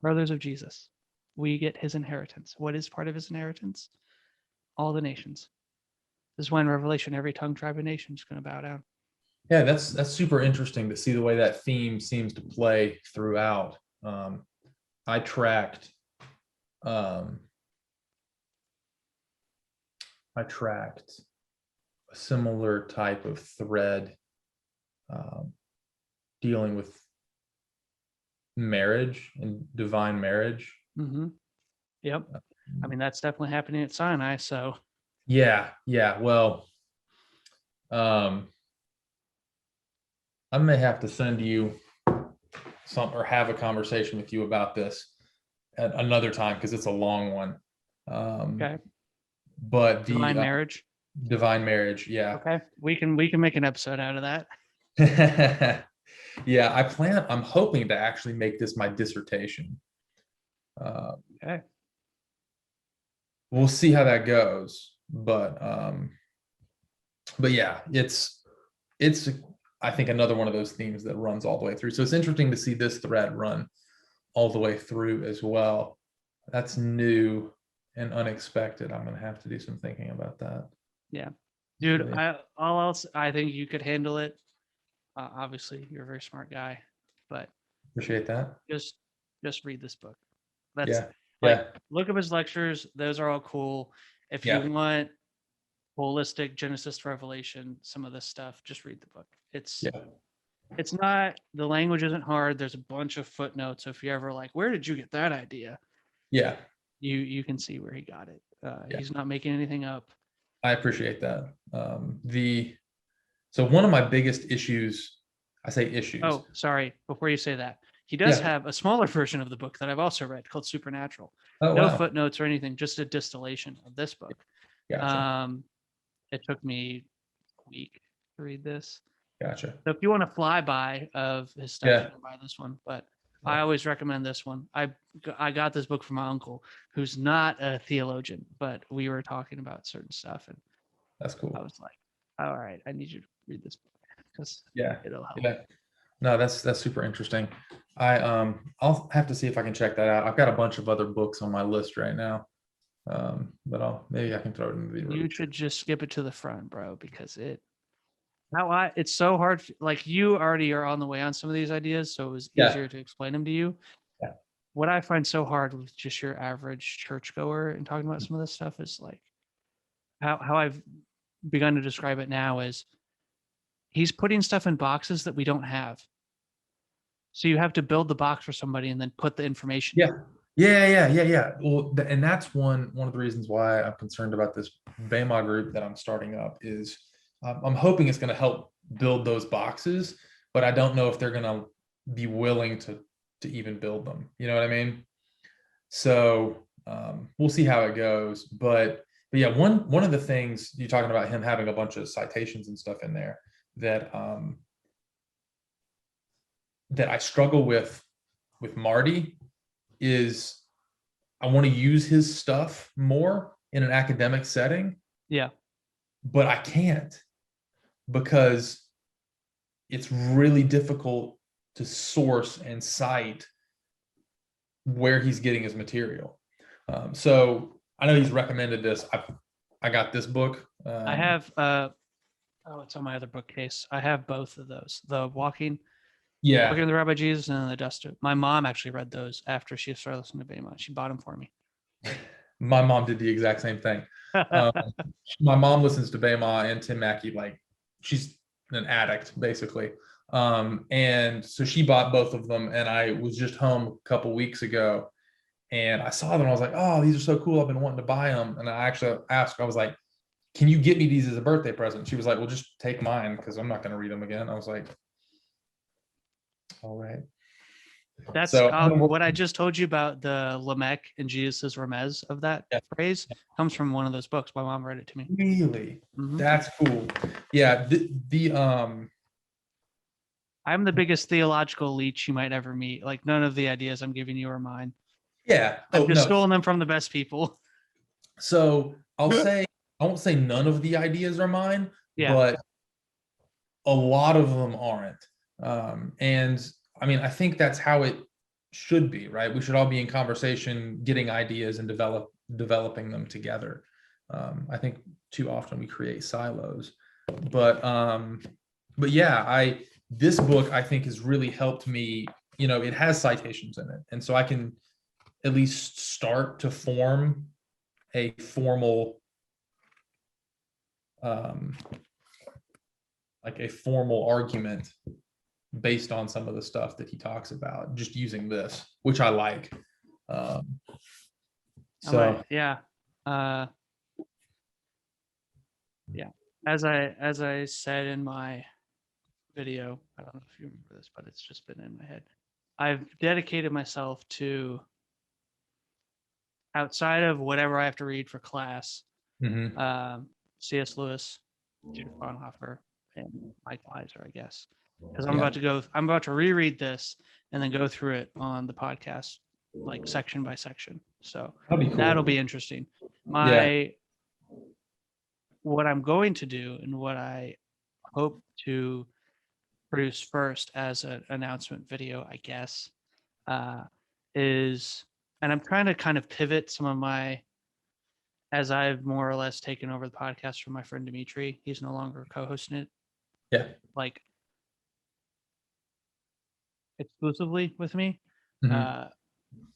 [SPEAKER 2] Brothers of Jesus. We get his inheritance. What is part of his inheritance? All the nations. This is why in Revelation, every tongue, tribe, and nation is going to bow down.
[SPEAKER 1] Yeah, that's super interesting to see the way that theme seems to play throughout. I tracked similar type of thread dealing with marriage and divine marriage.
[SPEAKER 2] Mm-hmm. Yep. I mean, that's definitely happening at Sinai. So
[SPEAKER 1] yeah. Well, I may have to send you some or have a conversation with you about this at another time because it's a long one.
[SPEAKER 2] Okay.
[SPEAKER 1] But the
[SPEAKER 2] divine marriage.
[SPEAKER 1] Divine marriage, yeah.
[SPEAKER 2] Okay. We can make an episode out of that.
[SPEAKER 1] Yeah, I'm hoping to actually make this my dissertation.
[SPEAKER 2] Okay.
[SPEAKER 1] We'll see how that goes, but yeah, it's I think another one of those themes that runs all the way through. So it's interesting to see this thread run all the way through as well. That's new and unexpected. I'm gonna have to do some thinking about that.
[SPEAKER 2] Yeah, dude. I think you could handle it. Obviously, you're a very smart guy, but
[SPEAKER 1] appreciate that.
[SPEAKER 2] Just read this book. Look up his lectures. Those are all cool. If you want holistic Genesis to Revelation, some of this stuff, just read the book. It's not, the language isn't hard. There's a bunch of footnotes. So if you're ever like, where did you get that idea?
[SPEAKER 1] Yeah.
[SPEAKER 2] You can see where he got it. He's not making anything up.
[SPEAKER 1] I appreciate that. So one of my biggest issues, I say issues.
[SPEAKER 2] Oh, sorry. Before you say that, he does have a smaller version of the book that I've also read called Supernatural. No footnotes or anything, just a distillation of this book.
[SPEAKER 1] Gotcha.
[SPEAKER 2] It took me a week to read this.
[SPEAKER 1] Gotcha.
[SPEAKER 2] So if you want a flyby of his stuff, you can buy this one. But I always recommend this one. I got this book from my uncle, who's not a theologian, but we were talking about certain stuff, and
[SPEAKER 1] that's cool.
[SPEAKER 2] I was like, all right, I need you to read this book because it'll help.
[SPEAKER 1] Yeah. No, that's super interesting. I'll have to see if I can check that out. I've got a bunch of other books on my list right now. But maybe I can throw it in the
[SPEAKER 2] You should just skip it to the front, bro, because it's so hard. Like, you already are on the way on some of these ideas, so it was easier to explain them to you.
[SPEAKER 1] Yeah.
[SPEAKER 2] What I find so hard with just your average churchgoer and talking about some of this stuff is like how I've begun to describe it now is he's putting stuff in boxes that we don't have. So you have to build the box for somebody and then put the information.
[SPEAKER 1] Yeah. Well, and that's one of the reasons why I'm concerned about this BEMA group that I'm starting up is I'm hoping it's going to help build those boxes, but I don't know if they're going to be willing to even build them. You know what I mean? So we'll see how it goes. But yeah, one of the things you're talking about, him having a bunch of citations and stuff in there that I struggle with Marty is I want to use his stuff more in an academic setting.
[SPEAKER 2] Yeah.
[SPEAKER 1] But I can't because it's really difficult to source and cite where he's getting his material. So I know he's recommended this. I got this book.
[SPEAKER 2] I have, it's on my other bookcase. I have both of those. The Walking the Rabbi Jesus and the Dust. My mom actually read those after she started listening to BEMA. She bought them for me.
[SPEAKER 1] My mom did the exact same thing. My mom listens to BEMA and Tim Mackey, like she's an addict basically. And so she bought both of them, and I was just home a couple weeks ago and I saw them and I was like, oh, these are so cool. I've been wanting to buy them. And I actually asked, I was like, can you get me these as a birthday present? She was like, well, just take mine because I'm not going to read them again. I was like, all right.
[SPEAKER 2] That's what I just told you about the Lamech and Jesus's Remez of that phrase comes from one of those books. My mom read it to me.
[SPEAKER 1] Really? Mm-hmm. That's cool. Yeah.
[SPEAKER 2] I'm the biggest theological leech you might ever meet. Like, none of the ideas I'm giving you are mine.
[SPEAKER 1] Yeah.
[SPEAKER 2] I've just stolen them from the best people.
[SPEAKER 1] So I won't say none of the ideas are mine, but a lot of them aren't. And I mean, I think that's how it should be, right? We should all be in conversation, getting ideas and developing them together. I think too often we create silos, but yeah, this book I think has really helped me. You know, it has citations in it, and so I can at least start to form a formal like a formal argument based on some of the stuff that he talks about, just using this, which I like.
[SPEAKER 2] Yeah. As I said in my video, I don't know if you remember this, but it's just been in my head. I've dedicated myself to, outside of whatever I have to read for class, C.S. Lewis, Judith Bonhoeffer, and Michael Heiser, I guess. Because I'm about to reread this and then go through it on the podcast, like section by section. So that'll be interesting. What I'm going to do and what I hope to produce first as an announcement video, I guess, is, and I'm trying to kind of pivot some of my, as I've more or less taken over the podcast from my friend Dimitri. He's no longer co-hosting it.
[SPEAKER 1] Yeah.
[SPEAKER 2] Like exclusively with me.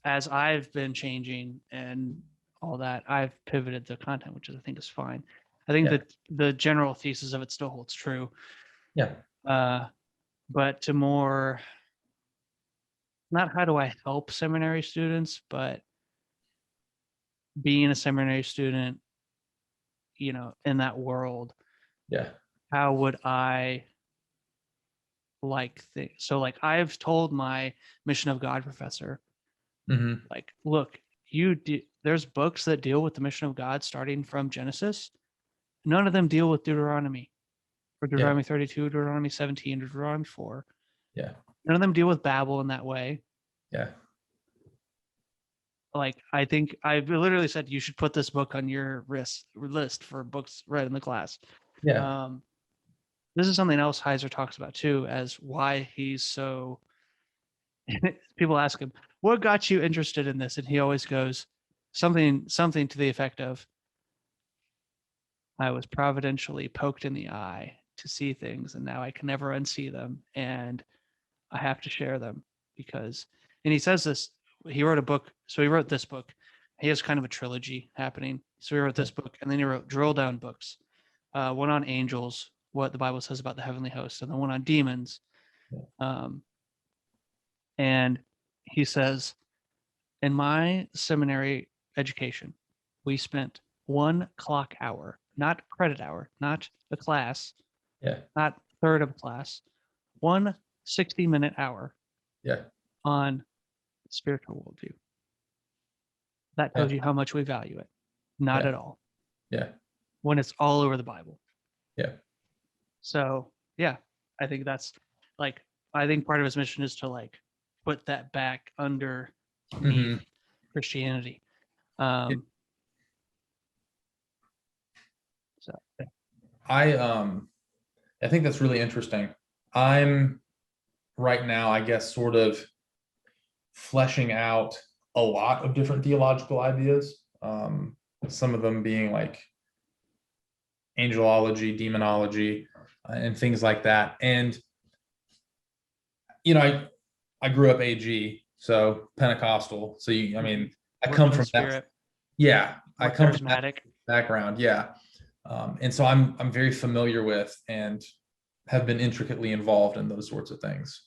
[SPEAKER 2] As I've been changing and all that, I've pivoted the content, which I think is fine. I think that the general thesis of it still holds true.
[SPEAKER 1] Yeah.
[SPEAKER 2] But to more, not how do I help seminary students, but being a seminary student, you know, in that world.
[SPEAKER 1] Yeah.
[SPEAKER 2] How would I like things? So like I've told my Mission of God professor, like, look, there's books that deal with the mission of God starting from Genesis. None of them deal with Deuteronomy, or Deuteronomy 32, Deuteronomy 17, or Deuteronomy 4.
[SPEAKER 1] Yeah.
[SPEAKER 2] None of them deal with Babel in that way.
[SPEAKER 1] Yeah.
[SPEAKER 2] Like, I think I've literally said you should put this book on your list for books read in the class.
[SPEAKER 1] Yeah.
[SPEAKER 2] This is something else Heiser talks about too, as why he's so. People ask him, "What got you interested in this?" And he always goes something to the effect of, "I was providentially poked in the eye to see things, and now I can never unsee them, and I have to share them because." And he says this. He wrote a book. So he wrote this book. He has kind of a trilogy happening. So he wrote this book, and then he wrote drill down books. One on angels, what the Bible says about the heavenly host, and then one on demons. And he says, in my seminary education, we spent 1 clock hour, not credit hour, not the class, not third of class, 1 60-minute hour on spiritual worldview. That tells you how much we value it. Not at all.
[SPEAKER 1] Yeah.
[SPEAKER 2] When it's all over the Bible.
[SPEAKER 1] Yeah.
[SPEAKER 2] So yeah, I think that's like, I think part of his mission is to like put that back under Christianity. So
[SPEAKER 1] I think that's really interesting. I'm right now, I guess, sort of fleshing out a lot of different theological ideas. Some of them being like angelology, demonology, and things like that. And, you know, I grew up AG, so Pentecostal. So, I come from that. Yeah. I come from that background. Yeah. And so I'm very familiar with and have been intricately involved in those sorts of things.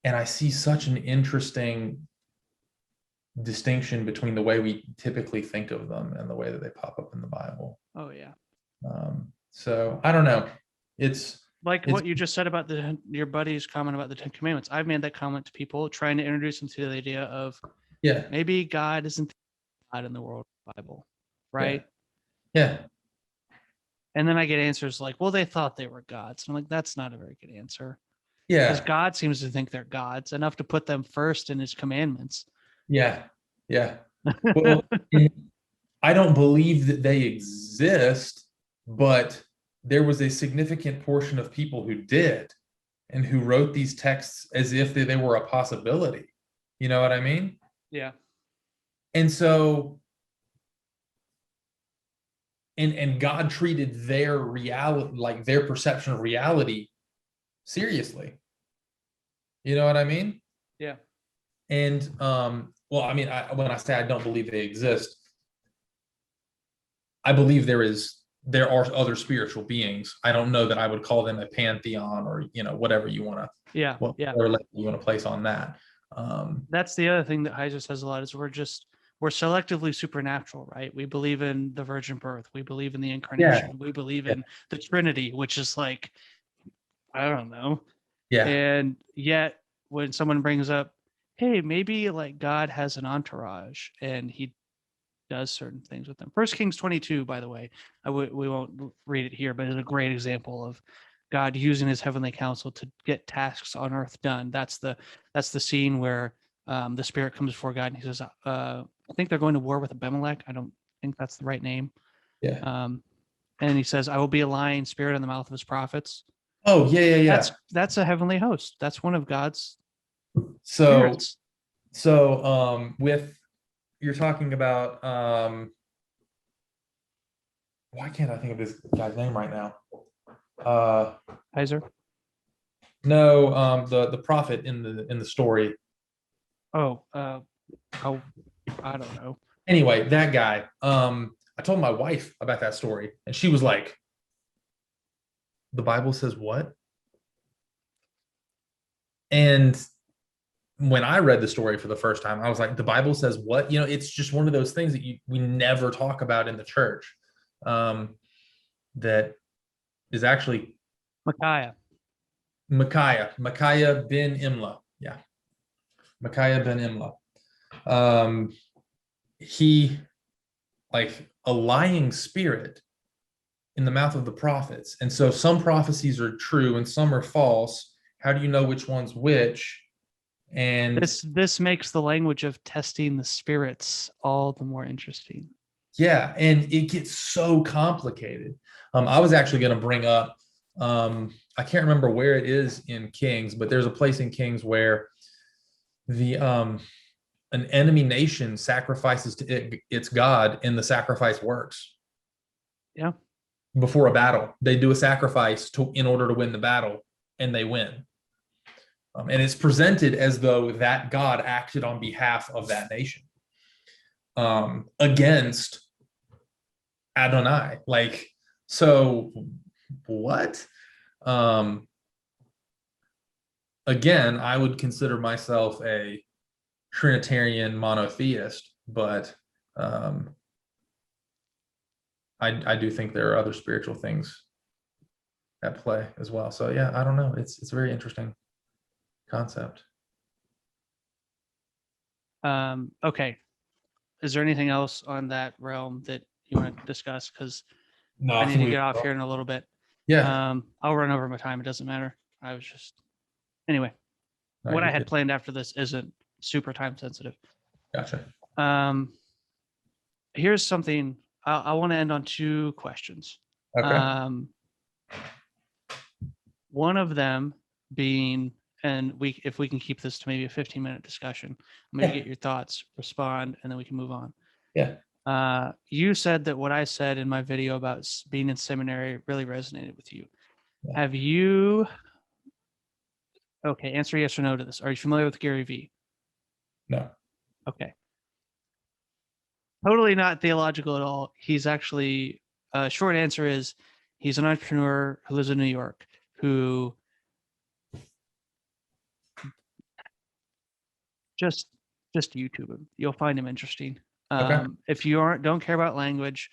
[SPEAKER 1] And I see such an interesting distinction between the way we typically think of them and the way that they pop up in the Bible.
[SPEAKER 2] Oh yeah.
[SPEAKER 1] So I don't know. It's
[SPEAKER 2] what you just said about your buddy's comment about the 10 Commandments. I've made that comment to people trying to introduce them to the idea of maybe God isn't God in the world of the Bible, right?
[SPEAKER 1] Yeah.
[SPEAKER 2] And then I get answers like, well, they thought they were gods. And I'm like, that's not a very good answer.
[SPEAKER 1] Yeah.
[SPEAKER 2] Because God seems to think they're gods enough to put them first in his commandments.
[SPEAKER 1] Yeah. Yeah. Well, I don't believe that they exist, but there was a significant portion of people who did and who wrote these texts as if they were a possibility. You know what I mean?
[SPEAKER 2] Yeah.
[SPEAKER 1] And so, and God treated their reality, like their perception of reality, seriously. You know what I mean?
[SPEAKER 2] Yeah.
[SPEAKER 1] And, when I say I don't believe they exist, I believe there are other spiritual beings. I don't know that I would call them a pantheon or, whatever you want to, whatever you want to place on that.
[SPEAKER 2] That's the other thing that Heiser says a lot is we're selectively supernatural, right? We believe in the virgin birth. We believe in the incarnation. We believe in the Trinity, which is like, I don't know.
[SPEAKER 1] Yeah.
[SPEAKER 2] And yet when someone brings up, hey, maybe like God has an entourage and he does certain things with them. 1 Kings 22, by the way, we won't read it here, but it's a great example of God using his heavenly counsel to get tasks on earth done. That's the scene where the spirit comes before God and he says, I think they're going to war with Abimelech. I don't think that's the right name.
[SPEAKER 1] Yeah.
[SPEAKER 2] And he says, I will be a lying spirit in the mouth of his prophets.
[SPEAKER 1] Oh, yeah.
[SPEAKER 2] That's a heavenly host. That's one of God's
[SPEAKER 1] spirits.
[SPEAKER 2] So
[SPEAKER 1] with you're talking about why can't I think of this guy's name right now?
[SPEAKER 2] Heiser?
[SPEAKER 1] No, the prophet in the story.
[SPEAKER 2] I don't know.
[SPEAKER 1] Anyway, that guy. I told my wife about that story, and she was like, "The Bible says what?" And when I read the story for the first time, I was like, "The Bible says what?" It's just one of those things that we never talk about in the church. That is actually Micaiah ben Imlah. Yeah. Micaiah ben Imlah. He, like a lying spirit in the mouth of the prophets. And so some prophecies are true and some are false. How do you know which one's which? And
[SPEAKER 2] this makes the language of testing the spirits all the more interesting.
[SPEAKER 1] Yeah, and it gets so complicated. I was actually going to bring up, I can't remember where it is in Kings, but there's a place in Kings where an enemy nation sacrifices to its God, and the sacrifice works.
[SPEAKER 2] Yeah.
[SPEAKER 1] Before a battle, they do a sacrifice in order to win the battle, and they win. And it's presented as though that God acted on behalf of that nation against Adonai. Like, so what? Again, I would consider myself a Trinitarian monotheist, but I do think there are other spiritual things at play as well. So yeah, I don't know. It's a very interesting concept.
[SPEAKER 2] Okay. Is there anything else on that realm that you want to discuss? Because I need to get off here in a little bit.
[SPEAKER 1] Yeah.
[SPEAKER 2] I'll run over my time. It doesn't matter. Anyway, what I had planned after this isn't super time sensitive.
[SPEAKER 1] Gotcha.
[SPEAKER 2] Here's something I want to end on 2 questions.
[SPEAKER 1] Okay.
[SPEAKER 2] One of them being, and if we can keep this to maybe a 15-minute discussion, I'm going to get your thoughts, respond, and then we can move on.
[SPEAKER 1] Yeah.
[SPEAKER 2] You said that what I said in my video about being in seminary really resonated with you. Yeah. Have you? Okay, answer yes or no to this. Are you familiar with Gary Vee?
[SPEAKER 1] No.
[SPEAKER 2] Okay. Totally not theological at all. He's actually, short answer is he's an entrepreneur who lives in New York who just YouTube him. You'll find him interesting.
[SPEAKER 1] Okay.
[SPEAKER 2] If you don't care about language,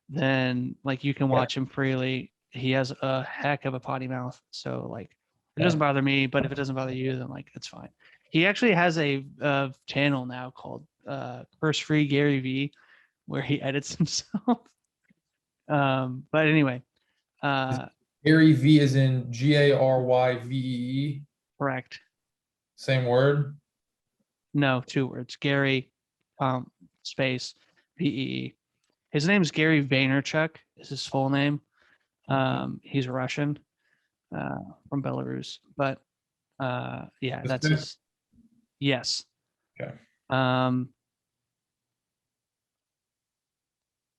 [SPEAKER 2] then like you can watch him freely. He has a heck of a potty mouth. So like it doesn't bother me, but if it doesn't bother you, then like it's fine. He actually has a channel now called Curse Free Gary Vee, where he edits himself. But anyway,
[SPEAKER 1] Gary Vee is in GARYVEE.
[SPEAKER 2] Correct.
[SPEAKER 1] Same word?
[SPEAKER 2] No, 2 words. Gary, space VEE. His name is Gary Vaynerchuk. Is his full name? He's Russian, from Belarus. But yeah, that's his. Yes.
[SPEAKER 1] Okay.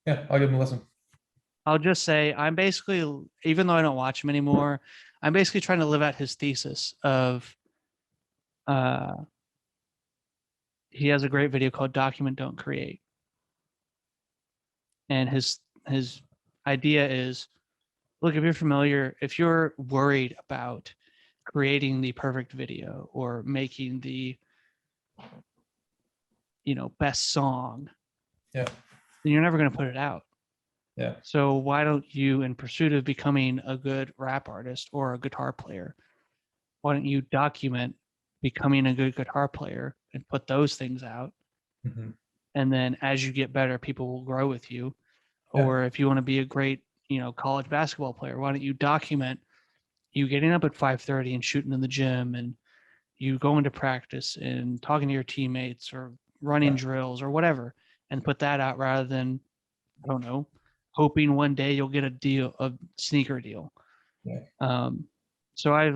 [SPEAKER 2] Yeah,
[SPEAKER 1] I'll give him a listen.
[SPEAKER 2] I'll just say I'm basically, even though I don't watch him anymore, I'm basically trying to live out his thesis of he has a great video called Document Don't Create. And his his idea is, look, if you're worried about creating the perfect video or making the, best song,
[SPEAKER 1] then
[SPEAKER 2] you're never going to put it out.
[SPEAKER 1] Yeah.
[SPEAKER 2] So why don't you, in pursuit of becoming a good rap artist or a guitar player, why don't you document becoming a good guitar player and put those things out?
[SPEAKER 1] Mm-hmm.
[SPEAKER 2] And then as you get better, people will grow with you. Or if you want to be a great, college basketball player, why don't you document you getting up at 5:30 and shooting in the gym, and you going to practice and talking to your teammates or running drills or whatever, and put that out rather than, I don't know, hoping one day you'll get a sneaker deal.
[SPEAKER 1] Yeah.
[SPEAKER 2] So I've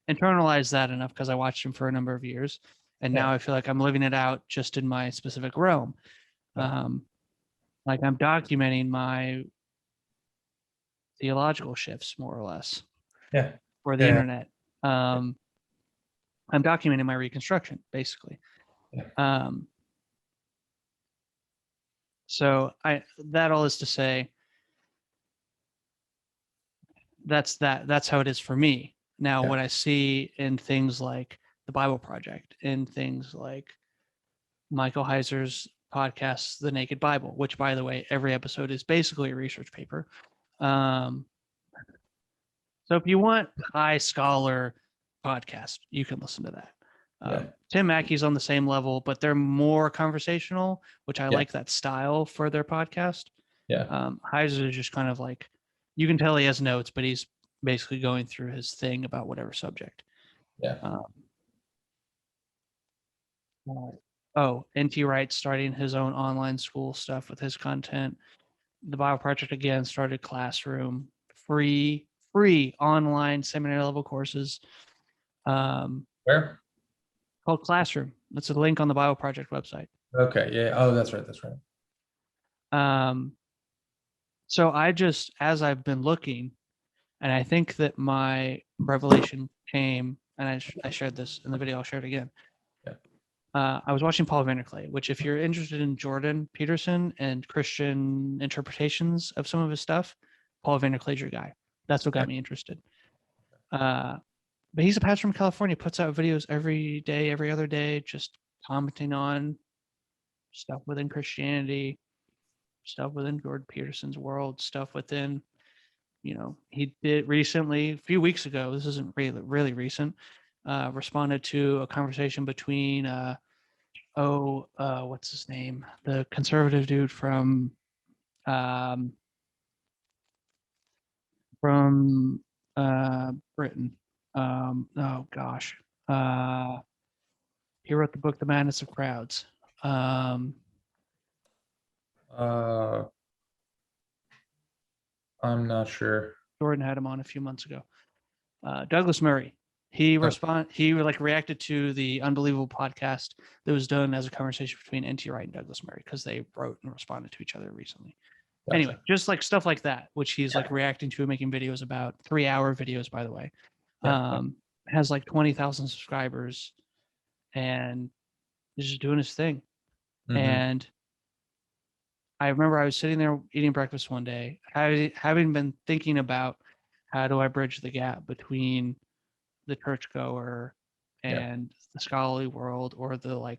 [SPEAKER 2] internalized that enough because I watched him for a number of years, and now I feel like I'm living it out just in my specific realm. I'm documenting my theological shifts, more or less, for the internet. I'm documenting my reconstruction, basically. So that all is to say, that's how it is for me. Now, what I see in things like the Bible Project, in things like Michael Heiser's podcast, The Naked Bible, which, by the way, every episode is basically a research paper. So if you want high scholar podcast, you can listen to that. Tim Mackey's on the same level, but they're more conversational, which I like that style for their podcast. Heiser is just kind of you can tell he has notes, but he's basically going through his thing about whatever subject. NT Wright starting his own online school stuff with his content. The Bible Project again started Classroom, free online seminary level courses.
[SPEAKER 1] Where?
[SPEAKER 2] Called Classroom. That's a link on the Bible Project website.
[SPEAKER 1] Okay. Yeah. Oh, that's right.
[SPEAKER 2] So as I've been looking, and I think that my revelation came, and I shared this in the video, I'll share it again. I was watching Paul Vanderklay, which, if you're interested in Jordan Peterson and Christian interpretations of some of his stuff, Paul Vanderklay's your guy. That's what got me interested. But he's a pastor from California, puts out videos every day, every other day, just commenting on stuff within Christianity, stuff within Jordan Peterson's world, stuff within, he did recently, a few weeks ago, this isn't really recent, responded to a conversation between, what's his name? The conservative dude from Britain. Oh gosh. He wrote the book, The Madness of Crowds. I'm
[SPEAKER 1] not sure.
[SPEAKER 2] Jordan had him on a few months ago. Douglas Murray. He reacted to the Unbelievable podcast that was done as a conversation between NT Wright and Douglas Murray, because they wrote and responded to each other recently. Gotcha. Anyway, just stuff like that, which he's reacting to and making videos about, 3-hour videos, by the way. Has 20,000 subscribers and is just doing his thing. Mm-hmm. And I remember I was sitting there eating breakfast one day, having been thinking about how do I bridge the gap between the churchgoer and the scholarly world, or the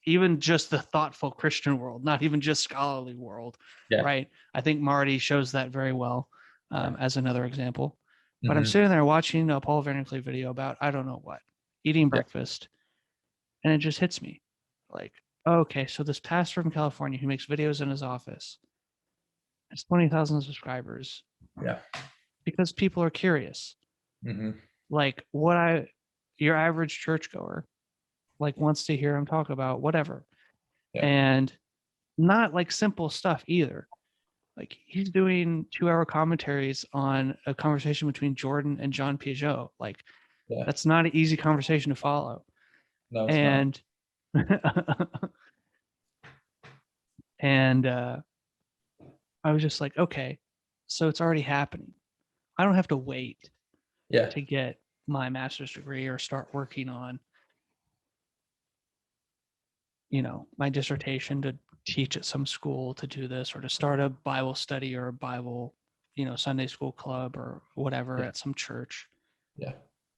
[SPEAKER 2] even just the thoughtful Christian world, not even just scholarly world, right? I think Marty shows that very well as another example. But I'm sitting there watching a Paul Vanderklay video about, I don't know what, eating breakfast, and it just hits me okay, so this pastor from California who makes videos in his office has 20,000 subscribers. Because people are curious. Mm-hmm. Your average churchgoer wants to hear him talk about whatever. And not simple stuff either. He's doing 2-hour commentaries on a conversation between Jordan and John Piaget. That's not an easy conversation to follow. No, it's not. And I was just okay, so it's already happening. I don't have to wait to get my master's degree or start working on, my dissertation to teach at some school to do this, or to start a Bible study or a Bible, Sunday school club or whatever at some church.
[SPEAKER 1] Yeah.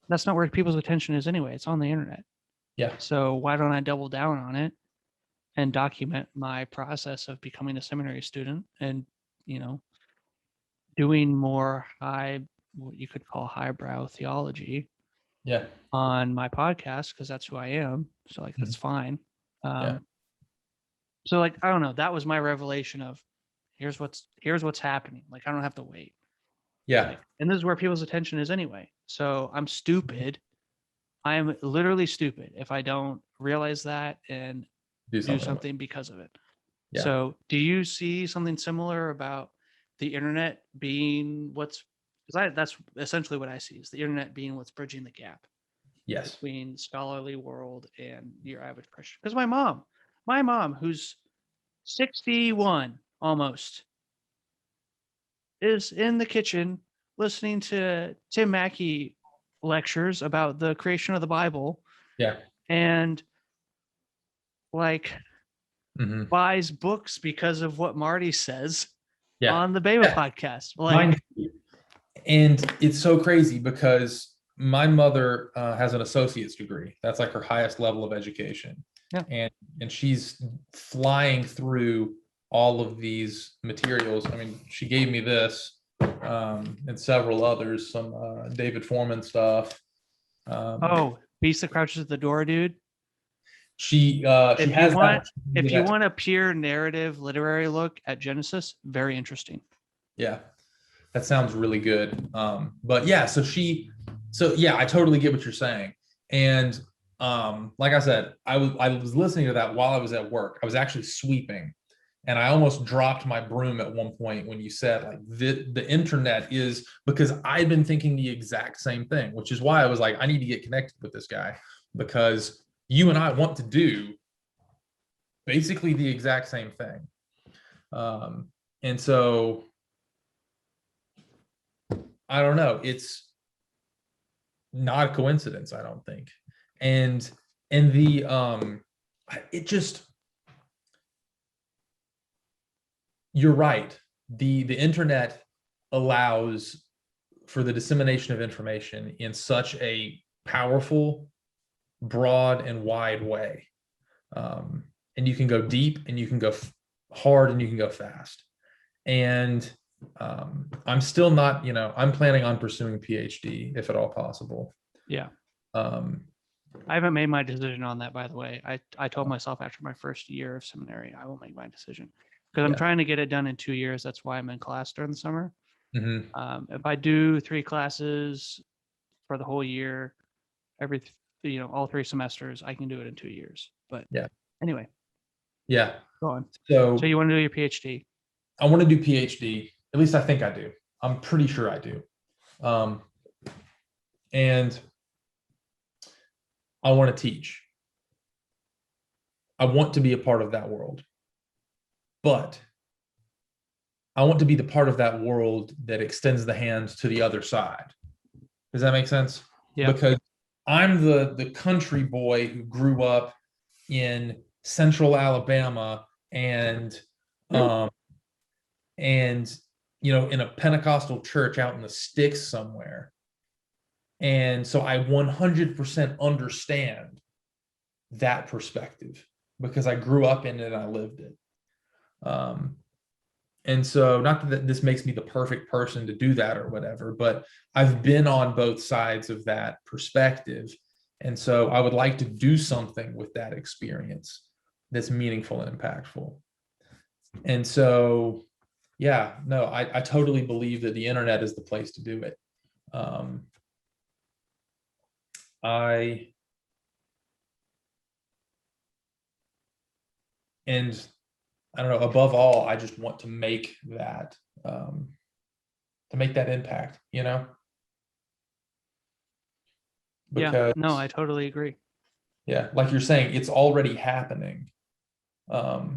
[SPEAKER 2] That's not where people's attention is anyway. It's on the internet.
[SPEAKER 1] Yeah.
[SPEAKER 2] So why don't I double down on it and document my process of becoming a seminary student and, doing more what you could call highbrow theology on my podcast, because that's who I am. So that's fine. So I don't know. That was my revelation of here's what's happening. I don't have to wait.
[SPEAKER 1] Yeah.
[SPEAKER 2] And this is where people's attention is anyway. So I'm stupid. I am literally stupid if I don't realize that and do something because of it. Yeah. So do you see something similar about the internet being that's essentially what I see, is the internet being what's bridging the gap.
[SPEAKER 1] Yes.
[SPEAKER 2] Between scholarly world and your average Christian. Because my mom, who's 61 almost, is in the kitchen listening to Tim Mackey lectures about the creation of the Bible.
[SPEAKER 1] Yeah.
[SPEAKER 2] And buys books because of what Marty says on the BEMA podcast.
[SPEAKER 1] And it's so crazy because my mother has an associate's degree. That's her highest level of education. Yeah. And she's flying through all of these materials. I mean, she gave me this and several others, some David Foreman stuff.
[SPEAKER 2] Beast that Crouches at the Door, dude.
[SPEAKER 1] If
[SPEAKER 2] you want a pure narrative literary look at Genesis, very interesting.
[SPEAKER 1] Yeah, that sounds really good. But yeah, so I totally get what you're saying. And like I said, I was listening to that while I was at work. I was actually sweeping, and I almost dropped my broom at one point when you said the internet is, because I've been thinking the exact same thing, which is why I was I need to get connected with this guy, because you and I want to do basically the exact same thing. And so I don't know, it's not a coincidence, I don't think. And you're right. The internet allows for the dissemination of information in such a powerful, broad and wide way. And you can go deep, and you can go hard, and you can go fast. And I'm still not, I'm planning on pursuing a PhD if at all possible.
[SPEAKER 2] Yeah. I haven't made my decision on that, by the way. I told myself after my first year of seminary, I will make my decision, because I'm trying to get it done in 2 years. That's why I'm in class during the summer. Mm-hmm. If I do 3 classes for the whole year, all 3 semesters, I can do it in 2 years. But anyway.
[SPEAKER 1] Yeah.
[SPEAKER 2] Go on.
[SPEAKER 1] So
[SPEAKER 2] you want to do your PhD?
[SPEAKER 1] I want to do PhD. At least I think I do. I'm pretty sure I do. And I want to teach. I want to be a part of that world. But I want to be the part of that world that extends the hand to the other side. Does that make sense?
[SPEAKER 2] Yeah.
[SPEAKER 1] Because I'm the country boy who grew up in central Alabama and in a Pentecostal church out in the sticks somewhere. And so I 100% understand that perspective because I grew up in it and I lived it. And so not that this makes me the perfect person to do that or whatever, but I've been on both sides of that perspective. And so I would like to do something with that experience that's meaningful and impactful. And so, I totally believe that the internet is the place to do it. I don't know, above all, I just want to make that impact,
[SPEAKER 2] Because, I totally agree.
[SPEAKER 1] Yeah, like you're saying, it's already happening. How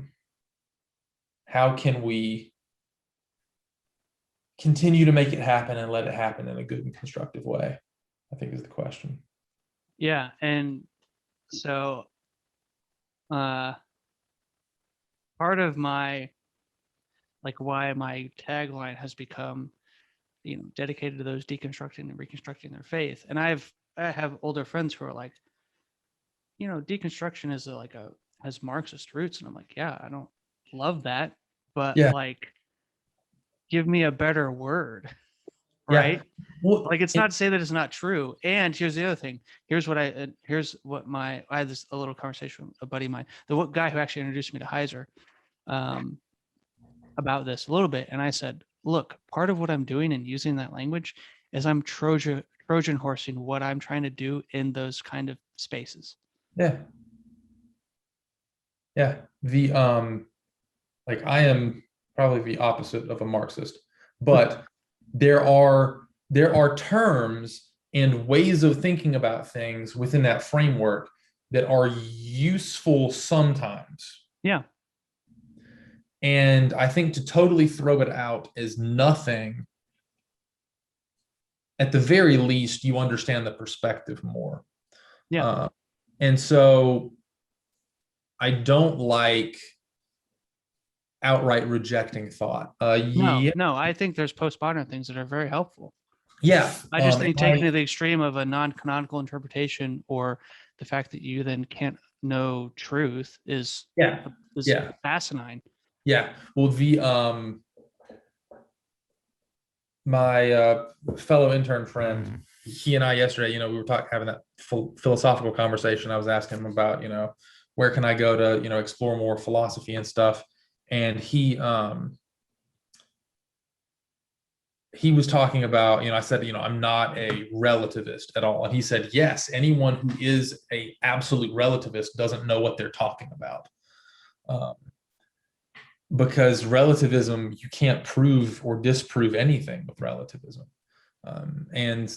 [SPEAKER 1] can we continue to make it happen and let it happen in a good and constructive way, I think is the question.
[SPEAKER 2] Yeah, and so part of my, like, why my tagline has become, dedicated to those deconstructing and reconstructing their faith. And I have older friends who are like, deconstruction is has Marxist roots. And I'm like, yeah, I don't love that, but like, give me a better word. Right.
[SPEAKER 1] Well,
[SPEAKER 2] like, it's not to say that it's not true. And here's the other thing. I had a little conversation with a buddy of mine, the guy who actually introduced me to Heiser, about this a little bit. And I said, look, part of what I'm doing and using that language is I'm Trojan horsing what I'm trying to do in those kind of spaces.
[SPEAKER 1] Yeah. The like, I am probably the opposite of a Marxist, but there are terms and ways of thinking about things within that framework that are useful sometimes.
[SPEAKER 2] Yeah.
[SPEAKER 1] And I think to totally throw it out as nothing, at the very least, you understand the perspective more.
[SPEAKER 2] Yeah.
[SPEAKER 1] And so I don't like outright rejecting thought.
[SPEAKER 2] No, I think there's postmodern things that are very helpful.
[SPEAKER 1] Yeah.
[SPEAKER 2] I just think taking to the extreme of a non-canonical interpretation, or the fact that you then can't know truth is asinine.
[SPEAKER 1] Yeah. Well, my fellow intern friend, he and I yesterday, we were having that philosophical conversation. I was asking him about, where can I go to, explore more philosophy and stuff. And he was talking about, I said, I'm not a relativist at all. And he said, yes, anyone who is a absolute relativist doesn't know what they're talking about. Because relativism, you can't prove or disprove anything with relativism. And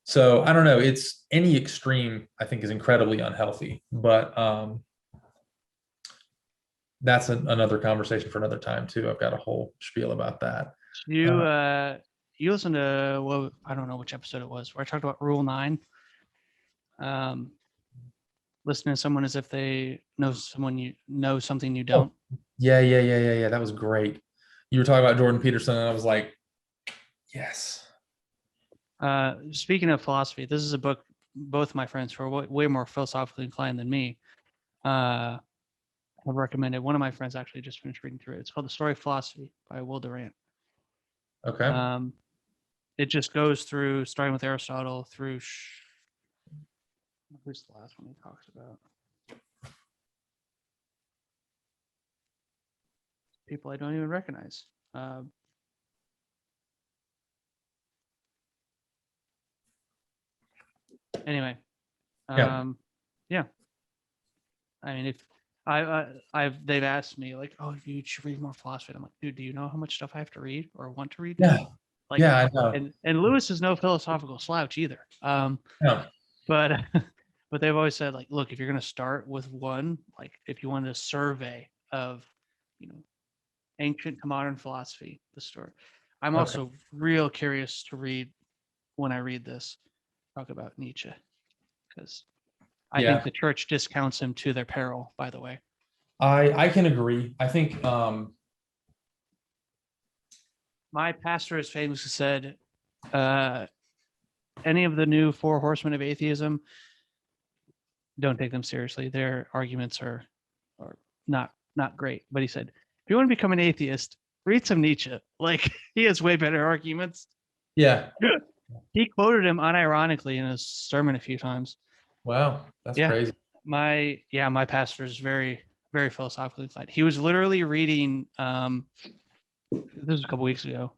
[SPEAKER 1] so I don't know, it's any extreme, I think, is incredibly unhealthy, but that's another conversation for another time too. I've got a whole spiel about that.
[SPEAKER 2] You listened to, well, I don't know which episode it was, where I talked about Rule 9. Listening to someone as if they know something you don't.
[SPEAKER 1] Yeah. That was great. You were talking about Jordan Peterson, and I was like, yes.
[SPEAKER 2] Speaking of philosophy, this is a book both my friends who are way more philosophically inclined than me have recommended. One of my friends actually just finished reading through it. It's called The Story of Philosophy by Will Durant.
[SPEAKER 1] Okay.
[SPEAKER 2] It just goes through, starting with Aristotle, through who's the last one he talks about? People I don't even recognize. Anyway, yeah. I mean, if they've asked me like, oh, you should read more philosophy. I'm like, dude, do you know how much stuff I have to read or want to read?
[SPEAKER 1] Yeah.
[SPEAKER 2] Like,
[SPEAKER 1] I know.
[SPEAKER 2] And Lewis is no philosophical slouch either. But they've always said, like, look, if you're going to start with one, like, if you want a survey of, ancient to modern philosophy, the story. I'm also real curious to read, when I read this, talk about Nietzsche, because I think the church discounts him to their peril, by the way.
[SPEAKER 1] I can agree. I think
[SPEAKER 2] my pastor has famously said, any of the new four horsemen of atheism, don't take them seriously. Their arguments are not great. But he said, if you want to become an atheist, read some Nietzsche. Like, he has way better arguments.
[SPEAKER 1] Yeah.
[SPEAKER 2] He quoted him unironically in his sermon a few times.
[SPEAKER 1] Wow, that's crazy.
[SPEAKER 2] My pastor is very, very philosophically inclined. He was literally reading, this was a couple weeks ago.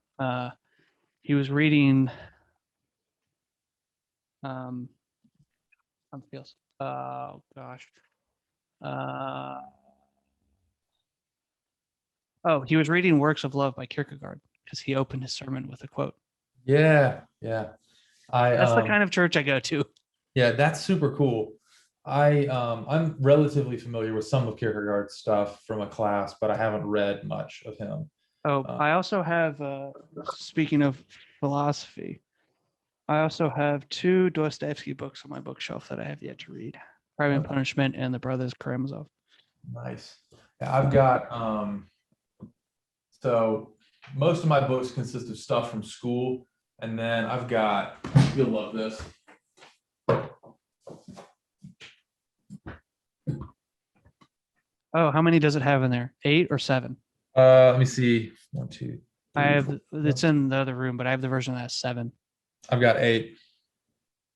[SPEAKER 2] He was reading something else. Oh gosh. He was reading Works of Love by Kierkegaard, because he opened his sermon with a quote.
[SPEAKER 1] Yeah.
[SPEAKER 2] That's the kind of church I go to.
[SPEAKER 1] Yeah, that's super cool. I'm relatively familiar with some of Kierkegaard's stuff from a class, but I haven't read much of him.
[SPEAKER 2] I also have, speaking of philosophy, I also have 2 Dostoevsky books on my bookshelf that I have yet to read. Crime and Punishment and The Brothers Karamazov.
[SPEAKER 1] Nice. I've got so most of my books consist of stuff from school, and then I've got, you'll love this.
[SPEAKER 2] Oh, how many does it have in there? 8 or 7?
[SPEAKER 1] Let me see. 1, 2, 3,
[SPEAKER 2] I have
[SPEAKER 1] 4,
[SPEAKER 2] it's in the other room, but I have the version that has 7.
[SPEAKER 1] I've got 8.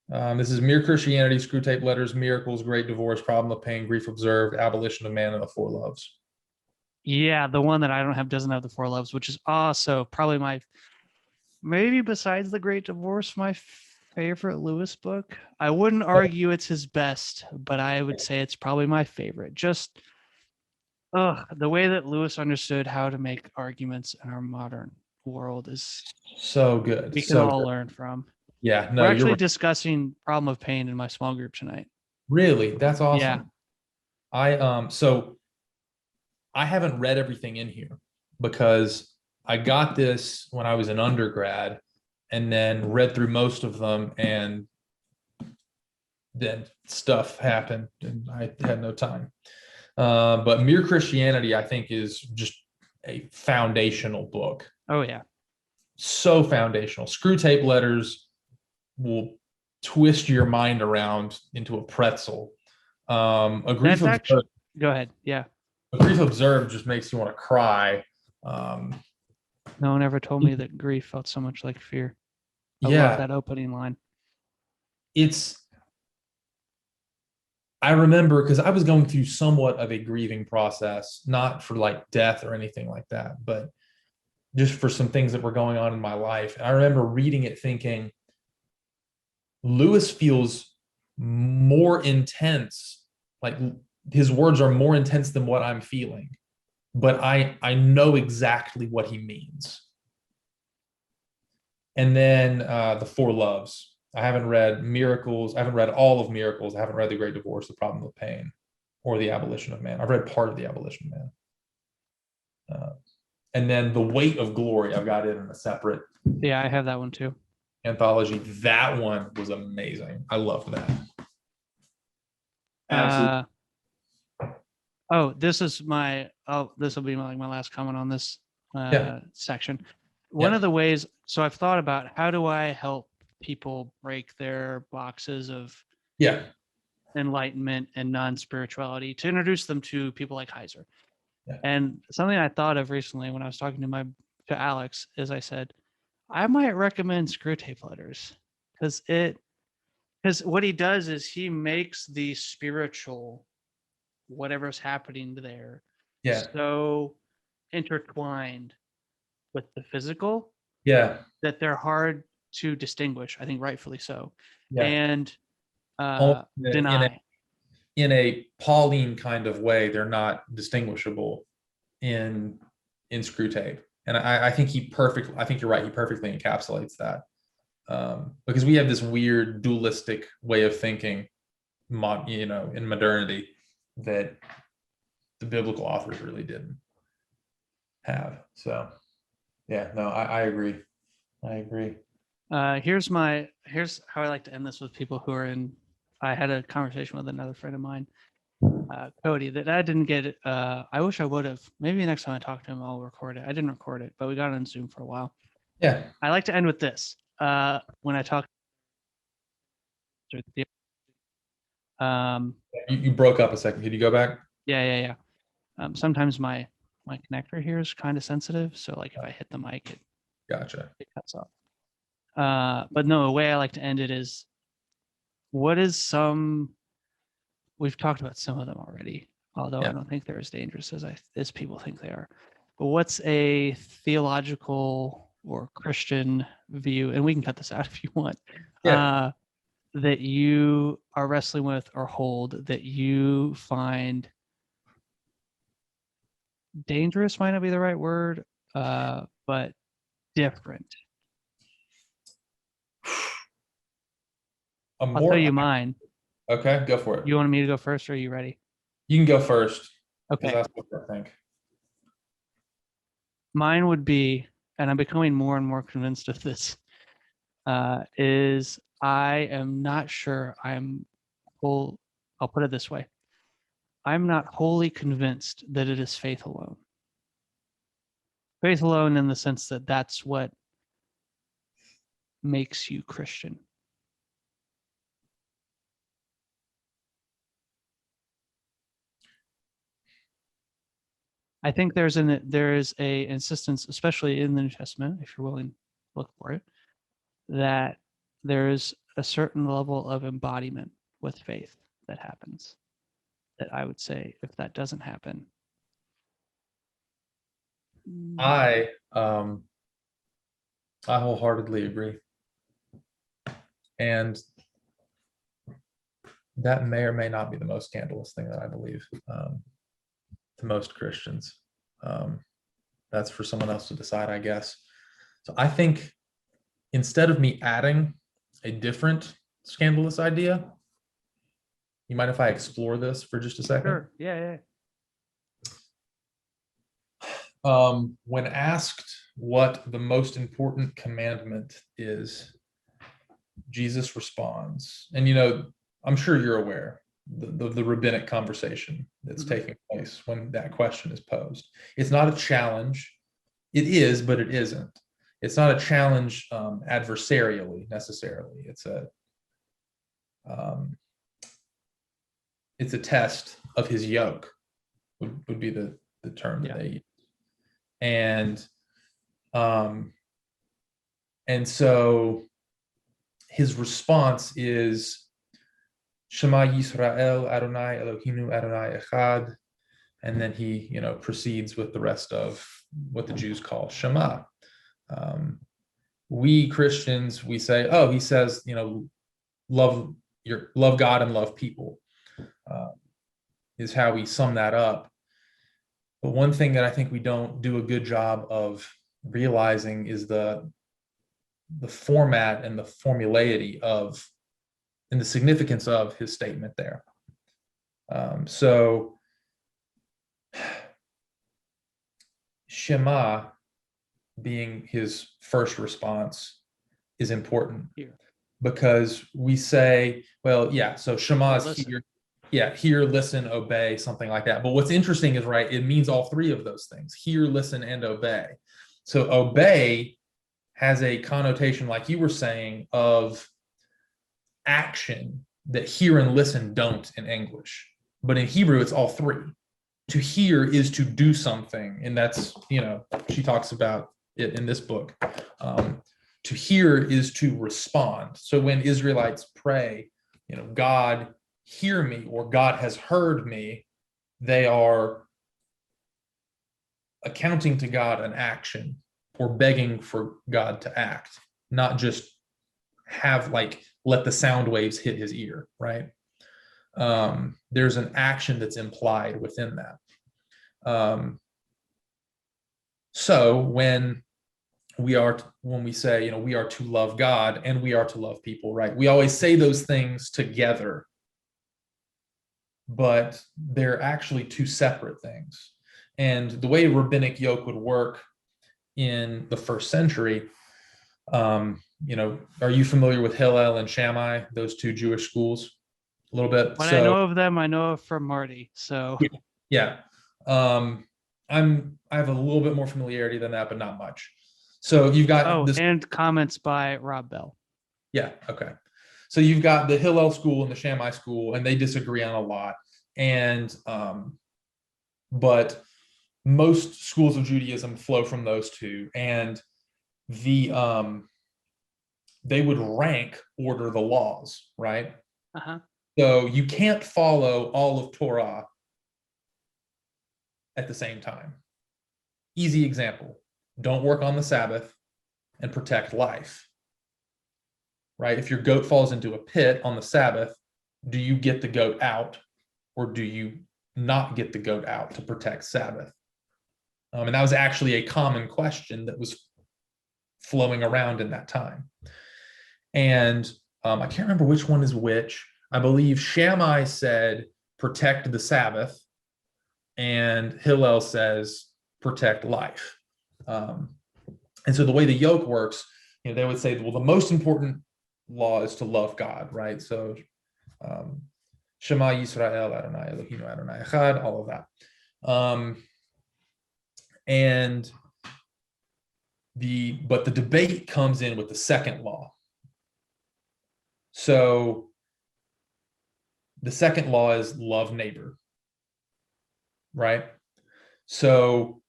[SPEAKER 1] This is Mere Christianity, Screwtape Letters, Miracles, Great Divorce, Problem of Pain, Grief Observed, Abolition of Man, and the Four Loves.
[SPEAKER 2] Yeah, the one that I don't have doesn't have the 4 loves, which is also probably maybe besides the Great Divorce, my favorite Lewis book. I wouldn't argue it's his best, but I would say it's probably my favorite. Just the way that Lewis understood how to make arguments in our modern world is
[SPEAKER 1] so good.
[SPEAKER 2] We can all learn from.
[SPEAKER 1] Yeah, no,
[SPEAKER 2] we're actually discussing Problem of Pain in my small group tonight.
[SPEAKER 1] Really? That's awesome.
[SPEAKER 2] Yeah.
[SPEAKER 1] So I haven't read everything in here because I got this when I was an undergrad and then read through most of them, and then stuff happened and I had no time. But Mere Christianity, I think, is just a foundational book.
[SPEAKER 2] Oh, yeah.
[SPEAKER 1] So foundational. Screwtape Letters will twist your mind around into a pretzel. A Grief Observed,
[SPEAKER 2] go ahead. Yeah.
[SPEAKER 1] A Grief Observed just makes you want to cry.
[SPEAKER 2] No one ever told me that grief felt so much like fear. I love that opening line.
[SPEAKER 1] I remember because I was going through somewhat of a grieving process, not for like death or anything like that, but just for some things that were going on in my life. And I remember reading it thinking, Lewis feels more intense, like his words are more intense than what I'm feeling, but I know exactly what he means. And then the Four Loves. I haven't read Miracles. I haven't read all of Miracles. I haven't read The Great Divorce, The Problem of Pain, or The Abolition of Man. I've read part of The Abolition of Man. And then The Weight of Glory, I've got it in a separate.
[SPEAKER 2] Yeah, I have that one too.
[SPEAKER 1] Anthology. That one was amazing. I loved that.
[SPEAKER 2] Absolutely. This will be my last comment on this section. One of the ways, so I've thought about how do I help people break their boxes of enlightenment and non-spirituality to introduce them to people like Heiser. Yeah. And something I thought of recently when I was talking to Alex is I said, I might recommend Screwtape Letters because what he does is he makes the spiritual, whatever's happening there, so intertwined with the physical, that they're hard to distinguish. I think rightfully so, and deny.
[SPEAKER 1] In a Pauline kind of way, they're not distinguishable in Screwtape. And I think I think you're right. He perfectly encapsulates that because we have this weird dualistic way of thinking, in modernity that the biblical authors really didn't have. So, I agree.
[SPEAKER 2] Here's how I like to end this with people who are in. I had a conversation with another friend of mine, Cody, that I didn't get it. I wish I would have. Maybe next time I talk to him, I'll record it. I didn't record it, but we got on Zoom for a while.
[SPEAKER 1] Yeah.
[SPEAKER 2] I like to end with this. When I talk.
[SPEAKER 1] You broke up a second. Could you go back?
[SPEAKER 2] Yeah. Sometimes my connector here is kind of sensitive, so like if I hit the mic, it cuts off. But no, the way I like to end it is, we've talked about some of them already, although I don't think they're as dangerous as people think they are. But what's a theological or Christian view, and we can cut this out if you want, that you are wrestling with or hold that you find dangerous, might not be the right word, but different? I'll tell you mine.
[SPEAKER 1] Okay, go for it.
[SPEAKER 2] You want me to go first, or are you ready?
[SPEAKER 1] You can go first.
[SPEAKER 2] Okay.
[SPEAKER 1] That's what I think.
[SPEAKER 2] Mine would be, and I'm becoming more and more convinced of this, is I am not sure I'll put it this way. I'm not wholly convinced that it is faith alone. Faith alone in the sense that that's what makes you Christian. I think there is a insistence, especially in the New Testament, if you're willing to look for it, that there's a certain level of embodiment with faith that happens. That I would say, if that doesn't happen,
[SPEAKER 1] I wholeheartedly agree, and that may or may not be the most scandalous thing that I believe to most Christians. That's for someone else to decide, I guess. So I think instead of me adding a different scandalous idea, you mind if I explore this for just a second?
[SPEAKER 2] Sure. Yeah.
[SPEAKER 1] When asked what the most important commandment is, Jesus responds, and I'm sure you're aware the rabbinic conversation that's taking place when that question is posed. It's not a challenge. It is, but it isn't. It's not a challenge adversarially necessarily. It's a test of his yoke would be the term that they use. And so his response is Shema Yisrael Adonai Eloheinu Adonai Echad, and then he proceeds with the rest of what the Jews call Shema. We Christians, we say, he says love God and love people, is how we sum that up. But one thing that I think we don't do a good job of realizing is the format and the formularity of and the significance of his statement there. So Shema being his first response is important because we say, so Shema is here. Hear, listen, obey, something like that. But what's interesting is, it means all three of those things: hear, listen, and obey. So obey has a connotation, like you were saying, of action that hear and listen don't in English. But in Hebrew, it's all three. To hear is to do something. And that's, she talks about it in this book. To hear is to respond. So when Israelites pray, God, hear me, or God has heard me, they are accounting to God an action or begging for God to act, not just let the sound waves hit his ear, right? There's an action that's implied within that. So when we say, we are to love God and we are to love people, right? We always say those things together, but they're actually two separate things. And the way rabbinic yoke would work in the first century, are you familiar with Hillel and Shammai, those two Jewish schools? A little bit.
[SPEAKER 2] When I know of them, I know from Marty. So
[SPEAKER 1] yeah. I have a little bit more familiarity than that, but not much. So you've got
[SPEAKER 2] and comments by Rob Bell.
[SPEAKER 1] Yeah. Okay. So you've got the Hillel school and the Shammai school, and they disagree on a lot. And but most schools of Judaism flow from those two, and they would rank order the laws, right? So you can't follow all of Torah at the same time. Easy example: don't work on the Sabbath and protect life, right? If your goat falls into a pit on the Sabbath, do you get the goat out, or do you not get the goat out to protect Sabbath? And that was actually a common question that was flowing around in that time. And I can't remember which one is which. I believe Shammai said, protect the Sabbath, and Hillel says, protect life. And so the way the yoke works, they would say, well, the most important law is to love God, right? So Shema Yisrael Adonai Eloheinu Adonai Echad, all of that. But the debate comes in with the second law. So the second law is love neighbor, right? So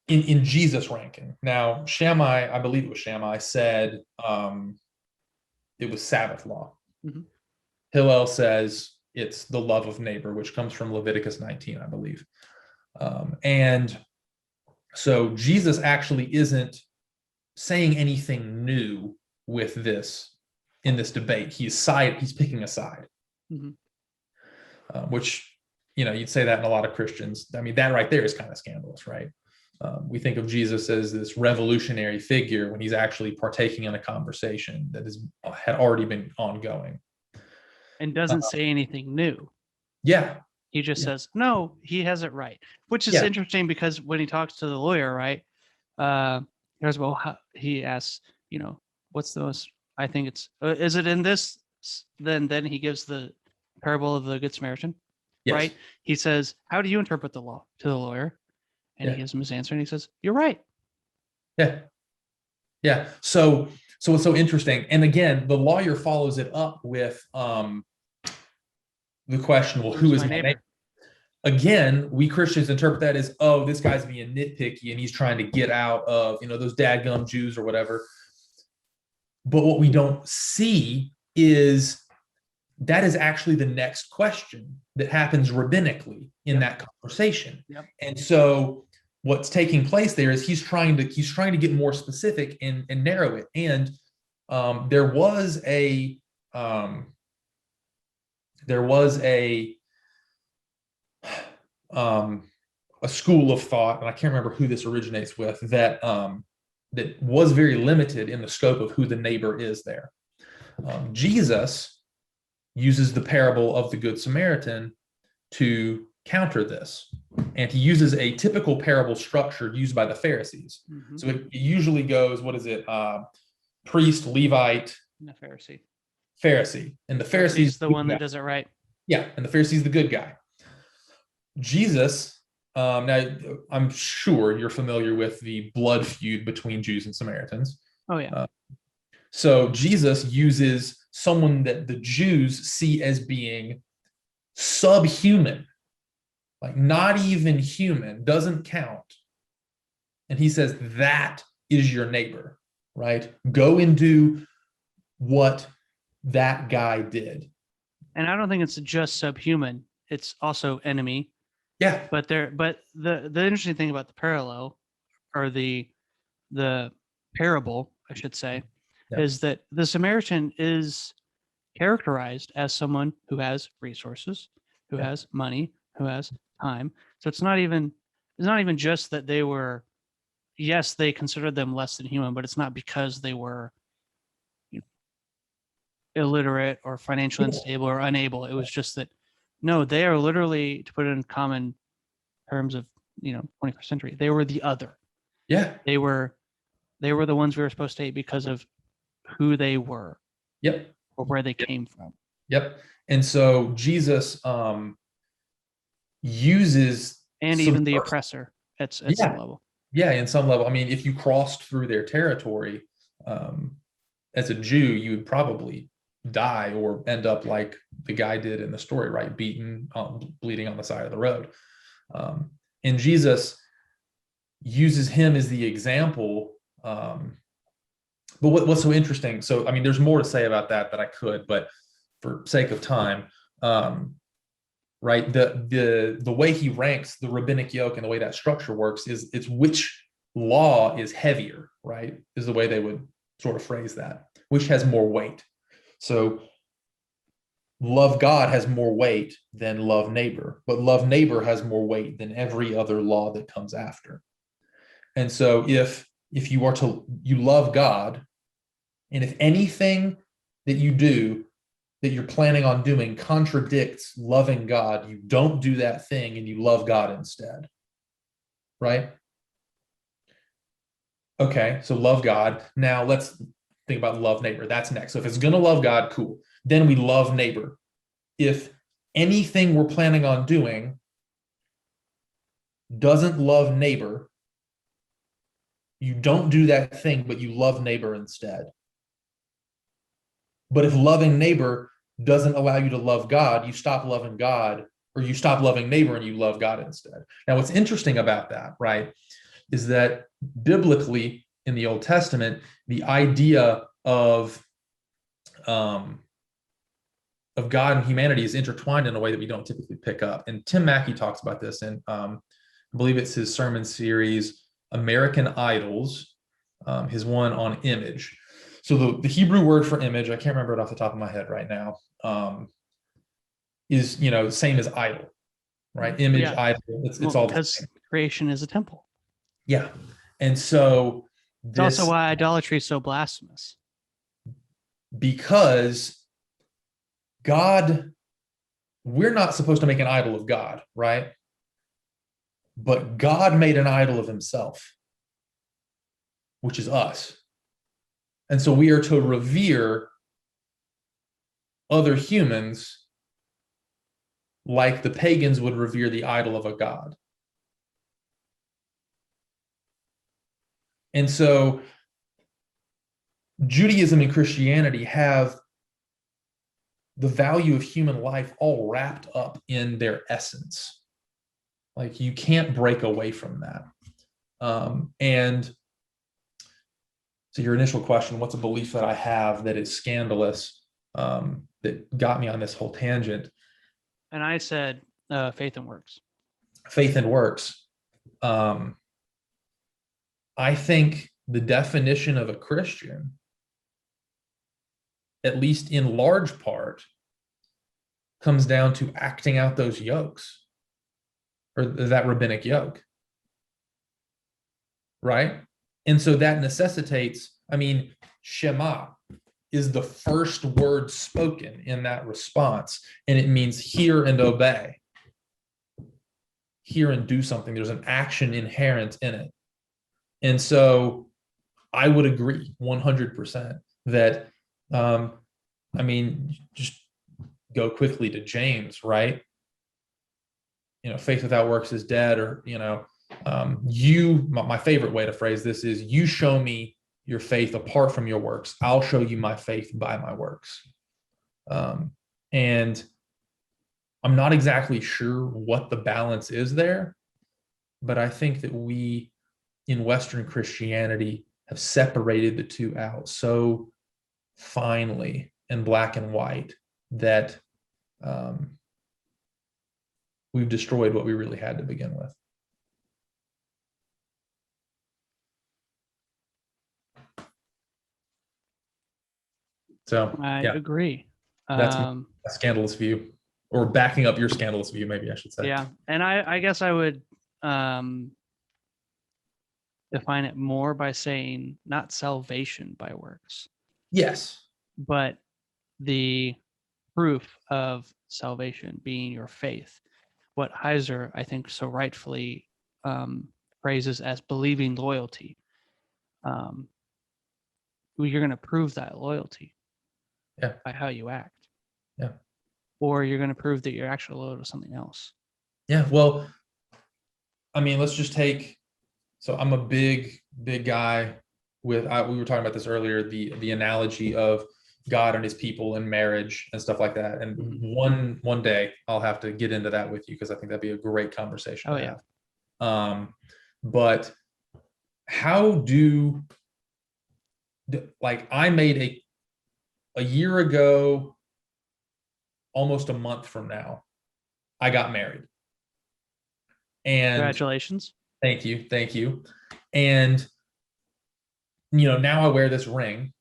[SPEAKER 1] in Jesus ranking, now Shammai, I believe it was Shammai, said it was Sabbath law.
[SPEAKER 2] Mm-hmm.
[SPEAKER 1] Hillel says it's the love of neighbor, which comes from Leviticus 19, I believe. And so Jesus actually isn't saying anything new with this in this debate. He's picking a side, which, you'd say that in a lot of Christians. I mean, that right there is kind of scandalous, right? We think of Jesus as this revolutionary figure when he's actually partaking in a conversation that had already been ongoing.
[SPEAKER 2] And doesn't say anything new.
[SPEAKER 1] Yeah.
[SPEAKER 2] He just says, no, he has it right, which is interesting because when he talks to the lawyer, right, he asks, what's the most, I think it's, is it in this? Then he gives the parable of the Good Samaritan, right? He says, how do you interpret the law to the lawyer? And he gives him his answer and he says, you're right.
[SPEAKER 1] Yeah. Yeah. So it's so interesting. And again, the lawyer follows it up with the question, well, who is my neighbor? Again, we Christians interpret that as, oh, this guy's being nitpicky and he's trying to get out of, those dadgum Jews or whatever. But what we don't see is that is actually the next question that happens rabbinically in that conversation.
[SPEAKER 2] Yep.
[SPEAKER 1] And so what's taking place there is he's trying to get more specific and narrow it. And there was a school of thought, and I can't remember who this originates with, that was very limited in the scope of who the neighbor is there. Jesus uses the parable of the Good Samaritan to counter this, and he uses a typical parable structure used by the Pharisees. Mm-hmm. So it usually goes, what is it? Priest, Levite,
[SPEAKER 2] and the
[SPEAKER 1] Pharisee, and the Pharisee's
[SPEAKER 2] the one that does it right.
[SPEAKER 1] Yeah, and the Pharisee's the good guy. Jesus, now I'm sure you're familiar with the blood feud between Jews and Samaritans.
[SPEAKER 2] Oh yeah.
[SPEAKER 1] So Jesus uses someone that the Jews see as being subhuman, like not even human, doesn't count. And he says, that is your neighbor, right? Go and do what that guy did.
[SPEAKER 2] And I don't think it's just subhuman. It's also enemy.
[SPEAKER 1] Yeah.
[SPEAKER 2] But the interesting thing about the parallel, or the parable, I should say, is that the Samaritan is characterized as someone who has resources, who has money, who has time. So it's not even just that they were, yes, they considered them less than human, but it's not because they were illiterate or financially unstable or unable. It was just that, no, they are literally, to put it in common terms of 21st century, they were the other.
[SPEAKER 1] Yeah.
[SPEAKER 2] They were the ones we were supposed to hate because of who they were.
[SPEAKER 1] Yep.
[SPEAKER 2] Or where they came from.
[SPEAKER 1] Yep. And so Jesus uses,
[SPEAKER 2] and even the oppressor at some level.
[SPEAKER 1] Yeah, in some level. I mean, if you crossed through their territory as a Jew, you would probably die or end up like the guy did in the story, right? Beaten, bleeding on the side of the road. And Jesus uses him as the example. But what's so interesting, so I mean, there's more to say about that I could, but for sake of time, right? The way he ranks the rabbinic yoke and the way that structure works is it's which law is heavier, right? Is the way they would sort of phrase that, which has more weight. So love God has more weight than love neighbor, but love neighbor has more weight than every other law that comes after. And so if you love God, and if anything that you do that you're planning on doing contradicts loving God, you don't do that thing and you love God instead, right? Okay, so love God. Now let's think about love neighbor. That's next. So if it's going to love God, cool. Then we love neighbor. If anything we're planning on doing doesn't love neighbor, you don't do that thing, but you love neighbor instead. But if loving neighbor doesn't allow you to love God, you stop loving God, or you stop loving neighbor and you love God instead. Now, what's interesting about that, right, is that biblically in the Old Testament, the idea of God and humanity is intertwined in a way that we don't typically pick up. And Tim Mackey talks about this in, I believe it's his sermon series, American Idols, his one on image. So the Hebrew word for image, I can't remember it off the top of my head right now, is, the same as idol, right? Image, idol, it's all
[SPEAKER 2] because creation is a temple.
[SPEAKER 1] Yeah. And so
[SPEAKER 2] it's also why idolatry is so blasphemous.
[SPEAKER 1] Because God, we're not supposed to make an idol of God, right? But God made an idol of himself, which is us. And so we are to revere other humans like the pagans would revere the idol of a god. And so Judaism and Christianity have the value of human life all wrapped up in their essence. Like, you can't break away from that. And so your initial question, what's a belief that I have that is scandalous, that got me on this whole tangent?
[SPEAKER 2] And I said faith and works.
[SPEAKER 1] Faith and works. I think the definition of a Christian, at least in large part, comes down to acting out those yokes, or that rabbinic yoke, right? And so that necessitates, Shema is the first word spoken in that response, and it means hear and obey. Hear and do something. There's an action inherent in it. And so I would agree 100% that, just go quickly to James, right? Faith without works is dead, or, my favorite way to phrase this is, you show me your faith apart from your works, I'll show you my faith by my works. And I'm not exactly sure what the balance is there, but I think that we in Western Christianity have separated the two out so finely in black and white that we've destroyed what we really had to begin with. So
[SPEAKER 2] I agree.
[SPEAKER 1] That's a scandalous view, or backing up your scandalous view, maybe I should say.
[SPEAKER 2] Yeah. And I guess I would define it more by saying not salvation by works.
[SPEAKER 1] Yes.
[SPEAKER 2] But the proof of salvation being your faith. What Heiser, I think, so rightfully phrases as believing loyalty. You're going to prove that loyalty by how you act.
[SPEAKER 1] Yeah.
[SPEAKER 2] Or you're going to prove that you're actually loyal to something else.
[SPEAKER 1] Yeah. Well, let's just take, so I'm a big guy with, we were talking about this earlier, the analogy of God and his people and marriage and stuff like that. And one day I'll have to get into that with you, because I think that'd be a great conversation to have. But how I made a year ago, almost a month from now, I got married. And
[SPEAKER 2] congratulations.
[SPEAKER 1] Thank you. And, now I wear this ring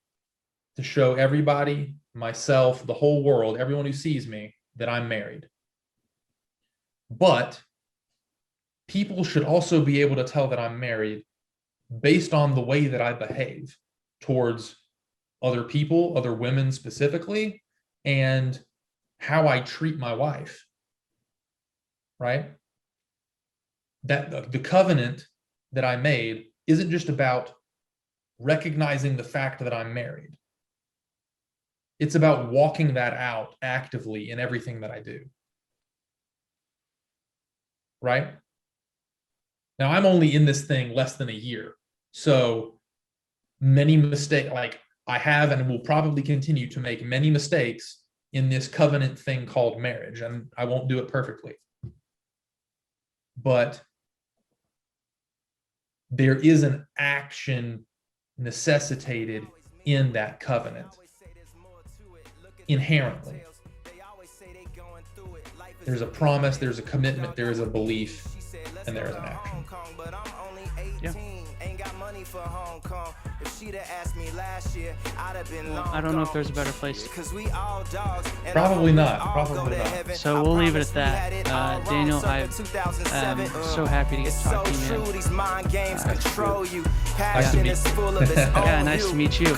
[SPEAKER 1] to show everybody, myself, the whole world, everyone who sees me, that I'm married. But people should also be able to tell that I'm married based on the way that I behave towards other people, other women specifically, and how I treat my wife, right? That the covenant that I made isn't just about recognizing the fact that I'm married. It's about walking that out actively in everything that I do. right? Now I'm only in this thing less than a year. So many mistakes, like I have and will probably continue to make many mistakes in this covenant thing called marriage, and I won't do it perfectly. But there is an action necessitated in that covenant inherently. There's a promise, there's a commitment, there is a belief, and there is an action.
[SPEAKER 2] Yeah. Well, I don't know if there's a better place.
[SPEAKER 1] Probably not. Probably not.
[SPEAKER 2] So we'll leave it at that. Daniel, I'm so happy to get to talk to you, man.
[SPEAKER 1] Nice to meet you.
[SPEAKER 2] Yeah, nice to meet you.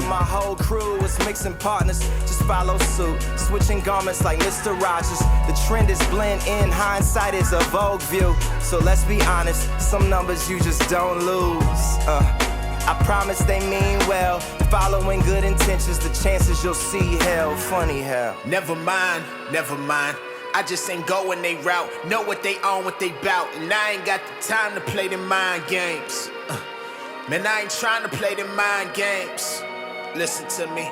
[SPEAKER 3] My whole crew is mixing partners. Just follow suit, switching garments like Mr. Rogers. The trend is blend in. Hindsight is a vogue view. So let's be honest, some numbers you just don't lose. I promise they mean well. Following good intentions, the chances you'll see hell. Funny hell.
[SPEAKER 4] Never mind. I just ain't going they route. Know what they own, what they bout. And I ain't got the time to play them mind games. Man, I ain't trying to play them mind games. Listen to me.